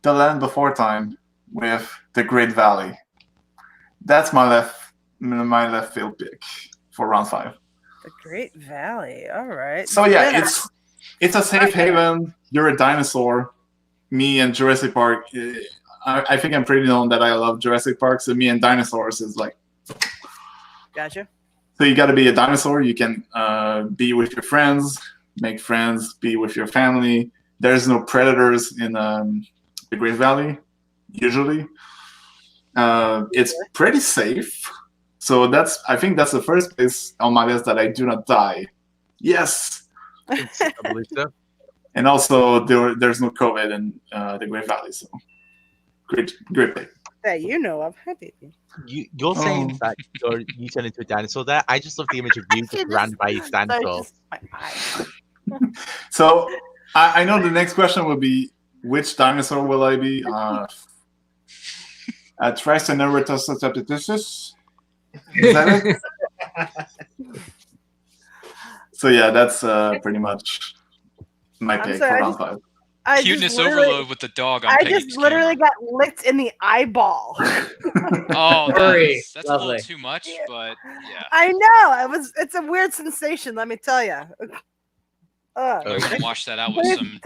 [SPEAKER 10] The Land Before Time, with The Great Valley. That's my my left field pick for round 5.
[SPEAKER 6] The Great Valley. All right.
[SPEAKER 10] So yeah, it's a safe haven. You're a dinosaur. Me and Jurassic Park. I think I'm pretty known that I love Jurassic Park. So me and dinosaurs is like.
[SPEAKER 6] Gotcha.
[SPEAKER 10] So you got to be a dinosaur. You can be with your friends, make friends, be with your family. There's no predators in the Great Valley, usually. It's pretty safe. So I think that's the first place on my list that I do not die. Yes.
[SPEAKER 7] I believe so.
[SPEAKER 10] And also there's no COVID in the Great Valley, so great pick.
[SPEAKER 6] That you know of. Happy.
[SPEAKER 7] You're saying that you turn into a dinosaur there. I just love the image of you just surrounded by a dinosaur.
[SPEAKER 10] So I know the next question will be, which dinosaur will I be? Triceratops. Is that it? So yeah, that's pretty much my pick for round 5.
[SPEAKER 8] Cuteness overload with the dog on
[SPEAKER 6] I
[SPEAKER 8] Peggy's
[SPEAKER 6] just literally
[SPEAKER 8] camera.
[SPEAKER 6] got licked in the eyeball.
[SPEAKER 8] Oh, that's a little too much, but yeah.
[SPEAKER 6] I know. It's a weird sensation, let me tell you.
[SPEAKER 8] We're gonna wash that out with some.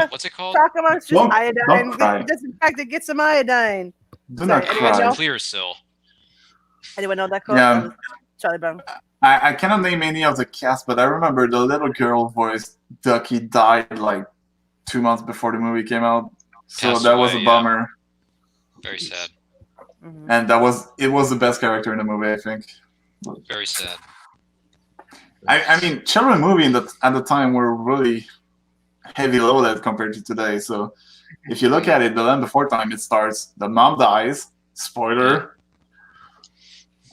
[SPEAKER 8] What's it called?
[SPEAKER 6] Talk amongst just iodine.
[SPEAKER 10] Don't cry.
[SPEAKER 6] Disinfectant. Get some iodine.
[SPEAKER 10] Do not cry.
[SPEAKER 8] Clearasil.
[SPEAKER 6] Anyone know that code?
[SPEAKER 10] Yeah.
[SPEAKER 6] Charlie Brown.
[SPEAKER 10] I cannot name any of the cast, but I remember the little girl voiced Ducky died like 2 months before the movie came out. So
[SPEAKER 8] Passed
[SPEAKER 10] that was
[SPEAKER 8] away,
[SPEAKER 10] a bummer.
[SPEAKER 8] Very sad.
[SPEAKER 10] And it was the best character in the movie, I think.
[SPEAKER 8] Very sad.
[SPEAKER 10] I mean, children movies at the time were really heavy loaded compared to today. So if you look at it, The Land Before Time, it starts, the mom dies, spoiler.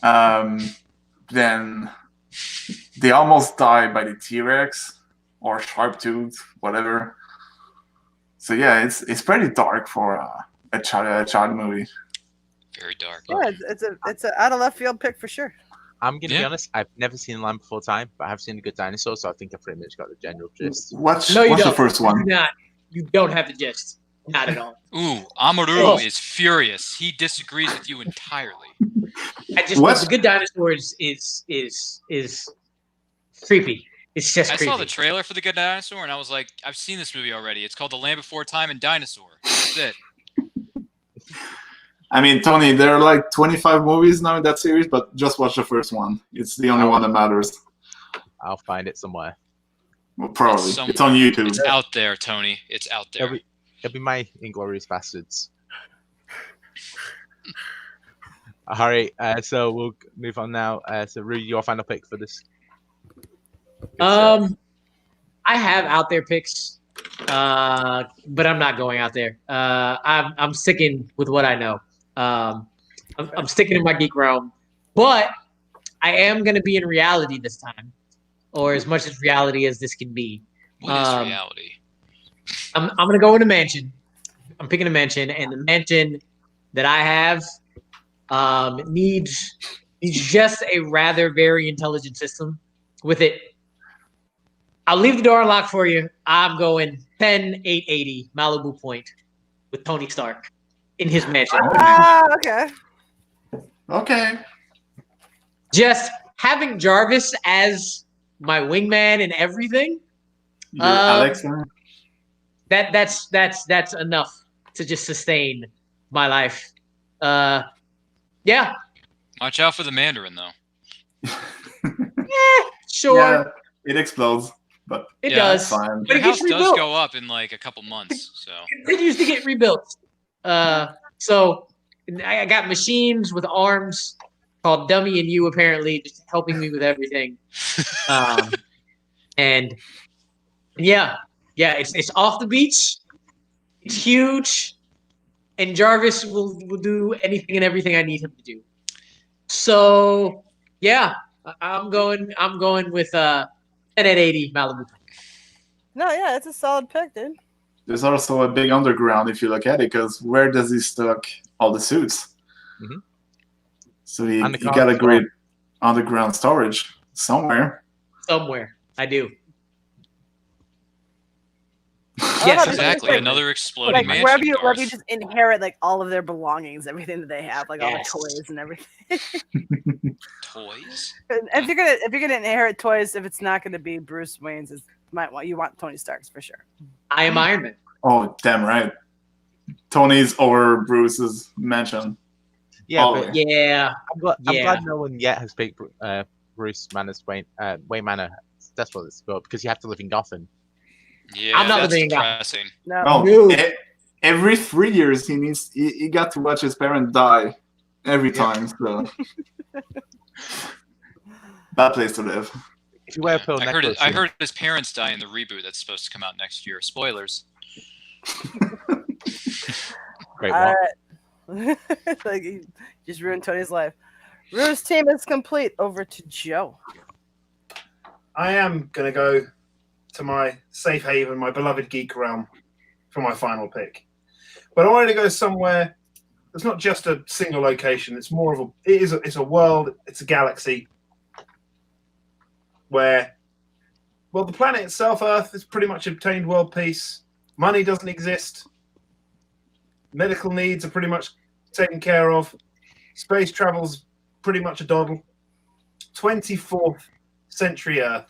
[SPEAKER 10] Then they almost die by the T-Rex or Sharp Tooth, whatever. So yeah, it's pretty dark for a child movie.
[SPEAKER 8] Very dark.
[SPEAKER 6] Yeah, it's a out of left field pick for sure.
[SPEAKER 7] I'm gonna be honest. I've never seen Land Before Time, but I have seen The Good Dinosaur, so I think I've pretty much got the general gist.
[SPEAKER 10] What's the first one?
[SPEAKER 11] You don't have the gist. Not at all.
[SPEAKER 8] Ooh, Amaru is furious. He disagrees with you entirely.
[SPEAKER 11] The Good Dinosaur is creepy. It's just creepy.
[SPEAKER 8] I saw the trailer for The Good Dinosaur, and I was like, I've seen this movie already. It's called The Land Before Time and Dinosaur. That's it.
[SPEAKER 10] I mean, Tony, there are like 25 movies now in that series, but just watch the first one. It's the only one that matters.
[SPEAKER 7] I'll find it somewhere.
[SPEAKER 10] Well, probably. It's on YouTube.
[SPEAKER 8] It's out there, Tony. It's out there.
[SPEAKER 7] It'll be my Inglourious Bastards. All right, so we'll move on now. So, Rui, your final pick for this?
[SPEAKER 11] I have out there picks, but I'm not going out there. I'm sticking with what I know. I'm sticking in my geek realm, but I am going to be in reality this time, or as much as reality as this can be.
[SPEAKER 8] What is reality?
[SPEAKER 11] I'm going to go in a mansion. I'm picking a mansion, and the mansion that I have needs just a rather very intelligent system with it. I'll leave the door unlocked for you. I'm going 10880 Malibu Point with Tony Stark in his mansion.
[SPEAKER 6] Okay.
[SPEAKER 10] Okay.
[SPEAKER 11] Just having Jarvis as my wingman and everything.
[SPEAKER 10] Alexa.
[SPEAKER 11] That's enough to just sustain my life. Yeah.
[SPEAKER 8] Watch out for the Mandarin, though.
[SPEAKER 11] Sure.
[SPEAKER 10] Yeah, it explodes, but
[SPEAKER 11] it does.
[SPEAKER 10] Fine.
[SPEAKER 11] But
[SPEAKER 8] Your
[SPEAKER 11] it gets
[SPEAKER 8] house does
[SPEAKER 11] rebuilt.
[SPEAKER 8] go up in like a couple months, so.
[SPEAKER 11] It continues to get rebuilt. So I got machines with arms called Dummy and You, apparently, just helping me with everything. And yeah, it's off the beach. It's huge, and Jarvis will do anything and everything I need him to do. So yeah, I'm going with 10880 Malibu.
[SPEAKER 6] No, yeah, it's a solid pick, dude.
[SPEAKER 10] There's also a big underground if you look at it, because where does he stock all the suits?
[SPEAKER 7] Mm-hmm.
[SPEAKER 10] So you got a great underground storage somewhere.
[SPEAKER 11] Somewhere, I do. Yes,
[SPEAKER 8] exactly. Another exploding
[SPEAKER 6] Like
[SPEAKER 8] mansion.
[SPEAKER 6] wherever you live,
[SPEAKER 8] Garth.
[SPEAKER 6] you just inherit like all of their belongings, everything that they have, like all the
[SPEAKER 11] Yes.
[SPEAKER 6] toys and everything.
[SPEAKER 8] Toys.
[SPEAKER 6] And if you're gonna inherit toys, if it's not gonna be Bruce Wayne's, you want Tony Stark's for sure.
[SPEAKER 11] I am Iron Man.
[SPEAKER 10] Oh, damn right. Tony's or Bruce's mansion.
[SPEAKER 7] Yeah,
[SPEAKER 10] Oh,
[SPEAKER 7] but
[SPEAKER 11] Yeah.
[SPEAKER 7] I'm
[SPEAKER 11] Yeah.
[SPEAKER 7] glad no one yet has picked Bruce Mannor's Wayne Manor. That's what it's called, because you have to live in Gotham.
[SPEAKER 8] Yeah,
[SPEAKER 11] I'm not
[SPEAKER 8] that's
[SPEAKER 11] living in Gotham.
[SPEAKER 8] depressing.
[SPEAKER 6] No.
[SPEAKER 10] No,
[SPEAKER 11] No.
[SPEAKER 10] every 3 years he got to watch his parents die every time. So bad place to live.
[SPEAKER 7] If you wear a pearl
[SPEAKER 8] I
[SPEAKER 7] necklace,
[SPEAKER 8] heard his parents die in the reboot that's supposed to come out next year. Spoilers.
[SPEAKER 7] Great
[SPEAKER 6] All
[SPEAKER 7] one.
[SPEAKER 6] right. Like you just ruined Tony's life. Rue's team is complete. Over to Joe.
[SPEAKER 9] I am going to go to my safe haven, my beloved geek realm, for my final pick. But I wanted to go somewhere that's not just a single location. It's more of it's a world, it's a galaxy where, well, the planet itself, Earth, has pretty much obtained world peace. Money doesn't exist. Medical needs are pretty much taken care of. Space travel's pretty much a doddle. 24th century Earth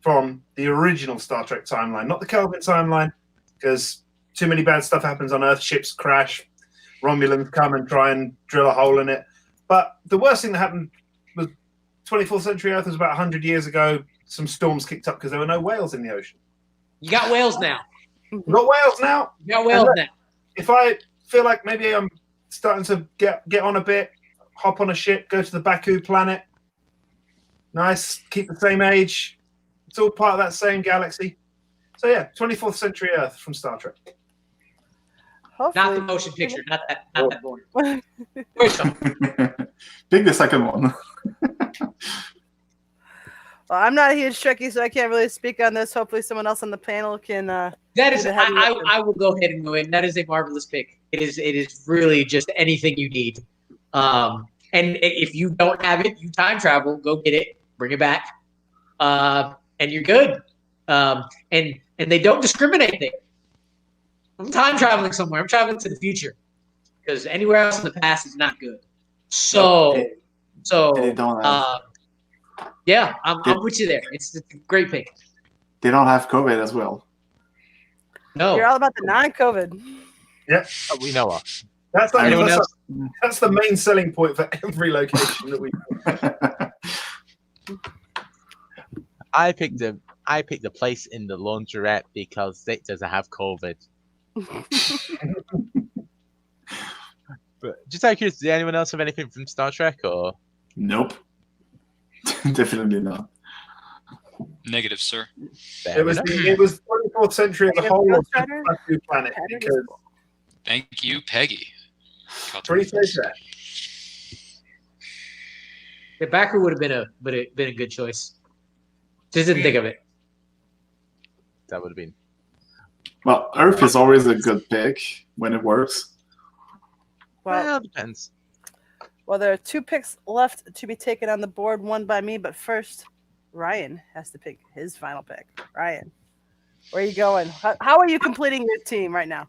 [SPEAKER 9] from the original Star Trek timeline, not the Kelvin timeline, because too many bad stuff happens on Earth. Ships crash. Romulans come and try and drill a hole in it. But the worst thing that happened was 24th century Earth was about 100 years ago. Some storms kicked up because there were no whales in the ocean.
[SPEAKER 11] You got whales now.
[SPEAKER 9] We've got whales now.
[SPEAKER 11] You got whales now.
[SPEAKER 9] If I feel like maybe I'm starting to get on a bit, hop on a ship, go to the Baku planet. Nice, keep the same age. It's all part of that same galaxy. So yeah, 24th century Earth from Star Trek.
[SPEAKER 6] Hopefully,
[SPEAKER 11] Not the motion picture. Not that one. First one.
[SPEAKER 10] Pick the second one.
[SPEAKER 6] Well, I'm not a huge Trekkie, so I can't really speak on this. Hopefully, someone else on the panel can.
[SPEAKER 11] That is,
[SPEAKER 6] do the heavy lifting.
[SPEAKER 11] I will go ahead and go in. That is a marvelous pick. It is really just anything you need. And if you don't have it, you time travel, go get it, bring it back, and you're good. And they don't discriminate there. I'm time traveling somewhere. I'm traveling to the future because anywhere else in the past is not good. So
[SPEAKER 10] They don't have,
[SPEAKER 11] yeah, I'm with you there. It's a great pick.
[SPEAKER 10] they don't have COVID as well.
[SPEAKER 11] No,
[SPEAKER 6] You're all about the non-COVID.
[SPEAKER 9] Yeah,
[SPEAKER 7] We know what.
[SPEAKER 9] that's
[SPEAKER 11] Anyone else?
[SPEAKER 9] that's the main selling point for every location that we.
[SPEAKER 7] I picked a place in the laundrette because it doesn't have COVID. But just out of curiosity, did anyone else have anything from Star Trek or?
[SPEAKER 10] Nope. Definitely not.
[SPEAKER 8] Negative, sir.
[SPEAKER 9] It was 24th century as a whole of the Baku planet because
[SPEAKER 8] Thank you, Peggy.
[SPEAKER 9] pretty safe there.
[SPEAKER 11] the backer would have been a good choice. Just didn't think of it.
[SPEAKER 7] That would have been.
[SPEAKER 10] Well, Earth is always a good pick when it works.
[SPEAKER 6] Well,
[SPEAKER 7] it depends.
[SPEAKER 6] well, there are 2 picks left to be taken on the board, one by me. But first, Ryan has to pick his final pick. Ryan, where are you going? How are you completing your team right now?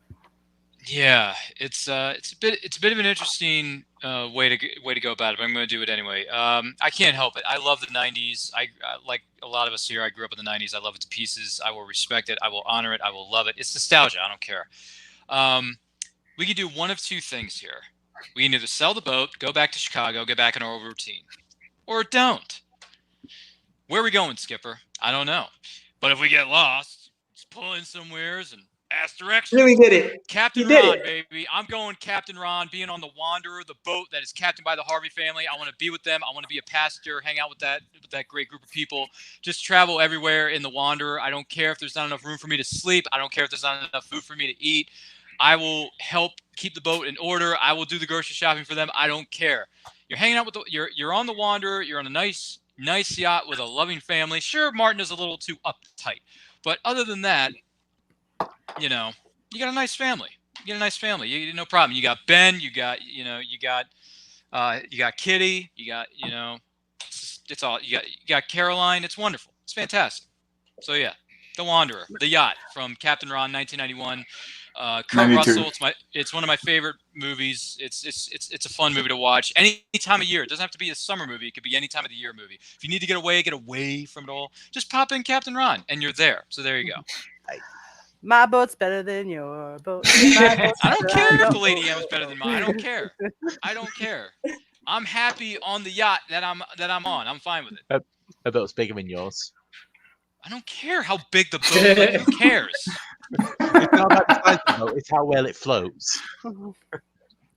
[SPEAKER 8] Yeah, it's a bit of an interesting way to go about it, but I'm going to do it anyway. I can't help it. I love the '90s. I like a lot of us here. I grew up in the '90s. I love it to pieces. I will respect it. I will honor it. I will love it. It's nostalgia. I don't care. We can do one of 2 things here. We can either sell the boat, go back to Chicago, get back in our old routine, or don't. Where are we going, Skipper? I don't know. But if we get lost, just pull in somewheres and ask directions.
[SPEAKER 11] Really did it.
[SPEAKER 8] Captain
[SPEAKER 11] You did
[SPEAKER 8] Ron,
[SPEAKER 11] it.
[SPEAKER 8] baby. I'm going Captain Ron, being on the Wanderer, the boat that is captained by the Harvey family. I want to be with them. I want to be a passenger, hang out with that great group of people. Just travel everywhere in the Wanderer. I don't care if there's not enough room for me to sleep. I don't care if there's not enough food for me to eat. I will help keep the boat in order. I will do the grocery shopping for them. I don't care. You're hanging out with you're on the Wanderer. You're on a nice yacht with a loving family. Sure, Martin is a little too uptight, but other than that, you know, you got a nice family. You got a nice family. You no problem. You got Ben. You got Kitty. You got it's all. You got Caroline. It's wonderful. It's fantastic. So yeah, The Wanderer, the yacht from Captain Ron, 1991. Kurt
[SPEAKER 10] 92.
[SPEAKER 8] Russell. It's one of my favorite movies. It's a fun movie to watch any time of year. It doesn't have to be a summer movie. It could be any time of the year movie. If you need to get away from it all, just pop in Captain Ron and you're there. So there you go.
[SPEAKER 6] My boat's better than your boat. My boat's
[SPEAKER 8] I don't
[SPEAKER 6] better
[SPEAKER 8] care
[SPEAKER 6] than
[SPEAKER 8] if
[SPEAKER 6] your
[SPEAKER 8] the Lady
[SPEAKER 6] boat.
[SPEAKER 8] M is better than mine. I don't care. I don't care. I'm happy on the yacht that I'm on. I'm fine with it.
[SPEAKER 7] A boat's bigger than yours.
[SPEAKER 8] I don't care how big the boat is. Like, who cares?
[SPEAKER 7] It's not about the size of the boat, it's how well it floats.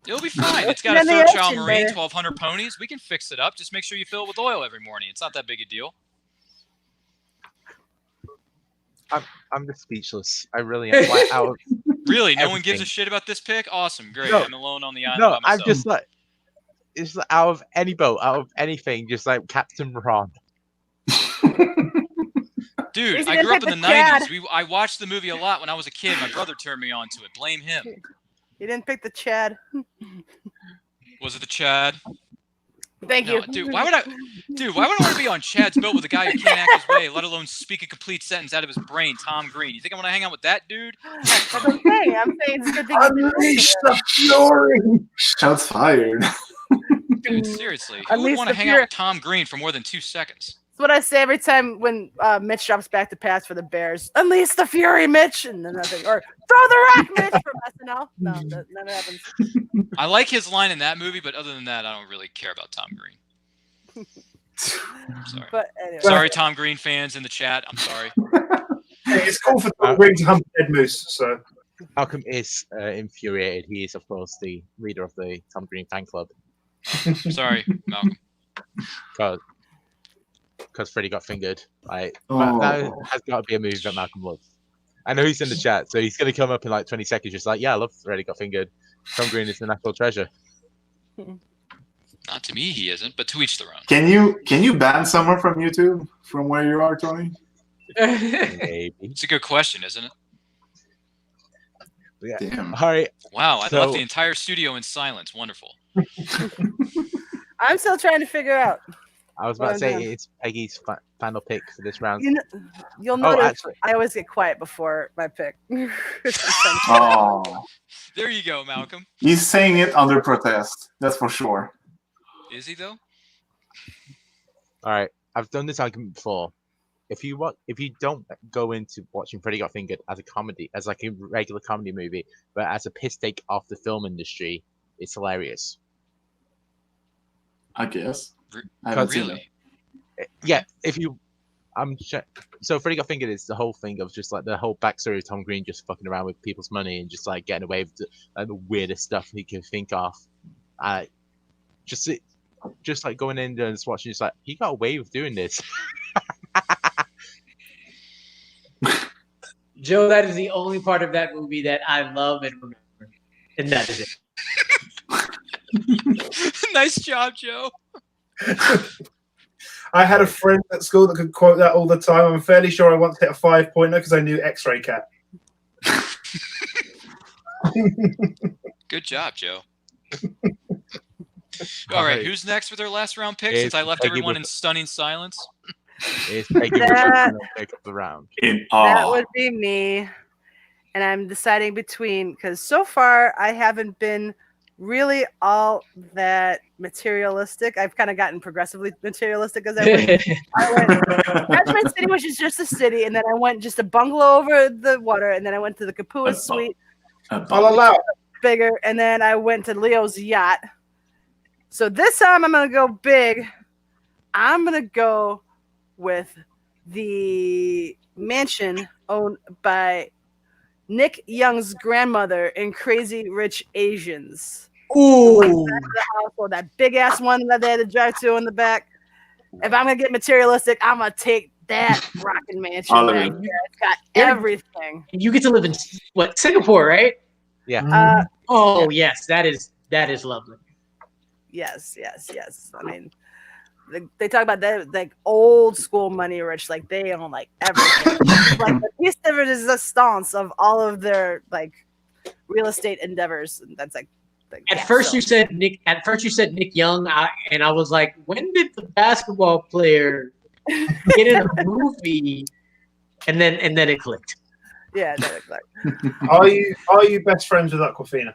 [SPEAKER 8] It'll be fine. It's got
[SPEAKER 6] It's
[SPEAKER 8] a
[SPEAKER 6] in the
[SPEAKER 8] third child
[SPEAKER 6] ocean,
[SPEAKER 8] marine,
[SPEAKER 6] baby.
[SPEAKER 8] 1,200 ponies. We can fix it up. Just make sure you fill it with oil every morning. It's not that big a deal.
[SPEAKER 7] I'm just speechless. I really am. Like, out of
[SPEAKER 8] Really? No one gives a
[SPEAKER 7] everything.
[SPEAKER 8] shit about this pick? Awesome. Great.
[SPEAKER 7] No.
[SPEAKER 8] I'm alone on the island
[SPEAKER 7] No,
[SPEAKER 8] by
[SPEAKER 7] I'm
[SPEAKER 8] myself.
[SPEAKER 7] just like, it's like out of any boat, out of anything, just like Captain Ron.
[SPEAKER 8] Dude,
[SPEAKER 6] He's
[SPEAKER 8] I
[SPEAKER 6] gonna
[SPEAKER 8] grew up
[SPEAKER 6] pick
[SPEAKER 8] in the
[SPEAKER 6] the Chad.
[SPEAKER 8] 90s. I watched the movie a lot when I was a kid. My brother turned me on to it. Blame him.
[SPEAKER 6] You didn't pick the Chad.
[SPEAKER 8] Was it the Chad?
[SPEAKER 6] Thank
[SPEAKER 8] No,
[SPEAKER 6] you.
[SPEAKER 8] dude, why would I want to be on Chad's boat with a guy who can't act his way, let alone speak a complete sentence out of his brain, Tom Green? You think I want to hang out with that dude?
[SPEAKER 6] That's what I'm saying. I'm saying it's a good thing.
[SPEAKER 9] Unleash the fury.
[SPEAKER 10] Shots fired.
[SPEAKER 8] Dude, seriously. Who would
[SPEAKER 6] Unleash
[SPEAKER 8] want to
[SPEAKER 6] the
[SPEAKER 8] hang out
[SPEAKER 6] fury.
[SPEAKER 8] with Tom Green for more than 2 seconds?
[SPEAKER 6] That's what I say every time when Mitch drops back to pass for the Bears. Unleash the fury, Mitch, and then nothing. Or throw the rock, Mitch, from SNL. No, that never happens.
[SPEAKER 8] I like his line in that movie, but other than that, I don't really care about Tom Green. I'm sorry.
[SPEAKER 6] But anyway.
[SPEAKER 8] Sorry, Tom Green fans in the chat. I'm sorry.
[SPEAKER 9] Hey, it's cool for Tom Green to hump a dead moose. So
[SPEAKER 7] Malcolm is infuriated. He is, of course, the leader of the Tom Green fan club.
[SPEAKER 8] Sorry, Malcolm.
[SPEAKER 7] Because Freddie got fingered. Like,
[SPEAKER 10] Oh.
[SPEAKER 7] that has got to be a move that Malcolm loves. I know he's in the chat, so he's going to come up in like 20 seconds, just like, yeah, I love Freddie got fingered. Tom Green is the national treasure.
[SPEAKER 8] Not to me, he isn't, but to each their own.
[SPEAKER 10] Can you ban someone from YouTube from where you are, Tony?
[SPEAKER 7] Maybe.
[SPEAKER 8] It's a good question, isn't it?
[SPEAKER 7] Yeah.
[SPEAKER 10] Damn.
[SPEAKER 7] All right.
[SPEAKER 8] Wow, I
[SPEAKER 7] So-
[SPEAKER 8] left the entire studio in silence. Wonderful.
[SPEAKER 6] I'm still trying to figure out.
[SPEAKER 7] I was about to say
[SPEAKER 6] Well done.
[SPEAKER 7] it's Peggy's final pick for this round.
[SPEAKER 6] You'll
[SPEAKER 7] Oh,
[SPEAKER 6] notice
[SPEAKER 7] actually-
[SPEAKER 6] I always get quiet before my pick.
[SPEAKER 10] Oh,
[SPEAKER 8] There you go, Malcolm.
[SPEAKER 10] he's saying it under protest. That's for sure.
[SPEAKER 8] Is he though?
[SPEAKER 7] All right, I've done this argument before. If you don't go into watching Freddy Got Fingered as a comedy, as like a regular comedy movie, but as a piss take off the film industry, it's hilarious.
[SPEAKER 10] I guess.
[SPEAKER 8] Re-
[SPEAKER 10] I haven't seen
[SPEAKER 8] Really?
[SPEAKER 7] Yeah, so Freddy Got Fingered is the whole thing of just like the whole backstory of Tom Green just fucking around with people's money and just like getting away with the weirdest stuff he can think of. Just like going in there and just watching, just like he got away with doing this.
[SPEAKER 11] Joe, that is the only part of that movie that I love and remember. And that is it.
[SPEAKER 8] Nice job, Joe.
[SPEAKER 9] I had a friend at school that could quote that all the time. I'm fairly sure I once hit a 5-pointer because I knew X-Ray Cat.
[SPEAKER 8] Good job, Joe. All right, who's next for their last round pick? Since I left
[SPEAKER 7] Peggy
[SPEAKER 8] everyone
[SPEAKER 7] with-
[SPEAKER 8] in stunning silence.
[SPEAKER 7] It's Peggy with the final pick of the round.
[SPEAKER 6] That would be me. And I'm deciding between, because so far I haven't been really all that materialistic. I've kind of gotten progressively materialistic as I went. Judgment City, which is just a city, and then I went just a bungalow over the water, and then I went to the Kapua Suite,
[SPEAKER 9] I'll allow it.
[SPEAKER 6] bigger, and then I went to Leo's yacht. So this time I'm gonna go big. I'm gonna go with the mansion owned by Nick Young's grandmother in Crazy Rich Asians.
[SPEAKER 11] Ooh.
[SPEAKER 6] The household, that big ass one that they had to drive to in the back. If I'm gonna get materialistic, I'm gonna take that rocking mansion.
[SPEAKER 10] All of
[SPEAKER 6] back
[SPEAKER 10] it.
[SPEAKER 6] there. It's got everything.
[SPEAKER 11] You get to live in what, Singapore, right?
[SPEAKER 7] Yeah.
[SPEAKER 11] Oh yes, that is lovely.
[SPEAKER 6] Yes. I mean, they talk about that like old school money rich, like they own like everything. Like the piece of it is the stance of all of their like real estate endeavors. And that's like
[SPEAKER 11] At first you said Nick Young, and I was like, when did the basketball player get in a movie and then it clicked.
[SPEAKER 6] Yeah, that looks like.
[SPEAKER 9] Are you best friends with Aquafina?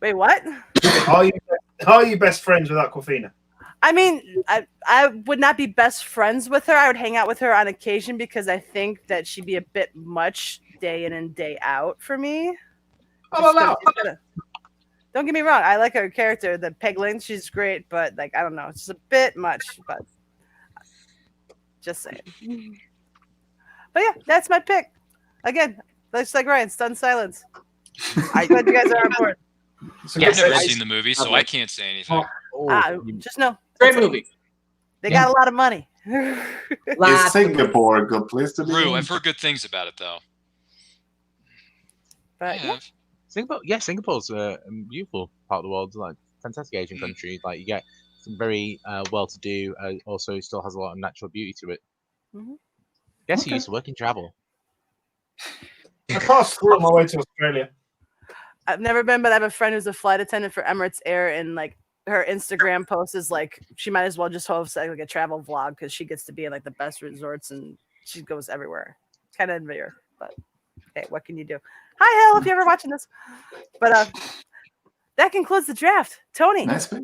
[SPEAKER 6] Wait, what?
[SPEAKER 9] Are you best friends with Aquafina?
[SPEAKER 6] I mean, I would not be best friends with her. I would hang out with her on occasion because I think that she'd be a bit much day in and day out for me. Don't get me wrong. I like her character, the Peglin. She's great, but like I don't know, it's just a bit much. But just saying. But yeah, that's my pick. Again, looks like Ryan, stunned silence. I'm glad you guys are on board.
[SPEAKER 8] Yeah, I've never seen the movie, so I can't say anything.
[SPEAKER 6] Just know.
[SPEAKER 11] Great movie.
[SPEAKER 6] They got a lot of money.
[SPEAKER 10] Is Singapore a good place to be?
[SPEAKER 8] Rue, I've heard good things about it though.
[SPEAKER 6] But yeah.
[SPEAKER 7] Singapore's a beautiful part of the world. Like fantastic Asian country. Like you get some very well-to-do. Also, still has a lot of natural beauty to it. Yes, he used to work in travel.
[SPEAKER 9] I passed through on my way to Australia.
[SPEAKER 6] I've never been, but I have a friend who's a flight attendant for Emirates Air, and like her Instagram post is like she might as well just host like a travel vlog because she gets to be in like the best resorts and she goes everywhere. It's kind of envy her, but hey, what can you do? Hi, Hal, if you're ever watching this. But that concludes the draft. Tony,
[SPEAKER 10] Nice pick.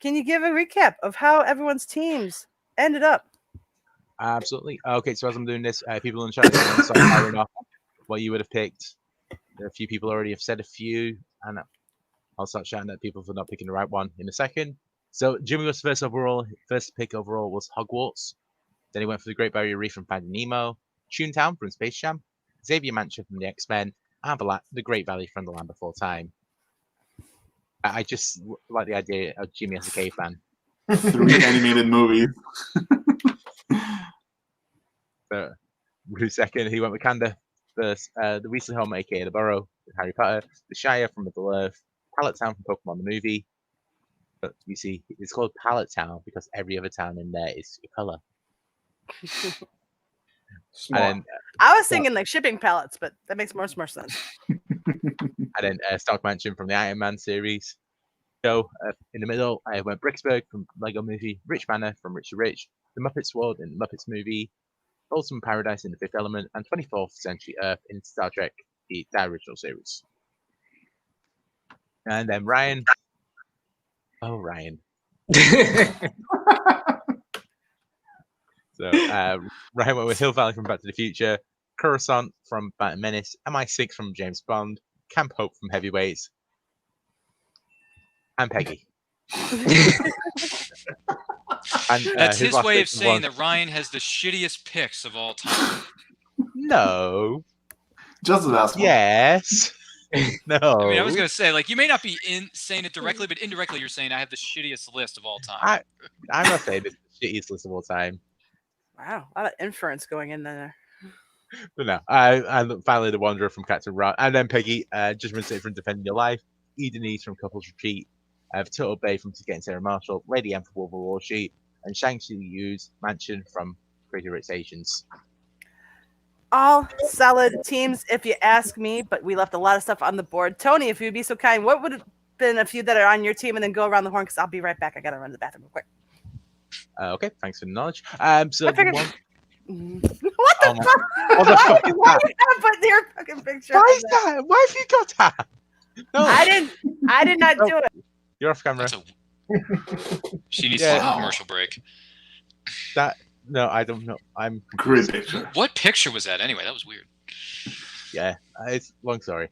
[SPEAKER 6] Can you give a recap of how everyone's teams ended up?
[SPEAKER 7] Absolutely. Okay, so as I'm doing this, people in the chat are start firing off what you would have picked. There are a few people already have said a few, and I'll start shouting at people for not picking the right one in a second. So Jimmy was first pick overall was Hogwarts. Then he went for the Great Barrier Reef from Finding Nemo, Toontown from Space Jam, Xavier Mansion from the X-Men, and the Great Valley from The Land Before Time. I just like the idea of Jimmy as a caveman.
[SPEAKER 10] 3 animated movies.
[SPEAKER 7] So, Rue's second, he went with Kanda first. The Weasley home, aka the Burrow, with Harry Potter. The Shire from Middle Earth. Pallet Town from Pokemon the movie. But you see, it's called Pallet Town because every other town in there is a color. And then,
[SPEAKER 6] I was thinking like shipping pallets, but that makes more sense.
[SPEAKER 7] And then Stark Mansion from the Iron Man series. So in the middle, I went Bricksburg from Lego Movie, Rich Manor from Richard Rich, The Muppets World in the Muppets Movie, Ultimate Paradise in The Fifth Element, and 24th Century Earth in Star Trek, the original series. And then Ryan. Oh, Ryan. So Ryan went with Hill Valley from Back to the Future, Coruscant from Phantom Menace, MI6 from James Bond, Camp Hope from Heavyweights, and Peggy. And,
[SPEAKER 8] that's his way of saying that Ryan has the shittiest picks of all time.
[SPEAKER 7] No.
[SPEAKER 10] Just the last one.
[SPEAKER 7] Yes. No.
[SPEAKER 8] I mean, I was going to say, like, you may not be saying it directly, but indirectly you're saying I have the shittiest list of all time.
[SPEAKER 7] I'm not saying it's the shittiest list of all time.
[SPEAKER 6] Wow, a lot of inference going in there.
[SPEAKER 7] But no, and finally the Wanderer from Captain Rock, and then Peggy, Judgment City from Defending Your Life, Edenese from Couples Retreat, Turtle Bay from Getting Sarah Marshall, Lady M from Wolf of Wall Street, and Shang-Chi Yu's Mansion from Crazy Rich Asians.
[SPEAKER 6] All solid teams, if you ask me, but we left a lot of stuff on the board. Tony, if you'd be so kind, what would have been a few that are on your team, and then go around the horn because I'll be right back. I gotta run to the bathroom real quick.
[SPEAKER 7] Okay, thanks for the knowledge. So
[SPEAKER 6] what the fuck?
[SPEAKER 7] What the fuck is
[SPEAKER 6] Why
[SPEAKER 7] that?
[SPEAKER 6] you gotta put your fucking picture?
[SPEAKER 7] Why is that? Why have you got that? No,
[SPEAKER 6] I did not do it.
[SPEAKER 7] You're off camera.
[SPEAKER 8] She needs to take a commercial break.
[SPEAKER 7] No, I don't know. I'm
[SPEAKER 10] great picture.
[SPEAKER 8] What picture was that anyway? That was weird.
[SPEAKER 7] Yeah, it's long story.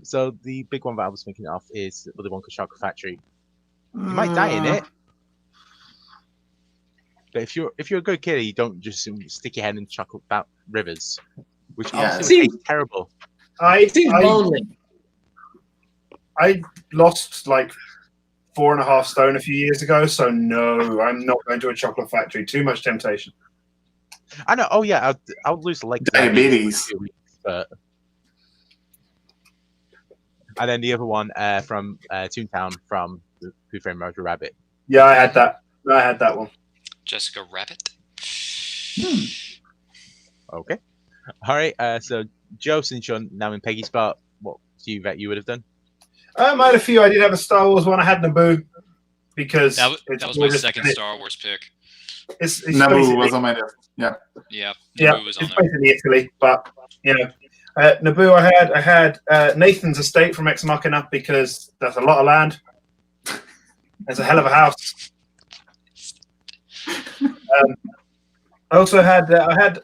[SPEAKER 7] So the big one that I was thinking of is the Willy Wonka Chocolate Factory. You might die in it, but if you're a good kid, you don't just stick your head in chocolate rivers, which obviously is terrible.
[SPEAKER 11] It seems lonely.
[SPEAKER 9] I lost like 4.5 stone a few years ago, so no, I'm not going to a chocolate factory. Too much temptation.
[SPEAKER 7] I know. Oh yeah, I would lose like
[SPEAKER 10] diabetes.
[SPEAKER 7] But... And then the other one from Toontown from Who Framed Roger Rabbit.
[SPEAKER 9] Yeah, I had that. One.
[SPEAKER 8] Jessica Rabbit.
[SPEAKER 7] Okay. All right. So Joe, since you're now in Peggy's spot, what do you bet you would have done?
[SPEAKER 9] I had a few. I did have a Star Wars one. I had Naboo because
[SPEAKER 8] that was my second Star Wars pick.
[SPEAKER 9] It's
[SPEAKER 10] Naboo
[SPEAKER 9] basically-
[SPEAKER 10] was on my list. Yeah.
[SPEAKER 8] Yeah.
[SPEAKER 9] Yeah,
[SPEAKER 8] Naboo was on
[SPEAKER 9] it's
[SPEAKER 8] there.
[SPEAKER 9] basically Italy, but you know, Naboo. I had Nathan's Estate from Ex Machina because that's a lot of land. It's a hell of a house. I also had I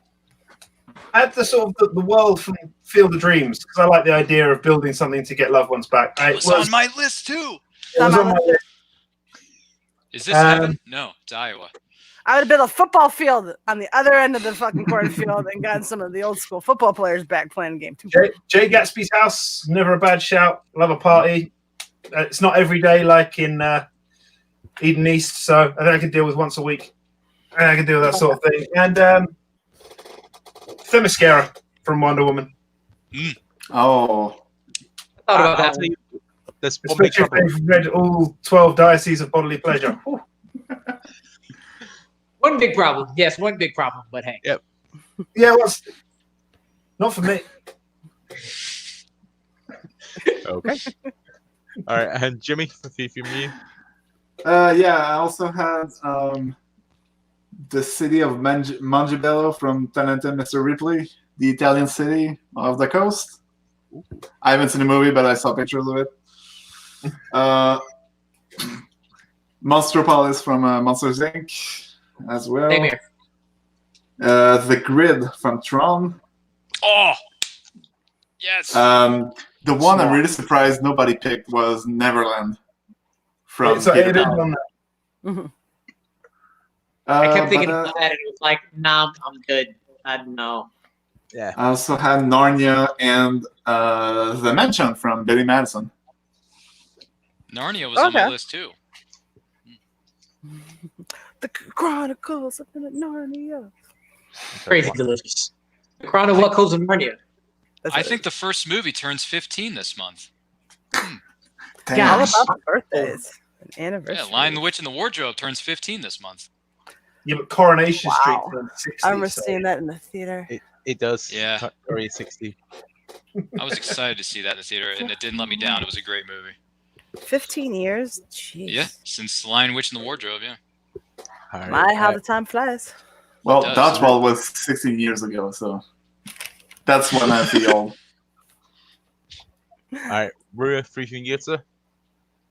[SPEAKER 9] had the sort of the world from Field of Dreams because I like the idea of building something to get loved ones back.
[SPEAKER 8] It was on my list too.
[SPEAKER 9] It was on my list.
[SPEAKER 8] Is this heaven? No, it's Iowa.
[SPEAKER 6] I would have built a football field on the other end of the fucking cornfield and gotten some of the old school football players back playing the game too.
[SPEAKER 9] Jay Gatsby's house, never a bad shout. Love a party. It's not every day like in Eden East, so I think I could deal with once a week. I could deal with that sort of thing. And Themyscira from Wonder Woman.
[SPEAKER 10] Oh.
[SPEAKER 11] Thought about that.
[SPEAKER 7] There's one big
[SPEAKER 9] Especially if they've read all 12 Diocese of Bodily Pleasure. Ooh.
[SPEAKER 11] One big problem. Yes, one big problem. But hey.
[SPEAKER 7] Yep.
[SPEAKER 9] Yeah, what's not for me.
[SPEAKER 7] Okay. All right, and Jimmy, a few from you.
[SPEAKER 10] Yeah, I also had the city of Mangibello from Tenant and Mr. Ripley, the Italian city of the coast. I haven't seen the movie, but I saw pictures of it. Monstropolis from Monsters Inc. as well.
[SPEAKER 11] Same here.
[SPEAKER 10] The Grid from Tron.
[SPEAKER 8] Oh, yes.
[SPEAKER 10] The one I'm really surprised nobody picked was Neverland. From
[SPEAKER 9] So
[SPEAKER 10] Peter
[SPEAKER 9] it is
[SPEAKER 10] Pan.
[SPEAKER 9] on that.
[SPEAKER 11] I kept thinking
[SPEAKER 10] but,
[SPEAKER 11] about that, and it was like, nah, I'm good. I don't know.
[SPEAKER 7] Yeah.
[SPEAKER 10] I also had Narnia and The Mansion from Billy Madison.
[SPEAKER 8] Narnia was on my
[SPEAKER 6] Okay.
[SPEAKER 8] list too.
[SPEAKER 6] The Chronicles of Narnia.
[SPEAKER 11] Crazy delicious. The Crown of What Goes in Narnia.
[SPEAKER 6] That's
[SPEAKER 8] I
[SPEAKER 6] it.
[SPEAKER 8] think the first movie turns 15 this month.
[SPEAKER 10] Damn.
[SPEAKER 6] all
[SPEAKER 11] Gosh.
[SPEAKER 6] about the birthdays and anniversaries.
[SPEAKER 8] Yeah, Lion the Witch and the Wardrobe turns 15 this month.
[SPEAKER 9] Yeah, but Coronation
[SPEAKER 6] Wow.
[SPEAKER 9] Street turned 60.
[SPEAKER 6] I remember
[SPEAKER 9] so-
[SPEAKER 6] seeing that in the theater.
[SPEAKER 7] It does.
[SPEAKER 8] Yeah.
[SPEAKER 7] Already 60.
[SPEAKER 8] I was excited to see that in the theater, and it didn't let me down. It was a great movie.
[SPEAKER 6] 15 years? Jeez.
[SPEAKER 8] Yeah, since Lion, Witch, and the Wardrobe, yeah.
[SPEAKER 7] All right.
[SPEAKER 6] My, how
[SPEAKER 7] all
[SPEAKER 6] the time flies.
[SPEAKER 10] Well,
[SPEAKER 8] It does.
[SPEAKER 10] Dodgeball was 16 years ago, so that's when I feel.
[SPEAKER 7] right. Rua, free from you, sir.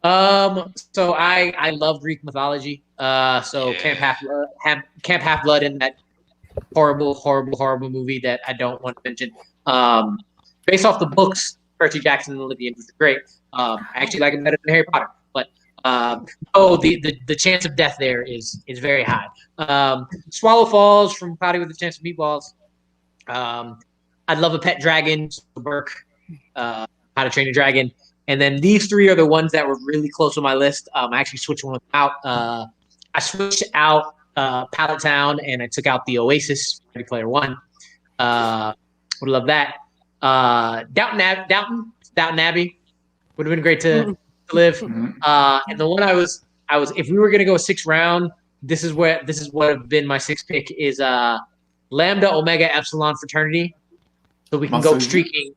[SPEAKER 11] So I love Greek mythology. So
[SPEAKER 8] Yeah.
[SPEAKER 11] Camp Half Blood in that horrible movie that I don't want to mention. Based off the books, Percy Jackson and the Olympians was great. I actually like it better than Harry Potter, but the chance of death there is very high. Swallow Falls from Cloudy with a Chance of Meatballs. I'd love a pet dragon, Burke, How to Train Your Dragon. And then these three are the ones that were really close on my list. I actually switched one out. I switched out Pallet Town and I took out the Oasis, Ready Player One. Would love that. Downton Abbey would have been great to live. And the one I was if we were gonna go 6th round, this is what would have been my 6th pick is Lambda Omega Epsilon fraternity. So we can go streaking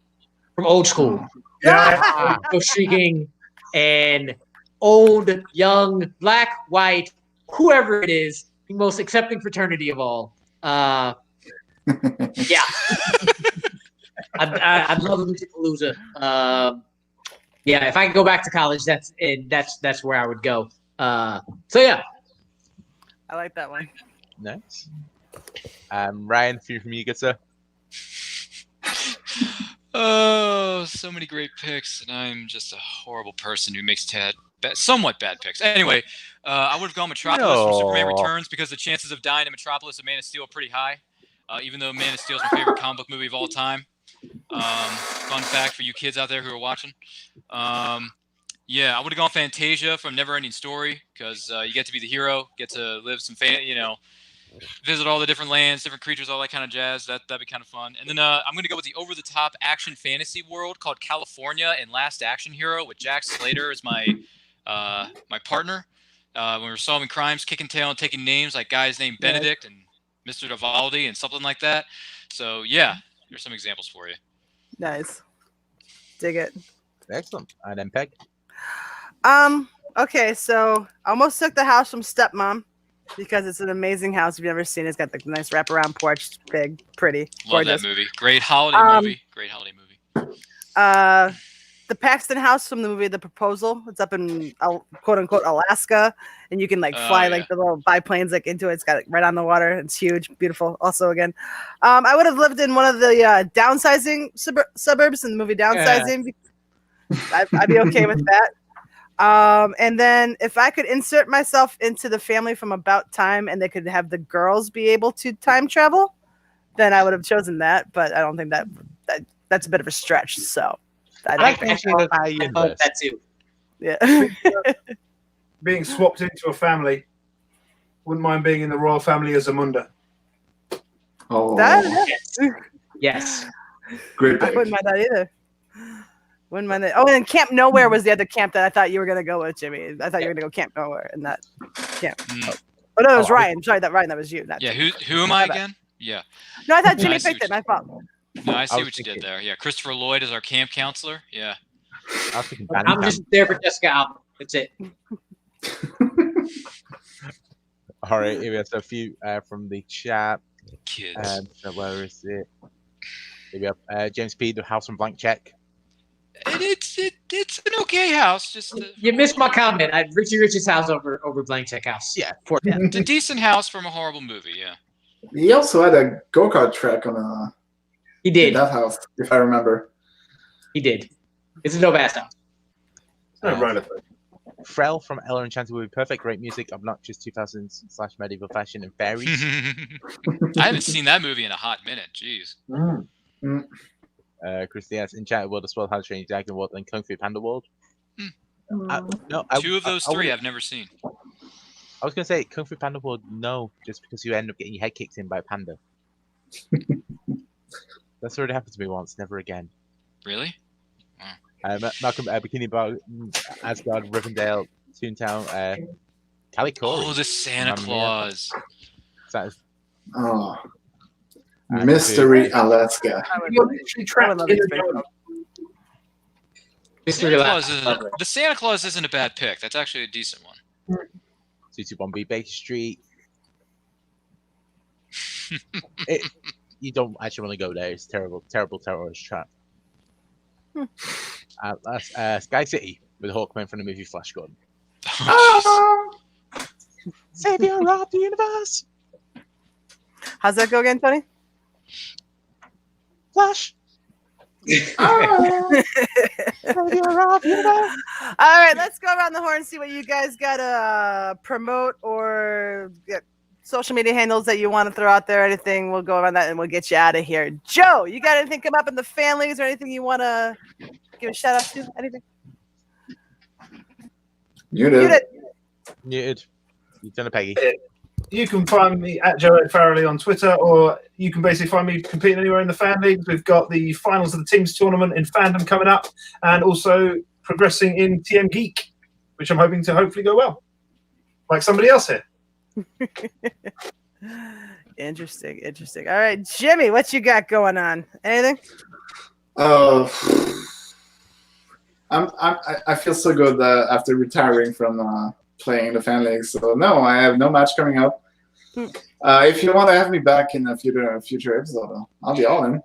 [SPEAKER 11] from old school.
[SPEAKER 9] Yeah.
[SPEAKER 11] Go streaking and old, young, black, white, whoever it is, the most accepting fraternity of all. Yeah. I'd love a Palooza. Yeah, if I could go back to college, that's where I would go. So yeah.
[SPEAKER 6] I like that one.
[SPEAKER 7] Nice. Ryan, free from you, good sir.
[SPEAKER 8] Oh, so many great picks, and I'm just a horrible person who makes somewhat bad picks. Anyway, I would have gone Metropolis from Superman
[SPEAKER 7] No.
[SPEAKER 8] Returns because the chances of dying in Metropolis of Man of Steel are pretty high, even though Man of Steel is my favorite comic book movie of all time. Fun fact for you kids out there who are watching. Yeah, I would have gone Fantasia from Neverending Story because you get to be the hero, get to live some visit all the different lands, different creatures, all that kind of jazz. That'd be kind of fun. And then I'm going to go with the over-the-top action fantasy world called California and Last Action Hero with Jack Slater as my partner. When we're solving crimes, kicking tail and taking names like guys named Benedict and Mr. Vivaldi and something like that. So yeah, here's some examples for you.
[SPEAKER 6] Nice. Dig it.
[SPEAKER 7] Excellent. And then Peg.
[SPEAKER 6] Okay, so I almost took the house from Stepmom. because it's an amazing house. If you've never seen it, it's got the nice wraparound porch, big, pretty,
[SPEAKER 8] Love
[SPEAKER 6] gorgeous.
[SPEAKER 8] that movie. Great holiday movie. Great holiday movie.
[SPEAKER 6] The Paxton House from the movie The Proposal. It's up in quote unquote Alaska, and you can like fly like the little biplanes like into it. It's got it right on the water. It's huge, beautiful. Also, again, I would have lived in one of the downsizing suburbs in the movie Downsizing. Yeah. I'd be okay with that. And then if I could insert myself into the family from About Time, and they could have the girls be able to time travel, then I would have chosen that. But I don't think that's a bit of a stretch. So. I think
[SPEAKER 11] that too.
[SPEAKER 6] Yeah.
[SPEAKER 9] Being swapped into a family. Wouldn't mind being in the royal family as Zamunda.
[SPEAKER 10] Oh,
[SPEAKER 11] yes.
[SPEAKER 10] Great
[SPEAKER 6] I
[SPEAKER 10] pick.
[SPEAKER 6] wouldn't mind that either. Wouldn't mind that. Oh, and Camp Nowhere was the other camp that I thought you were gonna go with, Jimmy. I thought you were gonna go Camp Nowhere in that camp. Oh no, it was Ryan. Sorry, Ryan, that was you.
[SPEAKER 8] Yeah, who am I again? Yeah.
[SPEAKER 6] No, I thought Jimmy picked it. My fault.
[SPEAKER 8] No, I see what you did there. Yeah, Christopher Lloyd is our camp counselor. Yeah.
[SPEAKER 11] I'm just there for Jessica Alba. That's it.
[SPEAKER 7] All right, here we have a few from the chat.
[SPEAKER 8] Kids.
[SPEAKER 7] So where is it? Here we have James P. The House from Blank Check.
[SPEAKER 8] It's an okay house. Just
[SPEAKER 11] you missed my comment. I Richie Rich's house over Blank Check House.
[SPEAKER 7] Yeah,
[SPEAKER 8] it's a decent house from a horrible movie. Yeah.
[SPEAKER 10] He also had a go-kart track on
[SPEAKER 11] He did.
[SPEAKER 10] in that house, if I remember.
[SPEAKER 11] He did. It's a dope ass house.
[SPEAKER 7] Frel from Ella Enchanted would be perfect. Great music, obnoxious 2000s/medieval fashion and fairies.
[SPEAKER 8] I haven't seen that movie in a hot minute. Jeez.
[SPEAKER 7] Christian's Enchanted World, The Sword, How to Train Your Dragon World, and Kung Fu Panda World.
[SPEAKER 8] Two of those three I've never seen.
[SPEAKER 7] I was going to say Kung Fu Panda World, no, just because you end up getting your head kicked in by a panda. That's already happened to me once, never again.
[SPEAKER 8] Really?
[SPEAKER 7] Malcolm, Bikini Bottom, Asgard, Rivendell, Toontown, Calico.
[SPEAKER 8] Oh, the Santa Claus.
[SPEAKER 10] Mystery Alaska.
[SPEAKER 8] The Santa Claus isn't a bad pick. That's actually a decent one.
[SPEAKER 7] 221B Baker Street. You don't actually want to go there. It's terrible, terrible terrorist trap. Sky City with Hawkman from the movie Flash Gordon. Savior of the universe.
[SPEAKER 6] How's that go again, Tony?
[SPEAKER 7] Flash.
[SPEAKER 6] All right, let's go around the horn and see what you guys got to promote or social media handles that you want to throw out there. Anything, we'll go around that and we'll get you out of here. Joe, you got anything come up in the families or anything you want to give a shout out to? Anything?
[SPEAKER 10] Muted.
[SPEAKER 7] You've done a Peggy.
[SPEAKER 9] You can find me at Joe Farrelly on Twitter, or you can basically find me competing anywhere in the fan leagues. We've got the finals of the teams tournament in fandom coming up, and also progressing in TM Geek, which I'm hoping to hopefully go well, like somebody else here.
[SPEAKER 6] Interesting. All right, Jimmy, what you got going on? Anything?
[SPEAKER 10] I feel so good after retiring from playing the fan league. So no, I have no match coming up. If you want to have me back in a future episode, I'll be all in.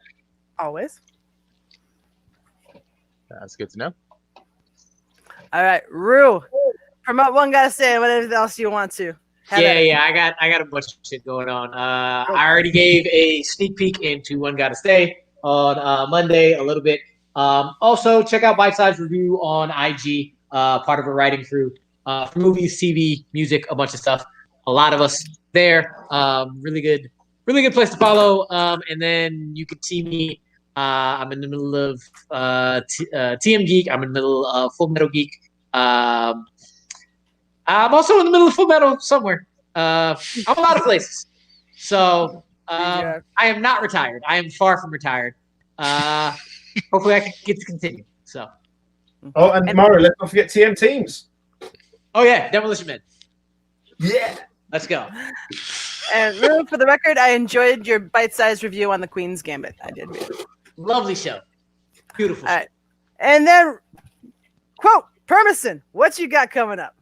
[SPEAKER 6] Always.
[SPEAKER 7] That's good to know.
[SPEAKER 6] All right, Rue, promote One Gotta Say, whatever else you want to.
[SPEAKER 11] I got a bunch of shit going on. I already gave a sneak peek into One Gotta Stay on Monday a little bit. Also, check out Bite Size Review on IG, part of a writing crew for movies, TV, music, a bunch of stuff. A lot of us there. Really good place to follow. And then you can see me. I'm in the middle of TM Geek. I'm in the middle of Full Metal Geek. I'm also in the middle of Full Metal somewhere. I'm a lot of places. So I am not retired. I am far from retired. Hopefully I can get to continue. So.
[SPEAKER 9] Oh, and Mario, let's not forget TM Teams.
[SPEAKER 11] Oh yeah, Demolition Men.
[SPEAKER 9] Yeah.
[SPEAKER 11] Let's go.
[SPEAKER 6] And Rue, for the record, I enjoyed your bite-sized review on the Queen's Gambit. I did.
[SPEAKER 11] Lovely show. Beautiful.
[SPEAKER 6] All right. And then, quote, Permison, what you got coming up?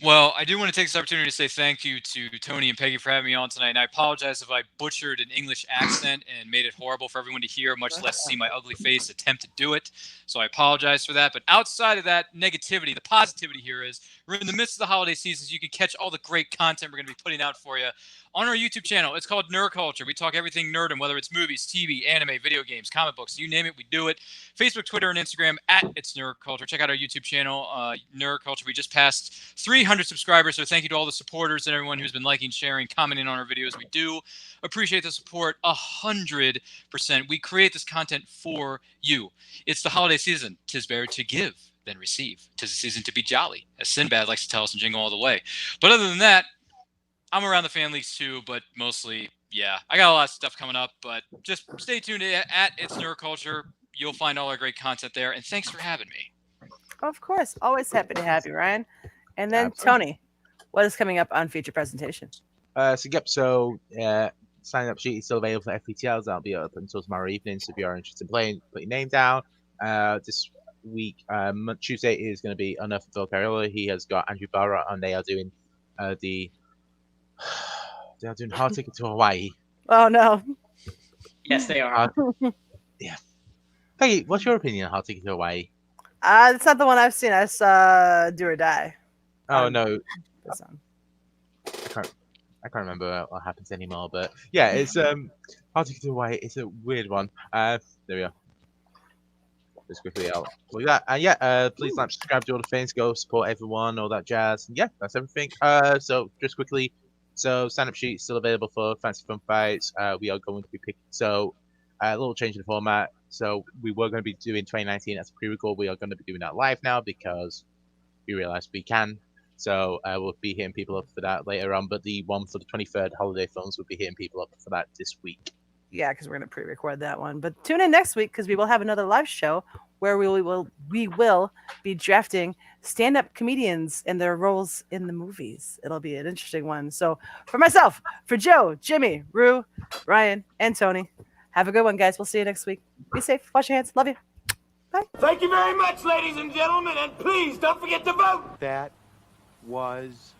[SPEAKER 8] Well, I do want to take this opportunity to say thank you to Tony and Peggy for having me on tonight. And I apologize if I butchered an English accent and made it horrible for everyone to hear, much less see my ugly face attempt to do it. So I apologize for that. But outside of that negativity, the positivity here is we're in the midst of the holiday season, so you can catch all the great content we're going to be putting out for you on our YouTube channel. It's called Nerd Culture. We talk everything nerd, and whether it's movies, TV, anime, video games, comic books, you name it, we do it. Facebook, Twitter, and Instagram at It's Nerd Culture. Check out our YouTube channel, Nerd Culture. We just passed 300 subscribers, so thank you to all the supporters and everyone who's been liking, sharing, commenting on our videos. We do appreciate the support 100%. We create this content for you. It's the holiday season. 'Tis better to give than receive. 'Tis a season to be jolly, as Sinbad likes to tell us in Jingle All the Way. But other than that, I'm around the fan leagues too, but mostly, yeah, I got a lot of stuff coming up, but just stay tuned at It's Nerd Culture. You'll find all our great content there, and thanks for having me.
[SPEAKER 6] Of course. Always happy to have you, Ryan. And then, Tony, what is coming up on feature presentations?
[SPEAKER 7] Sign up sheet is still available for FPTLs. That'll be up until tomorrow evening, so if you're interested in playing, put your name down. This week, Tuesday is going to be Unearthed Joe Farrelly. He has got Andrew Barra, and they are doing Hard Ticket to Hawaii.
[SPEAKER 6] Oh, no.
[SPEAKER 11] Yes, they are.
[SPEAKER 7] Yeah. Hey, what's your opinion on Hard Ticket to Hawaii?
[SPEAKER 6] It's not the one I've seen. I saw Do or Die.
[SPEAKER 7] Oh, no. I can't remember what happens anymore, but yeah, it's Hard Ticket to Hawaii. It's a weird one. There we go. Just quickly out like that. And yeah, please like, subscribe, to all the things, go support everyone, all that jazz. And yeah, that's everything. So just quickly, so sign up sheet still available for Fancy Fun Fights. We are going to be picking a little change in the format. So we were going to be doing 2019 as a pre-record. We are going to be doing that live now because we realized we can. So we'll be hitting people up for that later on. But the one for the 23rd holiday films will be hitting people up for that this week.
[SPEAKER 6] Yeah, because we're going to pre-record that one. But tune in next week because we will have another live show where we will be drafting stand-up comedians and their roles in the movies. It'll be an interesting one. So for myself, for Joe, Jimmy, Rue, Ryan, and Tony, have a good one, guys. We'll see you next week. Be safe. Wash your hands. Love you. Bye.
[SPEAKER 2] Thank you very much, ladies and gentlemen, and please don't forget to vote. That was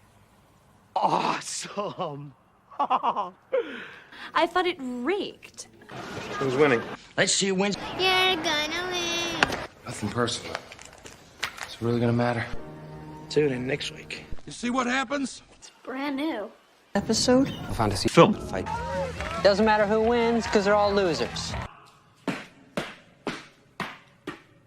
[SPEAKER 2] awesome.
[SPEAKER 3] I thought it raked.
[SPEAKER 1] Who's winning?
[SPEAKER 2] Let's see who wins.
[SPEAKER 3] You're gonna win.
[SPEAKER 1] Nothing personal. It's really gonna matter. Tune in next week.
[SPEAKER 2] You see what happens?
[SPEAKER 3] Brand new.
[SPEAKER 5] Episode?
[SPEAKER 1] Fantasy film fight.
[SPEAKER 5] Doesn't matter who wins, because they're all losers.